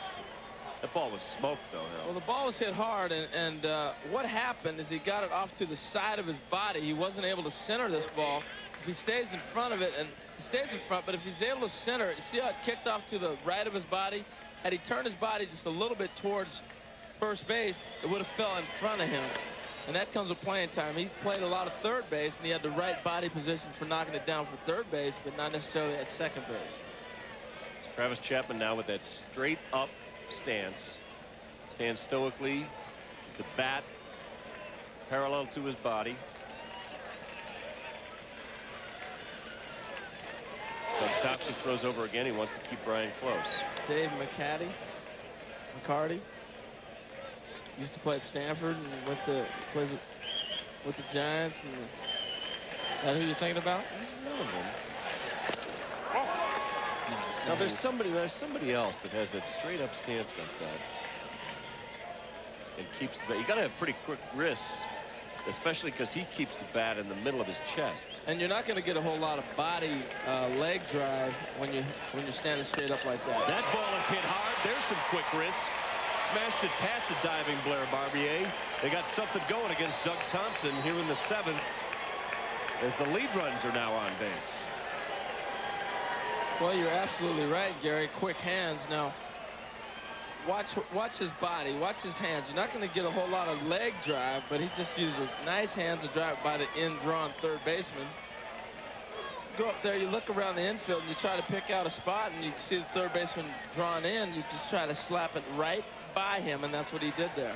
That ball was smoked, though. Well, the ball was hit hard, and what happened is he got it off to the side of his body. He wasn't able to center this ball. If he stays in front of it, and he stays in front, but if he's able to center it, you see how it kicked off to the right of his body? Had he turned his body just a little bit towards first base, it would have fell in front of him. And that comes with playing time. He played a lot of third base, and he had the right body position for knocking it down for third base, but not necessarily at second base. Travis Chapman now with that straight up stance. Stands stoically, the bat parallel to his body. Doug Thompson throws over again. He wants to keep Bryan close. Dave McCarty used to play at Stanford and went to plays with the Giants. And is that who you're thinking about? He's one of them. Now there's somebody else that has that straight up stance like that and keeps the bat. You got to have pretty quick wrists, especially because he keeps the bat in the middle of his chest. And you're not going to get a whole lot of body leg drive when you're standing straight up like that. That ball is hit hard. There's some quick wrists. Smashed it past the diving Blair Barbier. They got something going against Doug Thompson here in the 7th as the lead runs are now on base. Well, you're absolutely right, Gary. Quick hands. Now, watch his body. Watch his hands. You're not going to get a whole lot of leg drive, but he just uses nice hands to drive by the in-drawn third baseman. Go up there, you look around the infield, and you try to pick out a spot, and you see the third baseman drawn in. You just try to slap it right by him, and that's what he did there.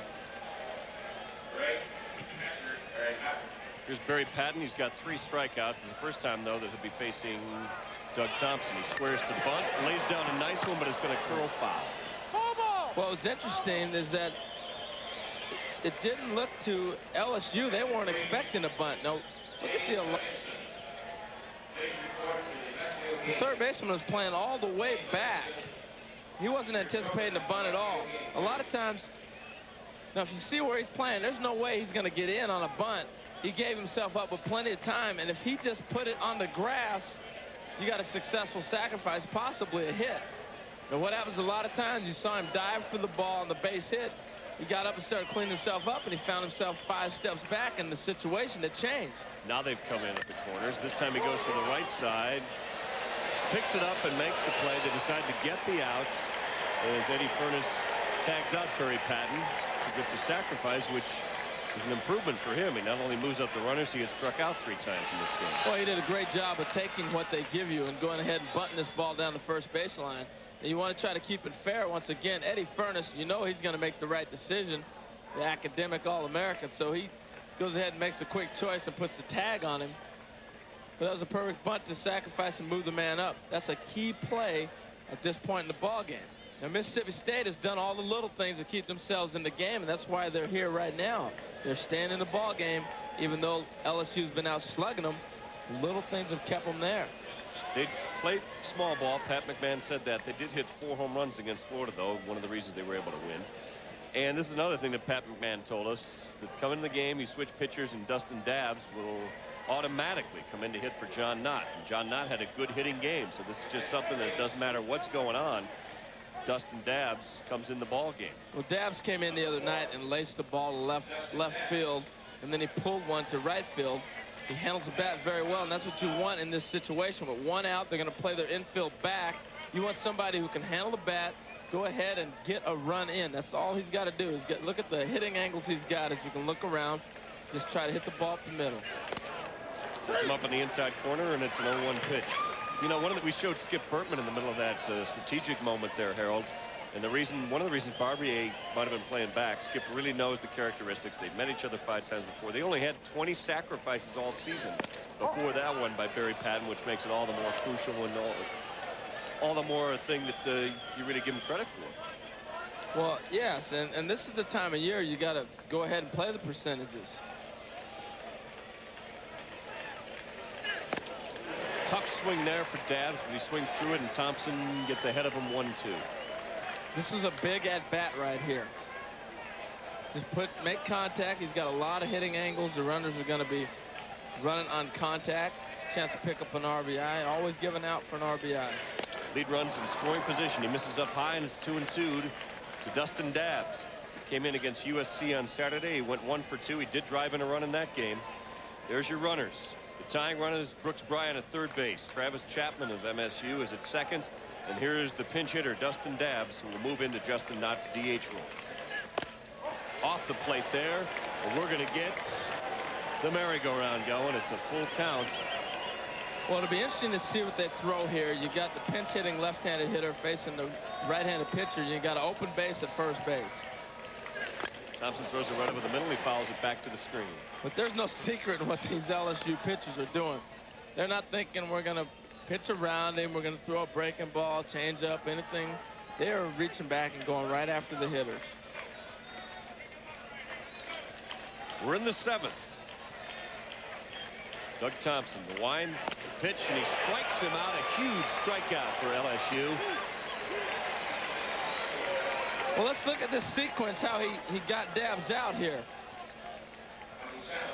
Here's Barry Patton. He's got 3 strikeouts. It's the first time, though, that he'll be facing Doug Thompson. He squares to bunt, lays down a nice one, but it's going to curl foul. Well, what's interesting is that it didn't look to LSU. They weren't expecting a bunt. Now, look at the third baseman was playing all the way back. He wasn't anticipating a bunt at all. A lot of times, now if you see where he's playing, there's no way he's going to get in on a bunt. He gave himself up with plenty of time, and if he just put it on the grass, you got a successful sacrifice, possibly a hit. Now what happens a lot of times, you saw him dive for the ball on the base hit. He got up and started cleaning himself up, and he found himself 5 steps back, and the situation had changed. Now they've come in at the corners. This time he goes to the right side. picks it up and makes the play. They decide to get the outs as Eddie Furnace tags out Barry Patton. He gets a sacrifice, which is an improvement for him. He not only moves up the runners, he gets struck out 3 times in this game. Well, he did a great job of taking what they give you and going ahead and butting this ball down the first baseline. And you want to try to keep it fair. Once again, Eddie Furnace, you know he's going to make the right decision, the academic All-American. So he goes ahead and makes a quick choice and puts the tag on him. But that was a perfect bunt to sacrifice and move the man up. That's a key play at this point in the ball game. Now, Mississippi State has done all the little things to keep themselves in the game, and that's why they're here right now. They're staying in the ball game, even though LSU's been out slugging them. Little things have kept them there. They played small ball. Pat McMahon said that. They did hit 4 home runs against Florida, though, one of the reasons they were able to win. And this is another thing that Pat McMahon told us, that coming in the game, you switch pitchers, and Dustin Dabbs will automatically come in to hit for John Knott. And John Knott had a good hitting game, so this is just something that it doesn't matter what's going on. Dustin Dabbs comes in the ball game. Well, Dabbs came in the other night and laced the ball to left field, and then he pulled one to right field. He handles the bat very well, and that's what you want in this situation. With 1 out, they're going to play their infield back. You want somebody who can handle the bat, go ahead and get a run in. That's all he's got to do is look at the hitting angles he's got. As you can look around, just try to hit the ball up the middle. Sets him up in the inside corner, and it's an 0-1 pitch. You know, we showed Skip Bertman in the middle of that strategic moment there, Harold. And one of the reasons Barbier might have been playing back, Skip really knows the characteristics. They've met each other 5 times before. They only had 20 sacrifices all season before that one by Barry Patton, which makes it all the more crucial and all the more a thing that you really give him credit for. Well, yes, and this is the time of year you got to go ahead and play the percentages. Tough swing there for Dabbs, but he swings through it, and Thompson gets ahead of him 1-2. This is a big at-bat right here. Just make contact. He's got a lot of hitting angles. The runners are going to be running on contact. Chance to pick up an RBI. Always giving out for an RBI. Lead runs in scoring position. He misses up high, and it's 2-2 to Dustin Dabbs. Came in against USC on Saturday. He went 1 for 2. He did drive in a run in that game. There's your runners. The tying runner is Brooks Bryant at third base. Travis Chapman of MSU is at second. And here's the pinch hitter, Dustin Dabbs, who will move into Justin Knott's DH role. Off the plate there, and we're going to get the merry-go-round going. It's a full count. Well, it'll be interesting to see what they throw here. You got the pinch-hitting left-handed hitter facing the right-handed pitcher. You got an open base at first base. Thompson throws a run over the middle. He fouls it back to the screen. But there's no secret in what these LSU pitchers are doing. They're not thinking we're going to pitch around him, we're going to throw a breaking ball, change up, anything. They're reaching back and going right after the hitters. We're in the 7th. Doug Thompson, the wind, the pitch, and he strikes him out. A huge strikeout for LSU. Well, let's look at this sequence, how he got Dabbs out here.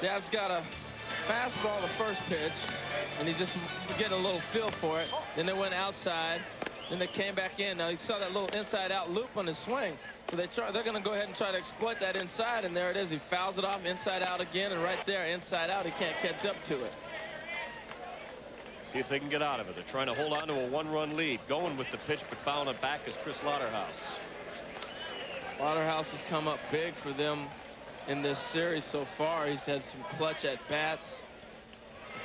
Dabbs got a fastball the first pitch, and he just getting a little feel for it. Then they went outside. Then they came back in. Now, you saw that little inside-out loop on his swing. So they're going to go ahead and try to exploit that inside, and there it is. He fouls it off inside out again, and right there, inside out, he can't catch up to it. See if they can get out of it. They're trying to hold on to a 1-run lead. Going with the pitch, but fouling it back is Chris Lauderhouse. Lauderhouse has come up big for them in this series so far. He's had some clutch at-bats,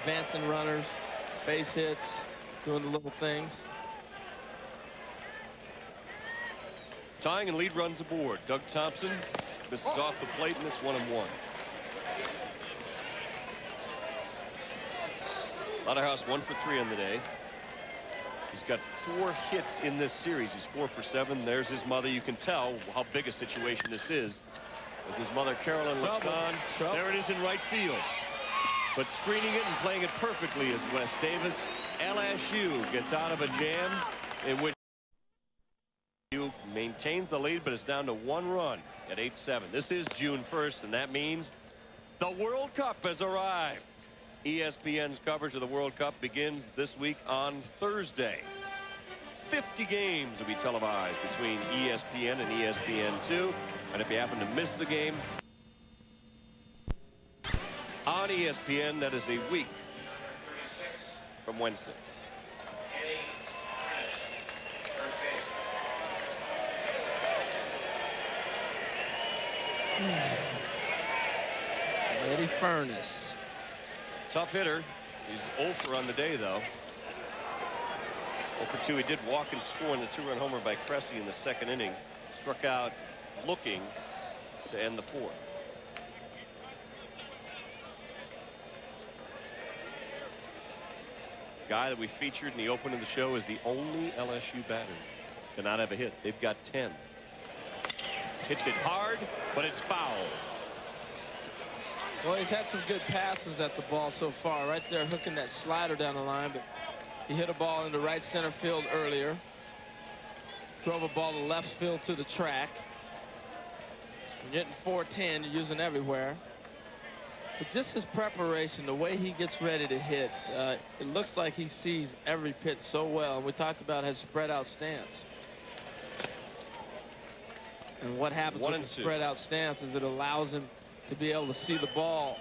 advancing runners, base hits, doing the little things. Tying and lead runs aboard. Doug Thompson misses off the plate, and it's 1-1. Lauderhouse 1 for 3 on the day. He's got 4 hits in this series. He's 4 for 7. There's his mother. You can tell how big a situation this is as his mother, Carolyn, looks on. There it is in right field. But screening it and playing it perfectly is Wes Davis. LSU gets out of a jam in which LSU maintains the lead, but it's down to 1 run at 8-7. This is June 1st, and that means the World Cup has arrived. ESPN's coverage of the World Cup begins this week on Thursday. 50 games will be televised between ESPN and ESPN2. And if you happen to miss the game on ESPN, that is a week from Wednesday. Eddie Furness. Tough hitter. He's 0 for on the day, though. 0 for 2. He did walk and score in the 2-run homer by Cressy in the second inning. Struck out looking to end the 4th. Guy that we featured in the opening of the show is the only LSU batter to not have a hit. They've got 10. Hits it hard, but it's foul. Well, he's had some good passes at the ball so far. Right there, hooking that slider down the line, but he hit a ball into right center field earlier. Drove a ball to left field to the track. When you're hitting 410, you're using everywhere. But just his preparation, the way he gets ready to hit, it looks like he sees every pitch so well. And we talked about his spread out stance. And what happens with the spread out stance is it allows him to be able to see the ball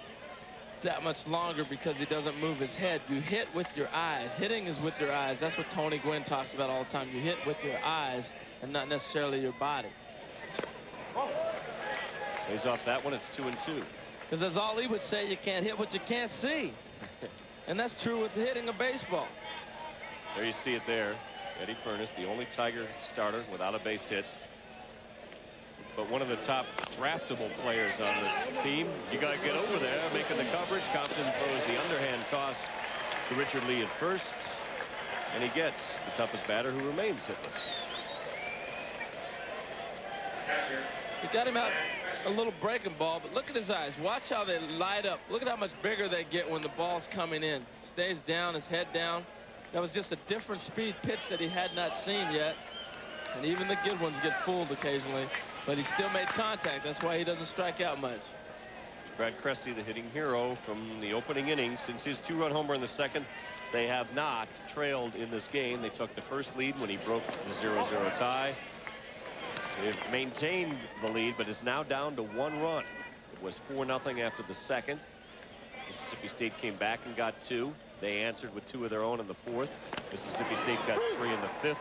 that much longer because he doesn't move his head. You hit with your eyes. Hitting is with your eyes. That's what Tony Gwynn talks about all the time. You hit with your eyes and not necessarily your body. Plays off that one. It's 2-2. Because as Ali would say, you can't hit what you can't see. And that's true with hitting a baseball. There you see it there. Eddie Furness, the only Tiger starter without a base hit. But one of the top draftable players on this team. You got to get over there, making the coverage. Compton throws the underhand toss to Richard Lee at first. And he gets the toughest batter who remains hitless. He got him out a little breaking ball, but look at his eyes. Watch how they light up. Look at how much bigger they get when the ball's coming in. Stays down, his head down. That was just a different speed pitch that he had not seen yet. And even the good ones get fooled occasionally. But he still made contact. That's why he doesn't strike out much. Brad Cressy, the hitting hero from the opening inning. Since his 2-run homer in the second, they have not trailed in this game. They took the first lead when he broke the 0-0 tie. They've maintained the lead, but is now down to 1 run. It was 4-0 after the second. Mississippi State came back and got 2. They answered with 2 of their own in the 4th. Mississippi State got 3 in the 5th,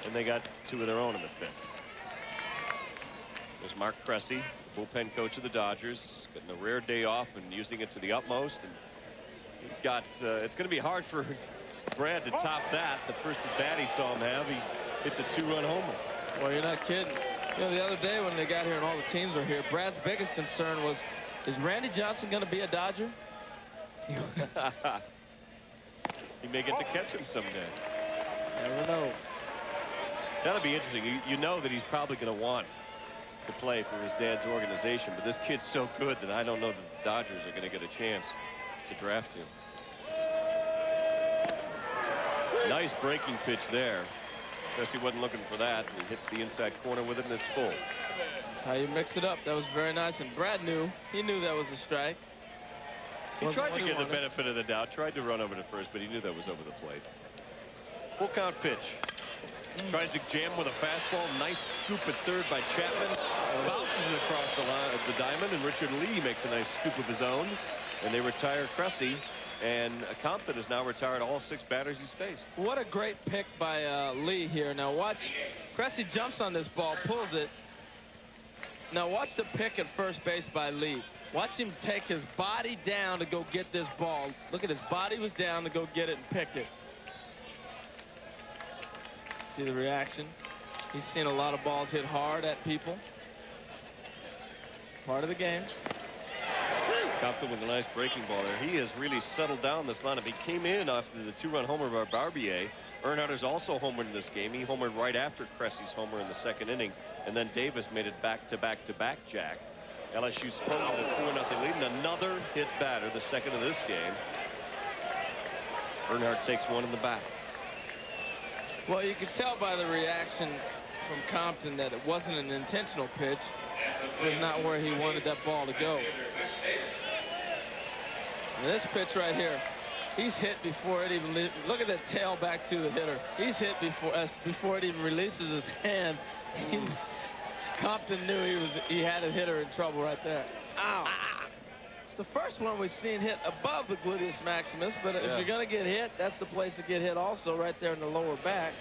and they got 2 of their own in the 5th. There's Mark Cressy, the bullpen coach of the Dodgers, getting a rare day off and using it to the utmost. And you've got, it's going to be hard for Brad to top that. The first at bat he saw him have, he hits a 2-run homer. Well, you're not kidding. You know, the other day when they got here and all the teams were here, Brad's biggest concern was, is Randy Johnson going to be a Dodger? He may get to catch him someday. Never know. That'll be interesting. You know that he's probably going to want to play for his dad's organization, but this kid's so good that I don't know that the Dodgers are going to get a chance to draft him. Nice breaking pitch there. Cressy wasn't looking for that. He hits the inside corner with it, and it's full. That's how you mix it up. That was very nice, and Brad knew. He knew that was a strike. He tried to get the benefit of the doubt, tried to run over to first, but he knew that was over the plate. Full count pitch. Tries to jam with a fastball. Nice scoop at third by Chapman. Bounces it across the line of the diamond, and Richard Lee makes a nice scoop of his own. And they retire Cressy. And Compton has now retired all 6 batters he's faced. What a great pick by Lee here. Now watch. Cressy jumps on this ball, pulls it. Now watch the pick at first base by Lee. Watch him take his body down to go get this ball. Look at his body was down to go get it and pick it. See the reaction? He's seen a lot of balls hit hard at people. Part of the game. Compton with a nice breaking ball there. He has really settled down this lineup. He came in after the 2-run homer by Barbier. Earnharder's also homered in this game. He homered right after Cressy's homer in the second inning. And then Davis made it back-to-back-to-back, Jack. LSU's home with a 4-0 lead, and another hit batter, the second of this game. Earnhardt takes one in the back. Well, you could tell by the reaction from Compton that it wasn't an intentional pitch. It was not where he wanted that ball to go. And this pitch right here, he's hit before it even look at that tail back to the hitter. He's hit before it even releases his hand. Compton knew he had a hitter in trouble right there. Ow. It's the first one we've seen hit above the gluteus maximus, but if you're going to get hit, that's the place to get hit also, right there in the lower back.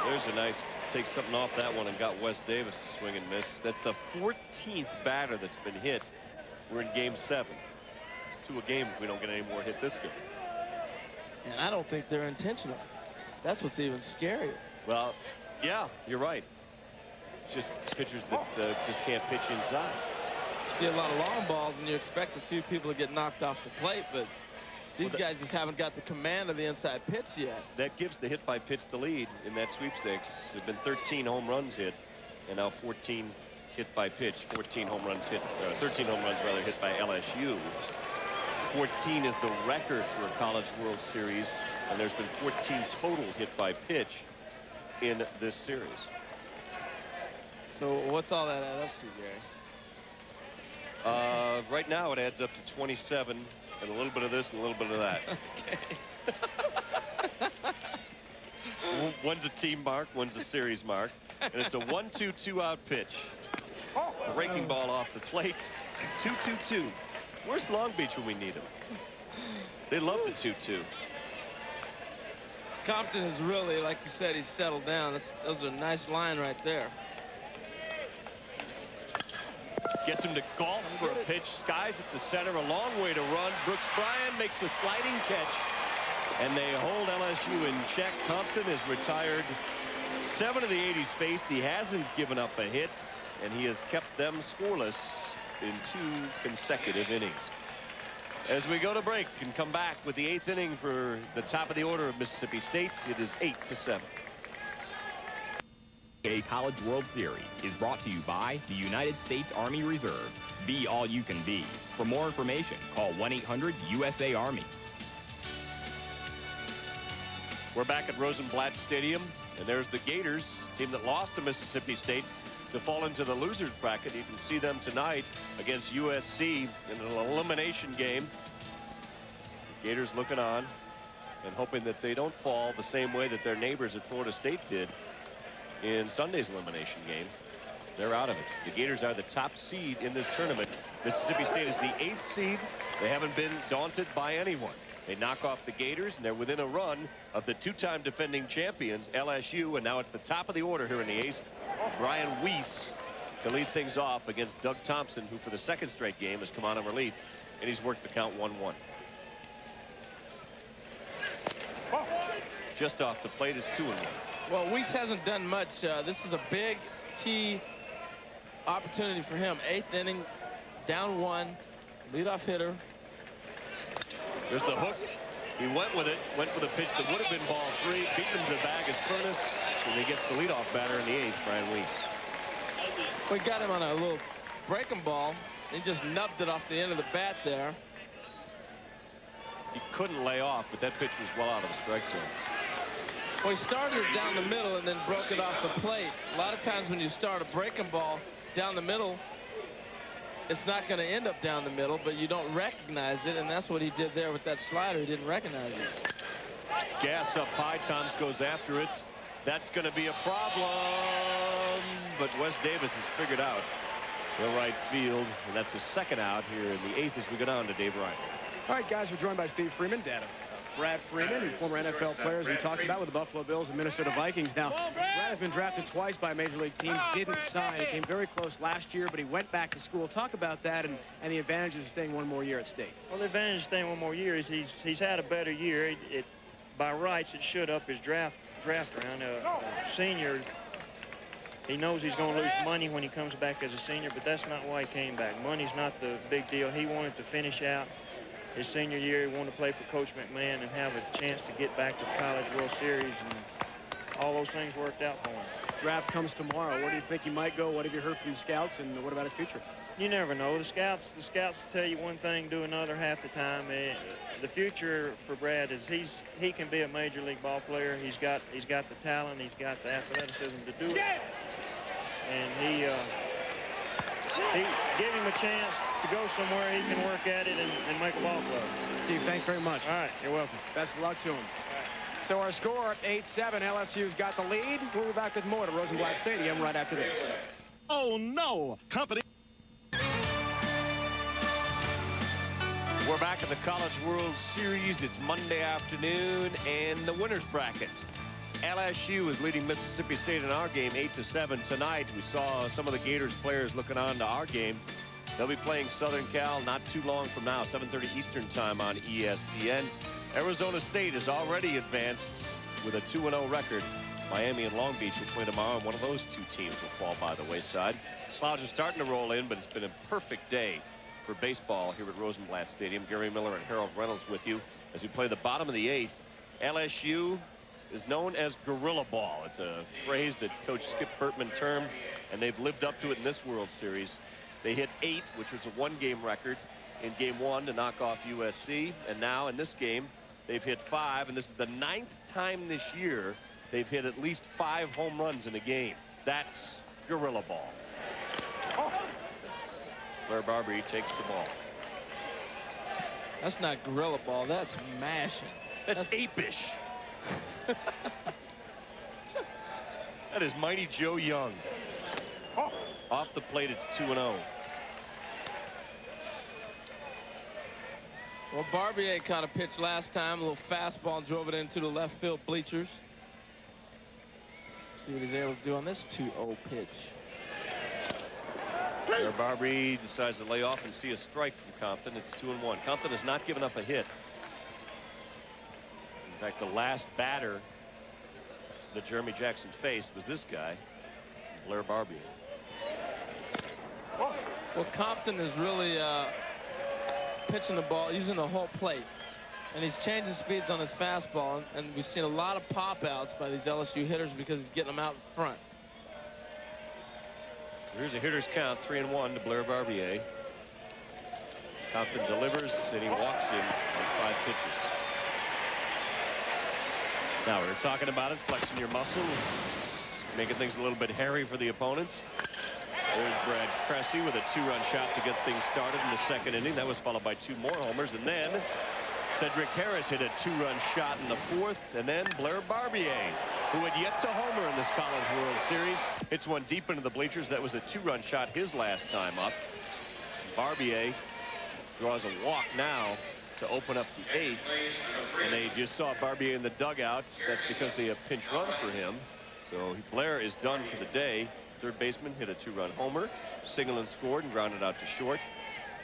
There's a nice take something off that one and got Wes Davis to swing and miss. That's the 14th batter that's been hit. We're in game 7. It's 2 a game if we don't get any more hit this game. And I don't think they're intentional. That's what's even scarier. Well, yeah, you're right. It's just pitchers that just can't pitch inside. See a lot of long balls, and you expect a few people to get knocked off the plate, but these guys just haven't got the command of the inside pitch yet. That gives the hit by pitch the lead in that sweepstakes. There's been 13 home runs hit, and now 14 hit by pitch. 14 home runs hit, 13 home runs rather hit by LSU. 14 is the record for a College World Series, and there's been 14 total hit by pitch in this series. So what's all that add up to, Gary? Right now it adds up to 27, and a little bit of this and a little bit of that. Okay. One's a team mark, one's a series mark, and it's a 1-2, 2-out pitch. Breaking ball off the plate. 2-2-2. Where's Long Beach when we need him? They love the 2-2. Compton is really, like you said, he's settled down. Those are a nice line right there. Gets him to golf for a pitch. Skies at the center. A long way to run. Brooks Bryan makes a sliding catch. And they hold LSU in check. Compton is retired 7 of the 8 he's faced. He hasn't given up a hit. And he has kept them scoreless in 2 consecutive innings. As we go to break and come back with the 8th inning for the top of the order of Mississippi State, it is 8-7. A College World Series is brought to you by the United States Army Reserve. Be all you can be. For more information, call 1-800-USA-ARMY. We're back at Rosenblatt Stadium, and there's the Gators, team that lost to Mississippi State to fall into the losers bracket. You can see them tonight against USC in an elimination game. The Gators looking on and hoping that they don't fall the same way that their neighbors at Florida State did in Sunday's elimination game. They're out of it. The Gators are the top seed in this tournament. Mississippi State is the 8th seed. They haven't been daunted by anyone. They knock off the Gators, and they're within a run of the 2-time defending champions, LSU, and now it's the top of the order here in the 8th. Brian Weiss to lead things off against Doug Thompson, who for the 2nd straight game has come on in relief, and he's worked the count 1-1. Just off the plate is 2-1. Well, Weiss hasn't done much. This is a big key opportunity for him. 8th inning, down 1, leadoff hitter. There's the hook. He went with it, went for the pitch that would have been ball 3, beat him to the bag as Furness, and he gets the leadoff batter in the 8th, Brian Weiss. We got him on a little breaking ball. He just nubbed it off the end of the bat there. He couldn't lay off, but that pitch was well out of the strike zone. Well, he started it down the middle and then broke it off the plate. A lot of times when you start a breaking ball down the middle, it's not going to end up down the middle, but you don't recognize it, and that's what he did there with that slider. He didn't recognize it. Gas up high. Thomas goes after it. That's going to be a problem, but Wes Davis has figured out the right field, and that's the 2nd out here in the 8th as we go down to Dave Ryan. All right, guys, we're joined by Steve Freeman, dad of Brad Freeman, former NFL players we talked about with the Buffalo Bills and Minnesota Vikings. Now, Brad has been drafted twice by major league teams, didn't sign. He came very close last year, but he went back to school. Talk about that and the advantages of staying 1 more year at State. Well, the advantage of staying 1 more year is he's had a better year. By rights, it should up his draft round. Senior, he knows he's going to lose money when he comes back as a senior, but that's not why he came back. Money's not the big deal. He wanted to finish out his senior year. He wanted to play for Coach McMahon and have a chance to get back to the College World Series, and all those things worked out for him. Draft comes tomorrow. Where do you think he might go? What have you heard from scouts, and what about his future? You never know. The scouts tell you one thing, do another half the time. The future for Brad is he can be a major league ball player. He's got the talent. He's got the athleticism to do it. And he give him a chance to go somewhere he can work at it and make a ball club. Steve, thanks very much. All right, you're welcome. Best of luck to him. So our score at 8-7. LSU's got the lead. We'll be back with more to Rosenblatt Stadium right after this. Oh, no. Company. We're back in the College World Series. It's Monday afternoon, and the winner's bracket. LSU is leading Mississippi State in our game 8-7 tonight. We saw some of the Gators players looking on to our game. They'll be playing Southern Cal not too long from now, 7:30 Eastern time on ESPN. Arizona State is already advanced with a 2-0 record. Miami and Long Beach will play tomorrow, and one of those two teams will fall by the wayside. Clouds are starting to roll in, but it's been a perfect day for baseball here at Rosenblatt Stadium. Gary Miller and Harold Reynolds with you as we play the bottom of the 8th. LSU is known as gorilla ball. It's a phrase that Coach Skip Bertman termed, and they've lived up to it in this World Series. They hit 8, which was a 1-game record in Game 1 to knock off USC, and now in this game they've hit 5, and this is the 9th time this year they've hit at least 5 home runs in a game. That's gorilla ball. Blair Barbary takes the ball. That's not gorilla ball, that's mashing. That's apish. That is Mighty Joe Young. Off the plate, it's 2-0. Well, Barbier caught a pitch last time, a little fastball, and drove it into the left field bleachers. See what he's able to do on this 2-0 pitch. Blair Barbary decides to lay off and see a strike from Compton. It's 2-1. Compton has not given up a hit. In fact, the last batter that Jeremy Jackson faced was this guy, Blair Barbary. Well, Compton is really pitching the ball, using the whole plate. And he's changing speeds on his fastball. And we've seen a lot of pop-outs by these LSU hitters because he's getting them out in front. Here's a hitter's count, 3-1 to Blair Barbier. Compton delivers, and he walks in on 5 pitches. Now, we were talking about it, flexing your muscle, making things a little bit hairy for the opponents. There's Brad Cressy with a 2-run shot to get things started in the 2nd inning. That was followed by 2 more homers. And then Cedric Harris hit a 2-run shot in the 4th. And then Blair Barbier, who had yet to homer in this College World Series, hits one deep into the bleachers. That was a 2-run shot his last time up. Barbier draws a walk now to open up the 8th. And they just saw Barbier in the dugouts. That's because they have pinch run for him. So Blair is done for the day. Third baseman hit a 2-run homer. Singleton scored and grounded out to short.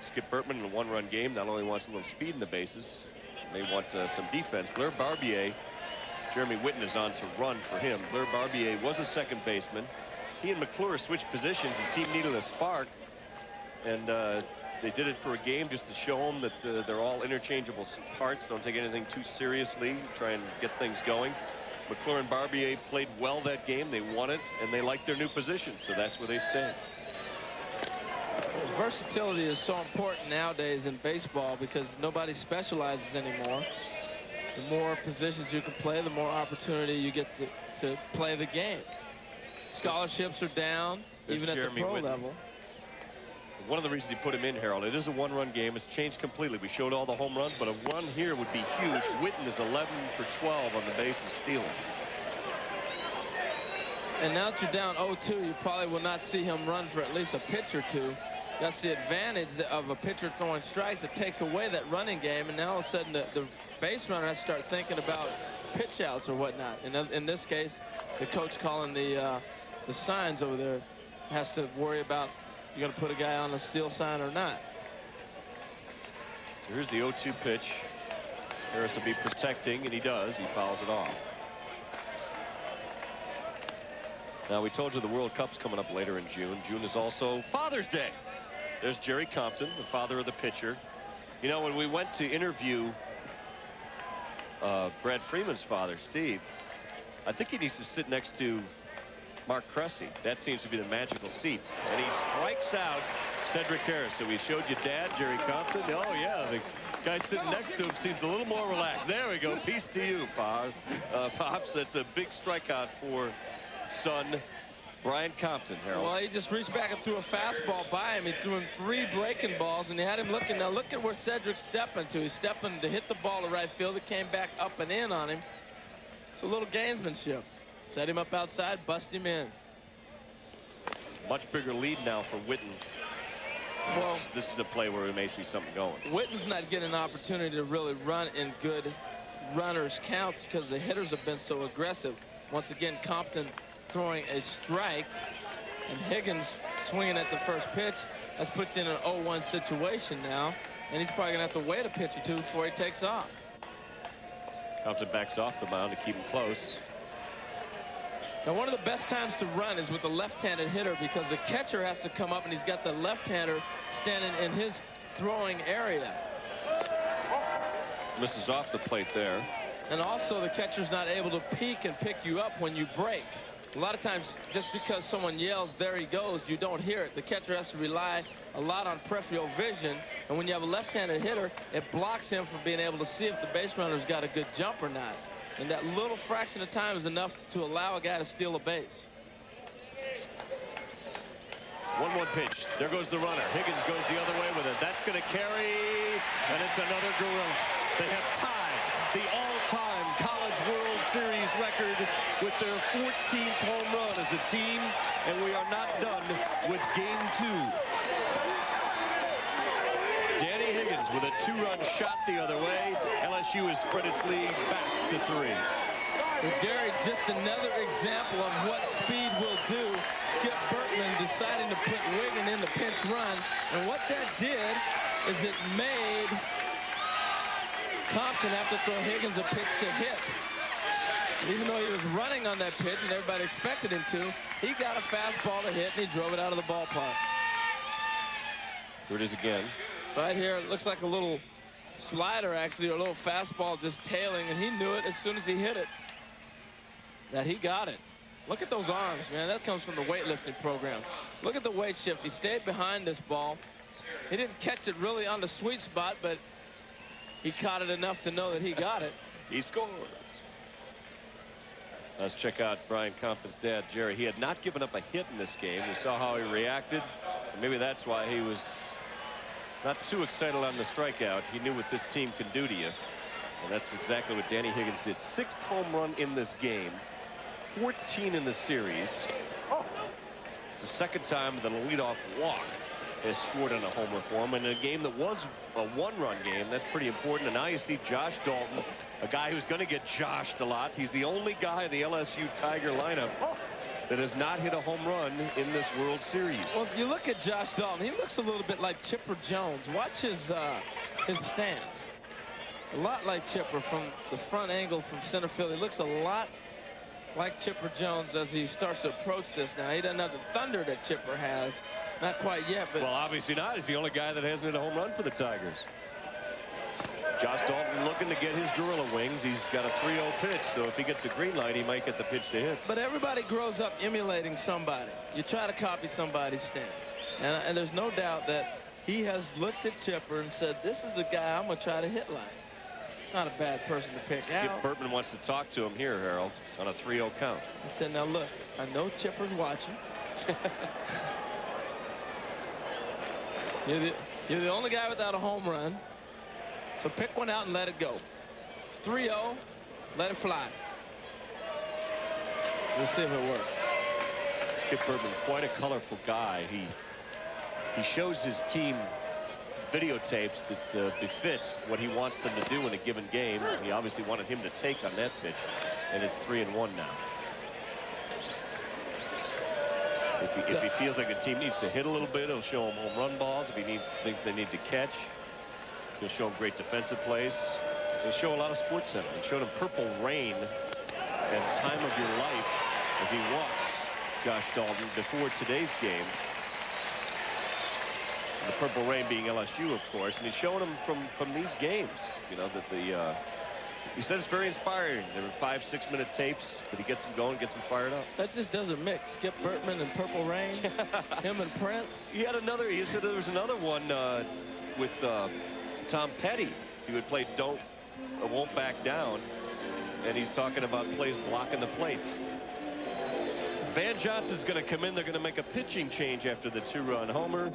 Skip Bertman in a 1-run game not only wants a little speed in the bases, they want some defense. Blair Barbier, Jeremy Witten is on to run for him. Blair Barbier was a 2nd baseman. He and McClure switched positions. The team needed a spark, and they did it for a game just to show them that they're all interchangeable parts. Don't take anything too seriously. Try and get things going. McClure and Barbier played well that game. They won it, and they like their new position, so that's where they stay. Well, versatility is so important nowadays in baseball because nobody specializes anymore. The more positions you can play, the more opportunity you get to play the game. Scholarships are down, even at the pro level. One of the reasons he put him in, Harold, it is a 1-run game. It's changed completely. We showed all the home runs, but a run here would be huge. Witten is 11 for 12 on the bases stealing. And now that you're down 0-2, you probably will not see him run for at least a pitch or two. That's the advantage of a pitcher throwing strikes. It takes away that running game, and now all of a sudden the base runner has to start thinking about pitch outs or whatnot. And in this case, the coach calling the signs over there has to worry about, you going to put a guy on the steal sign or not. So here's the 0-2 pitch. Harris will be protecting, and he does. He fouls it off. Now, we told you the World Cup's coming up later in June. June is also Father's Day. There's Jerry Compton, the father of the pitcher. You know, when we went to interview Brad Freeman's father, Steve, I think he needs to sit next to Mark Cressy. That seems to be the magical seats. And he strikes out Cedric Harris. So we showed you Dad, Jerry Compton. Oh, yeah, the guy sitting next to him seems a little more relaxed. There we go. Peace to you, Pops. That's a big strikeout for son Brian Compton, Harold. Well, he just reached back and threw a fastball by him. He threw him 3 breaking balls, and he had him looking. Now, look at where Cedric's stepping to. He's stepping to hit the ball to right field. It came back up and in on him. It's a little gamesmanship. Set him up outside, bust him in. Much bigger lead now for Witten. Well, this is a play where we may see something going. Witten's not getting an opportunity to really run in good runners counts because the hitters have been so aggressive. Once again, Compton throwing a strike, and Higgins swinging at the first pitch. That's puts in an 0-1 situation now, and he's probably going to have to wait a pitch or two before he takes off. Compton backs off the mound to keep him close. Now, one of the best times to run is with a left-handed hitter because the catcher has to come up and he's got the left-hander standing in his throwing area. Misses off the plate there. And also the catcher's not able to peek and pick you up when you break. A lot of times, just because someone yells, "There he goes," you don't hear it. The catcher has to rely a lot on peripheral vision. And when you have a left-handed hitter, it blocks him from being able to see if the base runner's got a good jump or not. And that little fraction of time is enough to allow a guy to steal a base. 1-1 pitch. There goes the runner. Higgins goes the other way with it. That's going to carry, and it's another gorilla. They have tied the all-time College World Series record with their 14th home run as a team, and we are not done with Game 2. Danny Higgins with a 2-run shot the other way. LSU has spread its lead back to 3. Well, Gary, just another example of what speed will do. Skip Bertman deciding to put Wiggin in the pinch run, and what that did is it made Compton have to throw Higgins a pitch to hit. Even though he was running on that pitch and everybody expected him to, he got a fastball to hit and he drove it out of the ballpark. Here it is again. Right here, it looks like a little slider, actually, or a little fastball just tailing, and he knew it as soon as he hit it, that he got it. Look at those arms, man. That comes from the weightlifting program. Look at the weight shift. He stayed behind this ball. He didn't catch it really on the sweet spot, but he caught it enough to know that he got it. He scored. Let's check out Brian Compton's dad, Jerry. He had not given up a hit in this game. We saw how he reacted. And maybe that's why he was not too excited on the strikeout. He knew what this team can do to you. And that's exactly what Danny Higgins did. 6th home run in this game. 14 in the series. It's the second time that a leadoff walk has scored on a homer for him. In a game that was a 1-run game, that's pretty important. And now you see Josh Dalton, a guy who's going to get joshed a lot. He's the only guy in the LSU Tiger lineup that has not hit a home run in this World Series. Well, if you look at Josh Dalton, he looks a little bit like Chipper Jones. Watch his stance. A lot like Chipper from the front angle from center field. He looks a lot like Chipper Jones as he starts to approach this now. He doesn't have the thunder that Chipper has. Not quite yet, but... Well, obviously not. He's the only guy that hasn't hit a home run for the Tigers. Josh Dalton looking to get his gorilla wings. He's got a 3-0 pitch, so if he gets a green light, he might get the pitch to hit. But everybody grows up emulating somebody. You try to copy somebody's stance. And there's no doubt that he has looked at Chipper and said, this is the guy I'm going to try to hit like. Not a bad person to pick Skip out. Bertman wants to talk to him here, Harold, on a 3-0 count. He said, now look, I know Chipper's watching. You're the only guy without a home run. So pick one out and let it go. 3-0, let it fly. We'll see if it works. Skip Bertman, quite a colorful guy. He shows his team videotapes that befit what he wants them to do in a given game. He obviously wanted him to take on that pitch, and it's 3-1 now. If he feels like the team needs to hit a little bit, he'll show them home run balls. If he thinks they need to catch, he'll show them great defensive plays. He'll show a lot of Sports Center. He showed him Purple Rain and Time of Your Life as he walks Josh Dalton before today's game. The Purple Rain being LSU, of course, and he's showing them from these games, you know, that he said it's very inspiring. There were 5-6 minute tapes, but he gets them going, gets them fired up. That just doesn't mix. Skip Bertman and Purple Rain, him and Prince. He said there was another one with Tom Petty. He would play Won't Back Down, and he's talking about plays blocking the plates. Van Johnson's going to come in. They're going to make a pitching change after the 2-run homer.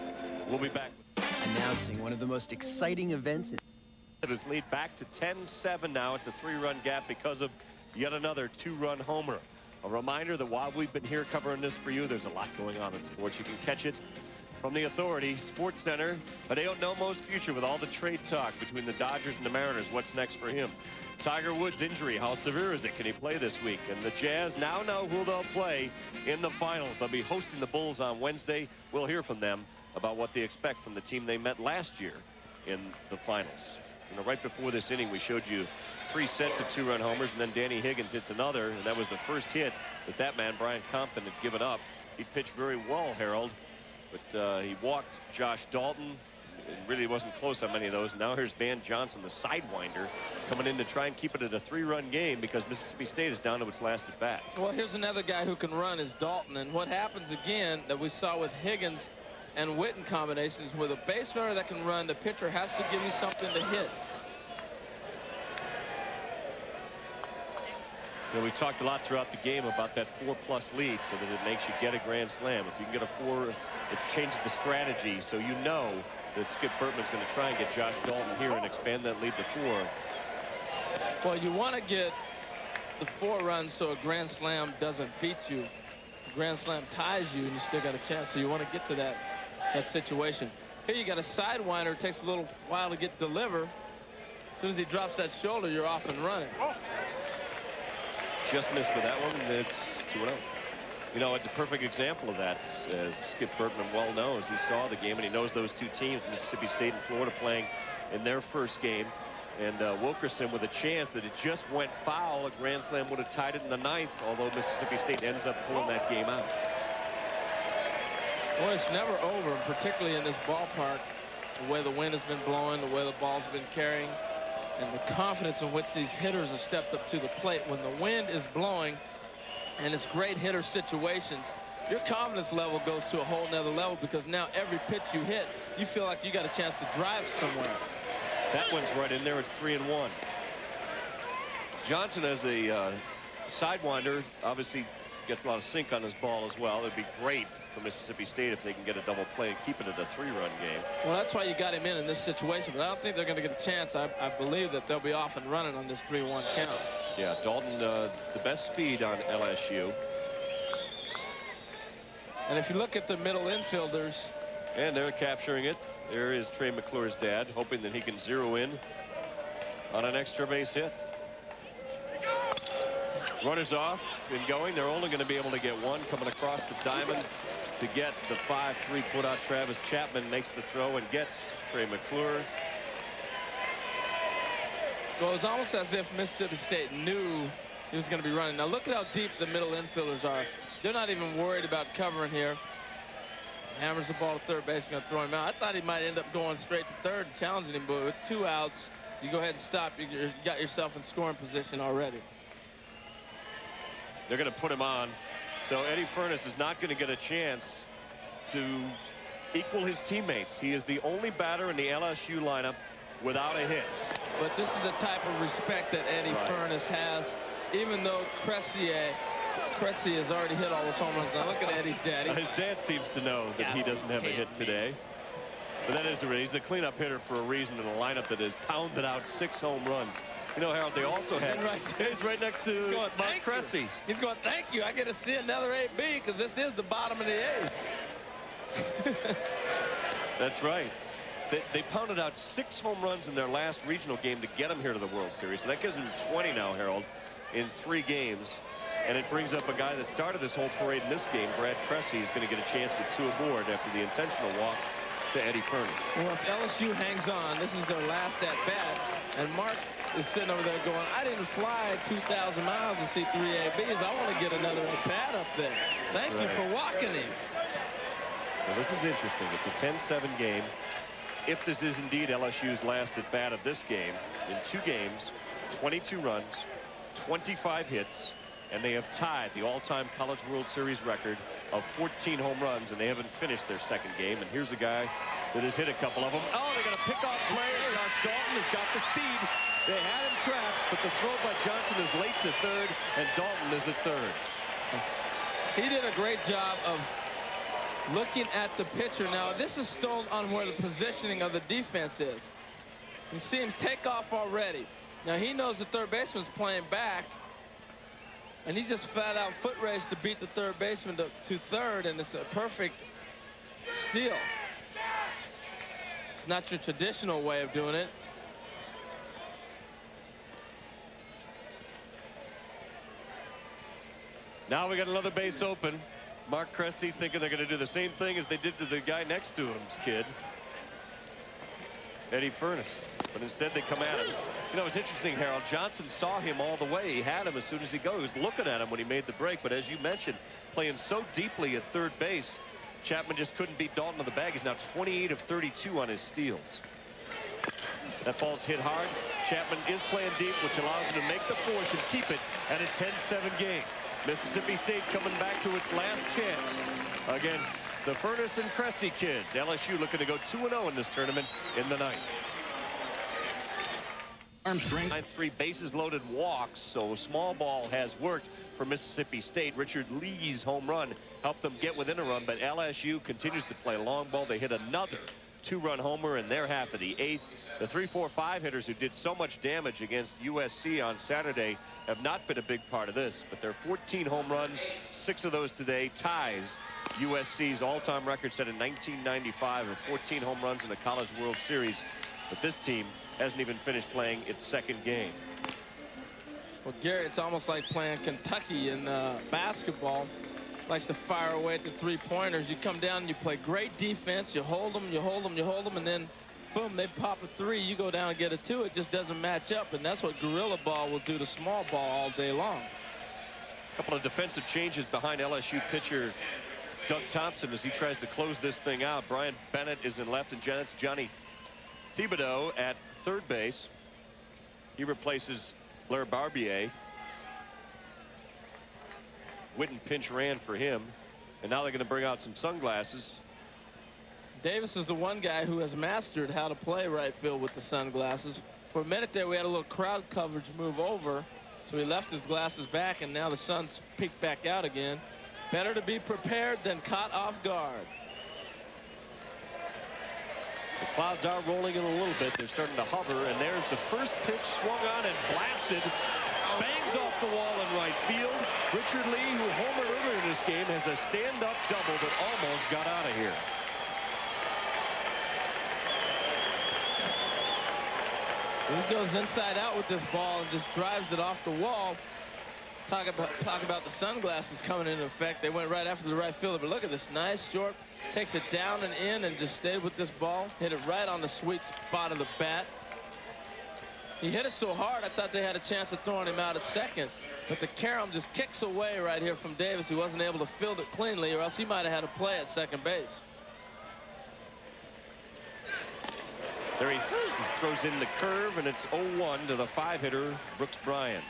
We'll be back. Announcing one of the most exciting events. Its lead back to 10-7 now. It's a 3-run gap because of yet another 2-run homer. A reminder that while we've been here covering this for you, there's a lot going on in sports. You can catch it from the Authority Sports Center, but they don't know Mo's future with all the trade talk between the Dodgers and the Mariners. What's next for him? Tiger Woods' injury, how severe is it? Can he play this week? And the Jazz now know who they'll play in the finals. They'll be hosting the Bulls on Wednesday. We'll hear from them about what they expect from the team they met last year in the finals. You know, right before this inning, we showed you 3 sets of 2-run homers, and then Danny Higgins hits another, and that was the first hit that man, Brian Compton, had given up. He pitched very well, Harold, but he walked Josh Dalton. It really wasn't close on many of those. Now here's Van Johnson, the sidewinder, coming in to try and keep it at a 3-run game because Mississippi State is down to its last at bat. Well, here's another guy who can run is Dalton. And what happens again that we saw with Higgins and Witten combinations, with a base runner that can run, the pitcher has to give you something to hit. You know, we talked a lot throughout the game about that 4+ lead so that it makes you get a grand slam. If you can get a 4, it's changed the strategy, so you know that Skip Bertman's going to try and get Josh Dalton here and expand that lead to 4. Well, you want to get the 4 runs so a grand slam doesn't beat you. The grand slam ties you and you still got a chance, so you want to get to that situation. Here you got a sidewinder. It takes a little while to get delivered. As soon as he drops that shoulder, you're off and running. Just missed with that one, and it's 2-0. You know, it's a perfect example of that, as Skip Bertman well knows. He saw the game, and he knows those 2 teams, Mississippi State and Florida, playing in their first game. And Wilkerson with a chance that it just went foul. A grand slam would have tied it in the 9th, although Mississippi State ends up pulling that game out. Well, it's never over, particularly in this ballpark. The way the wind has been blowing, the way the ball's been carrying, and the confidence in which these hitters have stepped up to the plate. When the wind is blowing and it's great hitter situations, your confidence level goes to a whole nother level, because now every pitch you hit, you feel like you got a chance to drive it somewhere. That one's right in there. It's 3-1. Johnson, as a sidewinder, obviously gets a lot of sink on his ball as well. It'd be great for Mississippi State if they can get a double play and keep it at a 3-run game. Well, that's why you got him in this situation, but I don't think they're going to get a chance. I believe that they'll be off and running on this 3-1 count. Yeah, Dalton, the best speed on LSU. And if you look at the middle infielders, and they're capturing it. There is Trey McClure's dad, hoping that he can zero in on an extra base hit. Runners off and going. They're only going to be able to get one. Coming across the diamond to get the 5-3 put out. Travis Chapman makes the throw and gets Trey McClure. Well, it's almost as if Mississippi State knew he was going to be running. Now look at how deep the middle infielders are. They're not even worried about covering here. Hammers the ball to third base, going to throw him out. I thought he might end up going straight to third and challenging him, but with 2 outs, you go ahead and stop. You got yourself in scoring position already. They're going to put him on. So Eddie Furness is not going to get a chance to equal his teammates. He is the only batter in the LSU lineup without a hit. But this is the type of respect that Eddie Furness has, even though Cressy has already hit all those home runs. Now look at Eddie's daddy. His dad seems to know that he doesn't have a hit today. But that is the reason. He's a cleanup hitter for a reason in a lineup that has pounded out 6 home runs. You know, Harold, they also had... He's right next to Mark Cressy. He's going, thank you. I get to see another 8B because this is the bottom of the 8th. That's right. They pounded out 6 home runs in their last regional game to get them here to the World Series. So that gives them 20 now, Harold, in 3 games. And it brings up a guy that started this whole parade in this game. Brad Cressy is going to get a chance with 2 aboard after the intentional walk to Eddie Furness. Well, if LSU hangs on, this is their last at-bat. And Mark is sitting over there going, I didn't fly 2,000 miles to see 3 ABs. I want to get another at-bat up there. Thank you for walking him. Well, this is interesting. It's a 10-7 game. If this is indeed LSU's last at-bat of this game, in 2 games, 22 runs, 25 hits, and they have tied the all-time College World Series record of 14 home runs, and they haven't finished their 2nd game. And here's a guy that has hit a couple of them. Oh, they're going to pick off play. Josh Dalton has got the speed. They had him trapped, but the throw by Johnson is late to 3rd, and Dalton is at 3rd. He did a great job of looking at the pitcher. Now, this is still on where the positioning of the defense is. You see him take off already. Now, he knows the third baseman's playing back, and he just flat out foot race to beat the third baseman to 3rd, and it's a perfect steal. It's not your traditional way of doing it. Now we got another base open. Mark Cressy thinking they're going to do the same thing as they did to the guy next to him's kid, Eddie Furness. But instead they come at him. You know, it's interesting, Harold. Johnson saw him all the way. He had him as soon as he goes. He was looking at him when he made the break. But as you mentioned, playing so deeply at third base, Chapman just couldn't beat Dalton to the bag. He's now 28 of 32 on his steals. That ball's hit hard. Chapman is playing deep, which allows him to make the force and keep it at a 10-7 game. Mississippi State coming back to its last chance against the Furness and Cressy kids. LSU looking to go 2-0 in this tournament in the ninth. Arm strength. 3 bases loaded walks, so small ball has worked for Mississippi State. Richard Lee's home run helped them get within a run, but LSU continues to play long ball. They hit another 2-run homer in their half of the 8th. The 3-4-5 hitters who did so much damage against USC on Saturday have not been a big part of this, but there are 14 home runs, 6 of those today, ties USC's all-time record set in 1995 of 14 home runs in the College World Series. But this team hasn't even finished playing its second game. Well, Gary, it's almost like playing Kentucky in basketball. Likes to fire away at the three-pointers. You come down and you play great defense. You hold them, you hold them, you hold them, and then boom, they pop a 3. You go down and get a 2. It just doesn't match up, and that's what gorilla ball will do to small ball all day long. A couple of defensive changes behind LSU pitcher Doug Thompson as he tries to close this thing out. Brian Bennett is in left, and Johnny Thibodeau at third base. He replaces Blair Barbier. Witten pinch ran for him, and now they're going to bring out some sunglasses. Davis is the one guy who has mastered how to play right field with the sunglasses. For a minute there, we had a little crowd coverage move over, so he left his glasses back, and now the sun's peeked back out again. Better to be prepared than caught off guard. The clouds are rolling in a little bit. They're starting to hover, and there's the first pitch swung on and blasted. Bangs off the wall in right field. Richard Lee, who homered earlier in this game, has a stand-up double that almost got out of here. He goes inside out with this ball and just drives it off the wall. Talk about the sunglasses coming into effect. They went right after the right fielder, but look at this nice short. Takes it down and in and just stayed with this ball. Hit it right on the sweet spot of the bat. He hit it so hard I thought they had a chance of throwing him out at second, but the carom just kicks away right here from Davis, who wasn't able to field it cleanly, or else he might have had a play at second base. There he throws in the curve, and it's 0-1 to the 5-hitter, Brooks Bryant.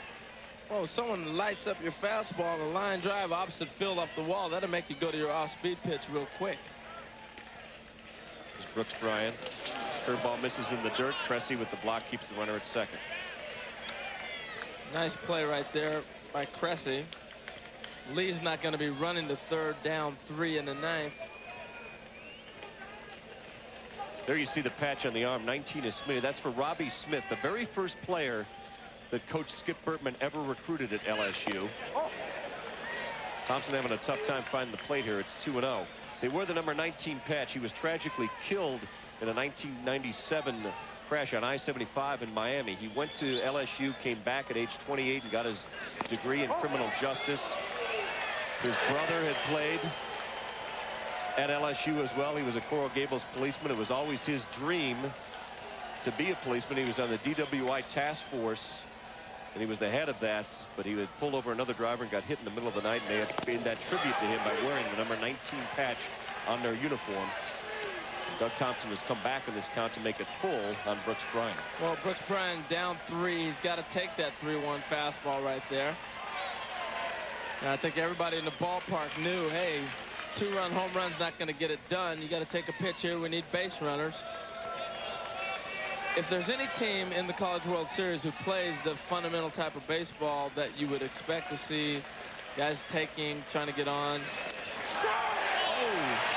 Well, someone lights up your fastball on a line drive opposite field off the wall. That'll make you go to your off-speed pitch real quick. There's Brooks Bryant. Curveball misses in the dirt. Cressy with the block keeps the runner at second. Nice play right there by Cressy. Lee's not going to be running to third, down 3 in the 9th. There you see the patch on the arm. 19 is Smitty. That's for Robbie Smith, the very first player that Coach Skip Bertman ever recruited at LSU. Thompson having a tough time finding the plate here. It's 2-0. They wore the number 19 patch. He was tragically killed in a 1997 crash on I-75 in Miami. He went to LSU, came back at age 28 and got his degree in criminal justice. His brother had played at LSU as well. He was a Coral Gables policeman. It was always his dream to be a policeman. He was on the DWI task force, and he was the head of that, but he had pulled over another driver and got hit in the middle of the night, and they had paid that tribute to him by wearing the number 19 patch on their uniform. Doug Thompson has come back in this count to make it full on Brooks Bryant. Well, Brooks Bryant down 3. He's got to take that 3-1 fastball right there. And I think everybody in the ballpark knew, hey, 2-run home run's not going to get it done. You got to take a pitch here. We need base runners. If there's any team in the College World Series who plays the fundamental type of baseball that you would expect to see guys taking, trying to get on. Oh!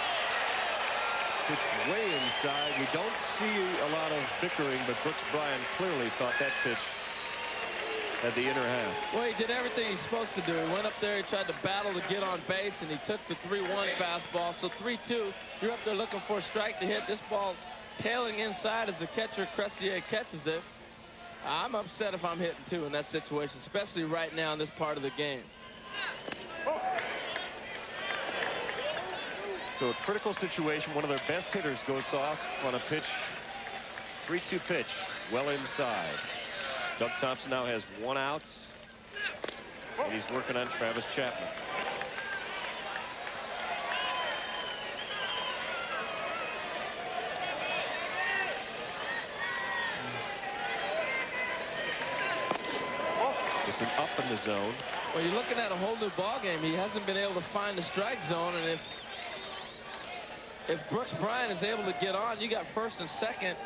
Pitch way inside. We don't see a lot of bickering, but Brooks Bryant clearly thought that pitch at the inner half. Well, he did everything he's supposed to do. He went up there, he tried to battle to get on base, and he took the 3-1 fastball. So 3-2, you're up there looking for a strike to hit. This ball tailing inside as the catcher, Cressier, catches it. I'm upset if I'm hitting 2 in that situation, especially right now in this part of the game. So a critical situation, one of their best hitters goes off on a pitch, 3-2 pitch, well inside. Doug Thompson now has 1 out, and he's working on Travis Chapman. Just an up in the zone. Well, you're looking at a whole new ball game. He hasn't been able to find the strike zone, and if Brooks Bryant is able to get on, you got first and second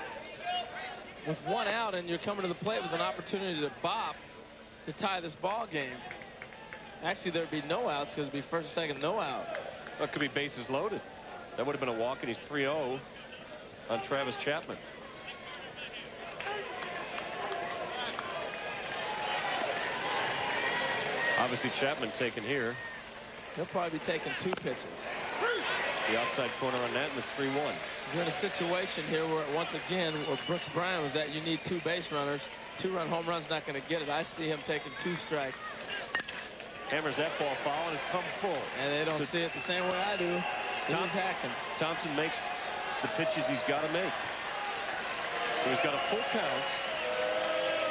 with 1 out, and you're coming to the plate with an opportunity to bop to tie this ball game. Actually, there'd be no outs because it'd be first and second, no out. That could be bases loaded. That would have been a walk, and he's 3-0 on Travis Chapman. Obviously, Chapman taken here. He'll probably be taking 2 pitches. The outside corner on that, and it's 3-1. You're in a situation here where, once again, where Brooks Bryant was at, you need 2 base runners. 2-run home run's not going to get it. I see him taking 2 strikes. Hammers that ball foul, and it's come full. And they don't see it the same way I do. Thompson makes the pitches he's got to make. So he's got a full count.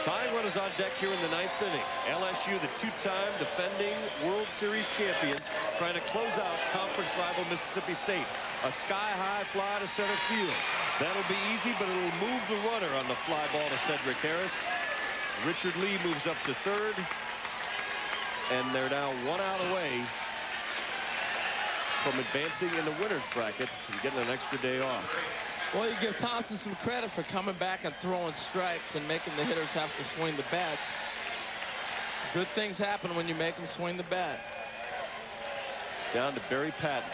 Tying runners on deck here in the 9th inning. LSU, the 2-time defending World Series champions, trying to close out conference rival Mississippi State. A sky-high fly to center field. That'll be easy, but it'll move the runner on the fly ball to Cedric Harris. Richard Lee moves up to third, and they're now 1 out away from advancing in the winner's bracket and getting an extra day off. Well, you give Thompson some credit for coming back and throwing strikes and making the hitters have to swing the bats. Good things happen when you make them swing the bat. Down to Barry Patton.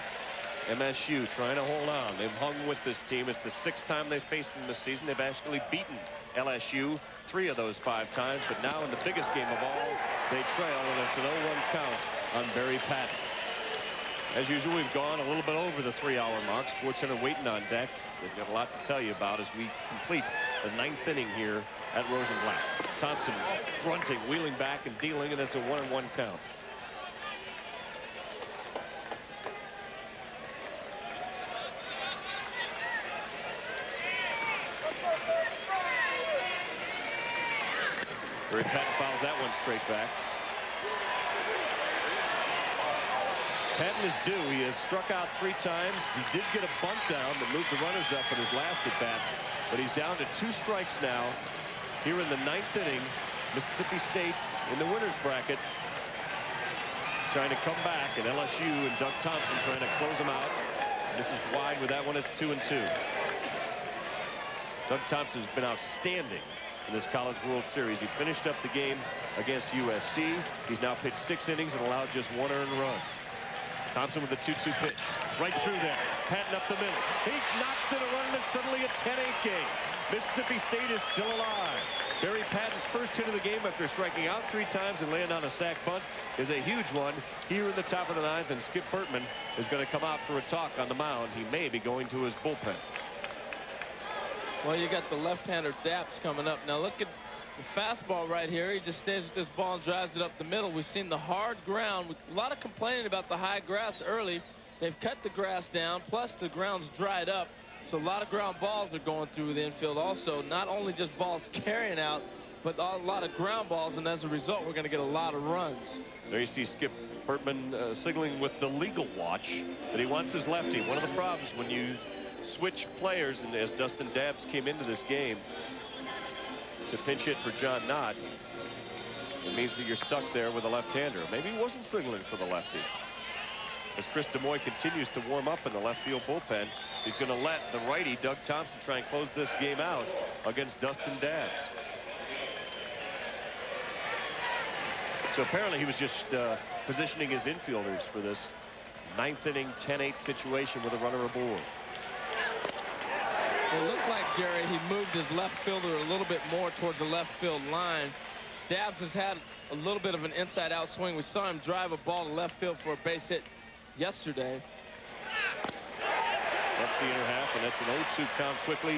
MSU trying to hold on. They've hung with this team. It's the 6th time they've faced them this season. They've actually beaten LSU 3 of those 5 times. But now in the biggest game of all, they trail, and it's an 0-1 count on Barry Patton. As usual, we've gone a little bit over the 3-hour mark. SportsCenter waiting on deck. They've got a lot to tell you about as we complete the 9th inning here at Rosenblatt. Thompson grunting, wheeling back and dealing, and it's a 1-1 count. Barry Patton fouls that one straight back. Patton is due. He has struck out 3 times. He did get a bunt down that moved the runners up in his last at bat, but he's down to 2 strikes now here in the 9th inning. Mississippi State's in the winner's bracket, trying to come back, and LSU and Doug Thompson trying to close them out. This is wide with that one. It's 2-2. Doug Thompson has been outstanding in this College World Series. He finished up the game against USC. He's now pitched 6 innings and allowed just 1 earned run. Thompson with a 2-2 pitch. Right through there. Patton up the middle. He knocks in a run, and it's suddenly a 10-8 game. Mississippi State is still alive. Barry Patton's first hit of the game after striking out 3 times and laying on a sac bunt is a huge one here in the top of the 9th, and Skip Bertman is going to come out for a talk on the mound. He may be going to his bullpen. Well, you got the left-hander Daps coming up. Now look at the fastball right here. He just stays with this ball and drives it up the middle. We've seen the hard ground. A lot of complaining about the high grass early. They've cut the grass down, plus the ground's dried up. So a lot of ground balls are going through the infield also. Not only just balls carrying out, but a lot of ground balls, and as a result, we're going to get a lot of runs. There you see Skip Bertman signaling with the legal watch that he wants his lefty. One of the problems when you switch players, and as Dustin Dabbs came into this game to pinch hit for John Knott, it means that you're stuck there with a left-hander. Maybe he wasn't signaling for the lefty. As Chris DeMoy continues to warm up in the left field bullpen, he's going to let the righty Doug Thompson try and close this game out against Dustin Dabbs. So apparently he was just positioning his infielders for this 9th inning 10-8 situation with a runner aboard. It looked like, Jerry, he moved his left fielder a little bit more towards the left field line. Dabbs has had a little bit of an inside-out swing. We saw him drive a ball to left field for a base hit yesterday. That's the inner half, and that's an 0-2 count quickly.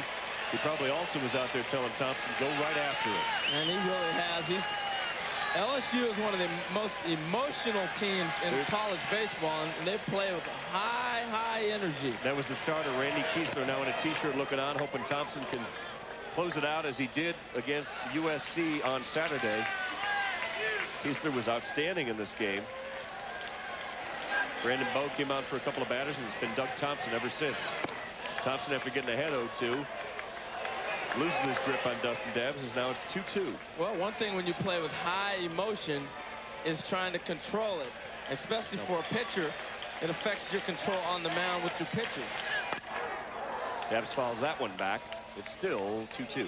He probably also was out there telling Thompson, go right after it. And he really has. LSU is one of the most emotional teams in college baseball, and they play with high energy. That was the starter, Randy Kiesler, now in a T-shirt looking on, hoping Thompson can close it out as he did against USC on Saturday. Kiesler was outstanding in this game. Brandon Bowe came out for a couple of batters, and it's been Doug Thompson ever since. Thompson, after getting ahead 0-2, loses his grip on Dustin Dabbs, and now it's 2-2. Well, one thing when you play with high emotion is trying to control it, especially for a pitcher. It affects your control on the mound with your pitchers. Dabbs fouls that one back. It's still 2-2.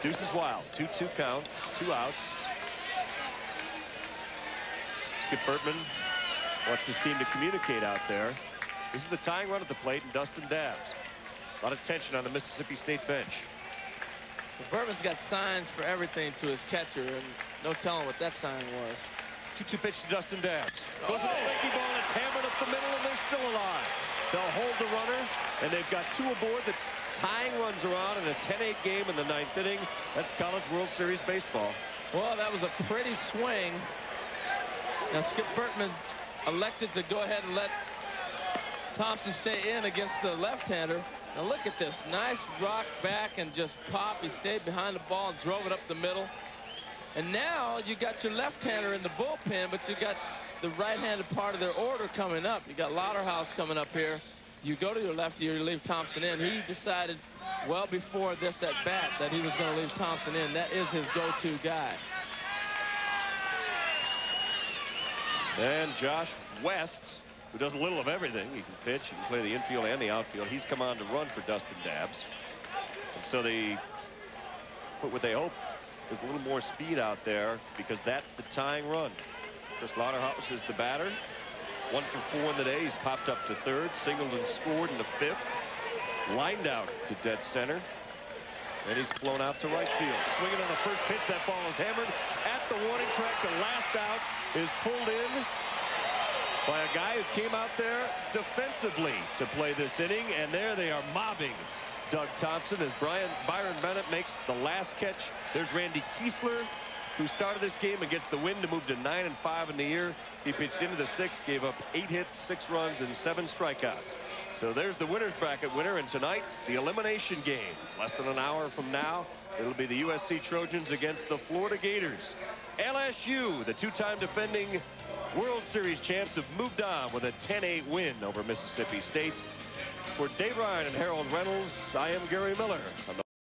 Deuce is wild. 2-2 count, 2 outs. Skip Bertman wants his team to communicate out there. This is the tying run at the plate, and Dustin Dabbs. A lot of tension on the Mississippi State bench. Well, Bertman's got signs for everything to his catcher, and no telling what that sign was. 2-2 pitch to Dustin Dabbs. Goes to the breaking ball, and it's hammered up the middle, and they're still alive. They'll hold the runner, and they've got 2 aboard. The tying runs are on in a 10-8 game in the 9th inning. That's College World Series baseball. Well, that was a pretty swing. Now, Skip Bertman elected to go ahead and let Thompson stay in against the left-hander. Now look at this. Nice rock back and just pop. He stayed behind the ball and drove it up the middle. And now you got your left-hander in the bullpen, but you got the right-handed part of their order coming up. You got Lauderhouse coming up here. You go to your lefty or you leave Thompson in. He decided well before this at bat that he was going to leave Thompson in. That is his go-to guy. And Josh West, who does a little of everything. He can pitch, he can play the infield and the outfield. He's come on to run for Dustin Dabbs. And so they put what they hope is a little more speed out there, because that's the tying run. Chris Lauderhouse is the batter. 1 for 4 in the day. He's popped up to third, singled and scored in the 5th. Lined out to dead center. And he's flown out to right field. Swinging on the first pitch. That ball is hammered at the warning track. The last out is pulled in by a guy who came out there defensively to play this inning. And there they are mobbing Doug Thompson as Byron Bennett makes the last catch. There's Randy Kiesler, who started this game and gets the win to move to 9-5 in the year. He pitched into the 6th, gave up 8 hits, 6 runs, and 7 strikeouts. So there's the winner's bracket winner, and tonight, the elimination game. Less than an hour from now, it'll be the USC Trojans against the Florida Gators. LSU, the 2-time defending World Series champs, have moved on with a 10-8 win over Mississippi State. For Dave Ryan and Harold Reynolds, I am Gary Miller.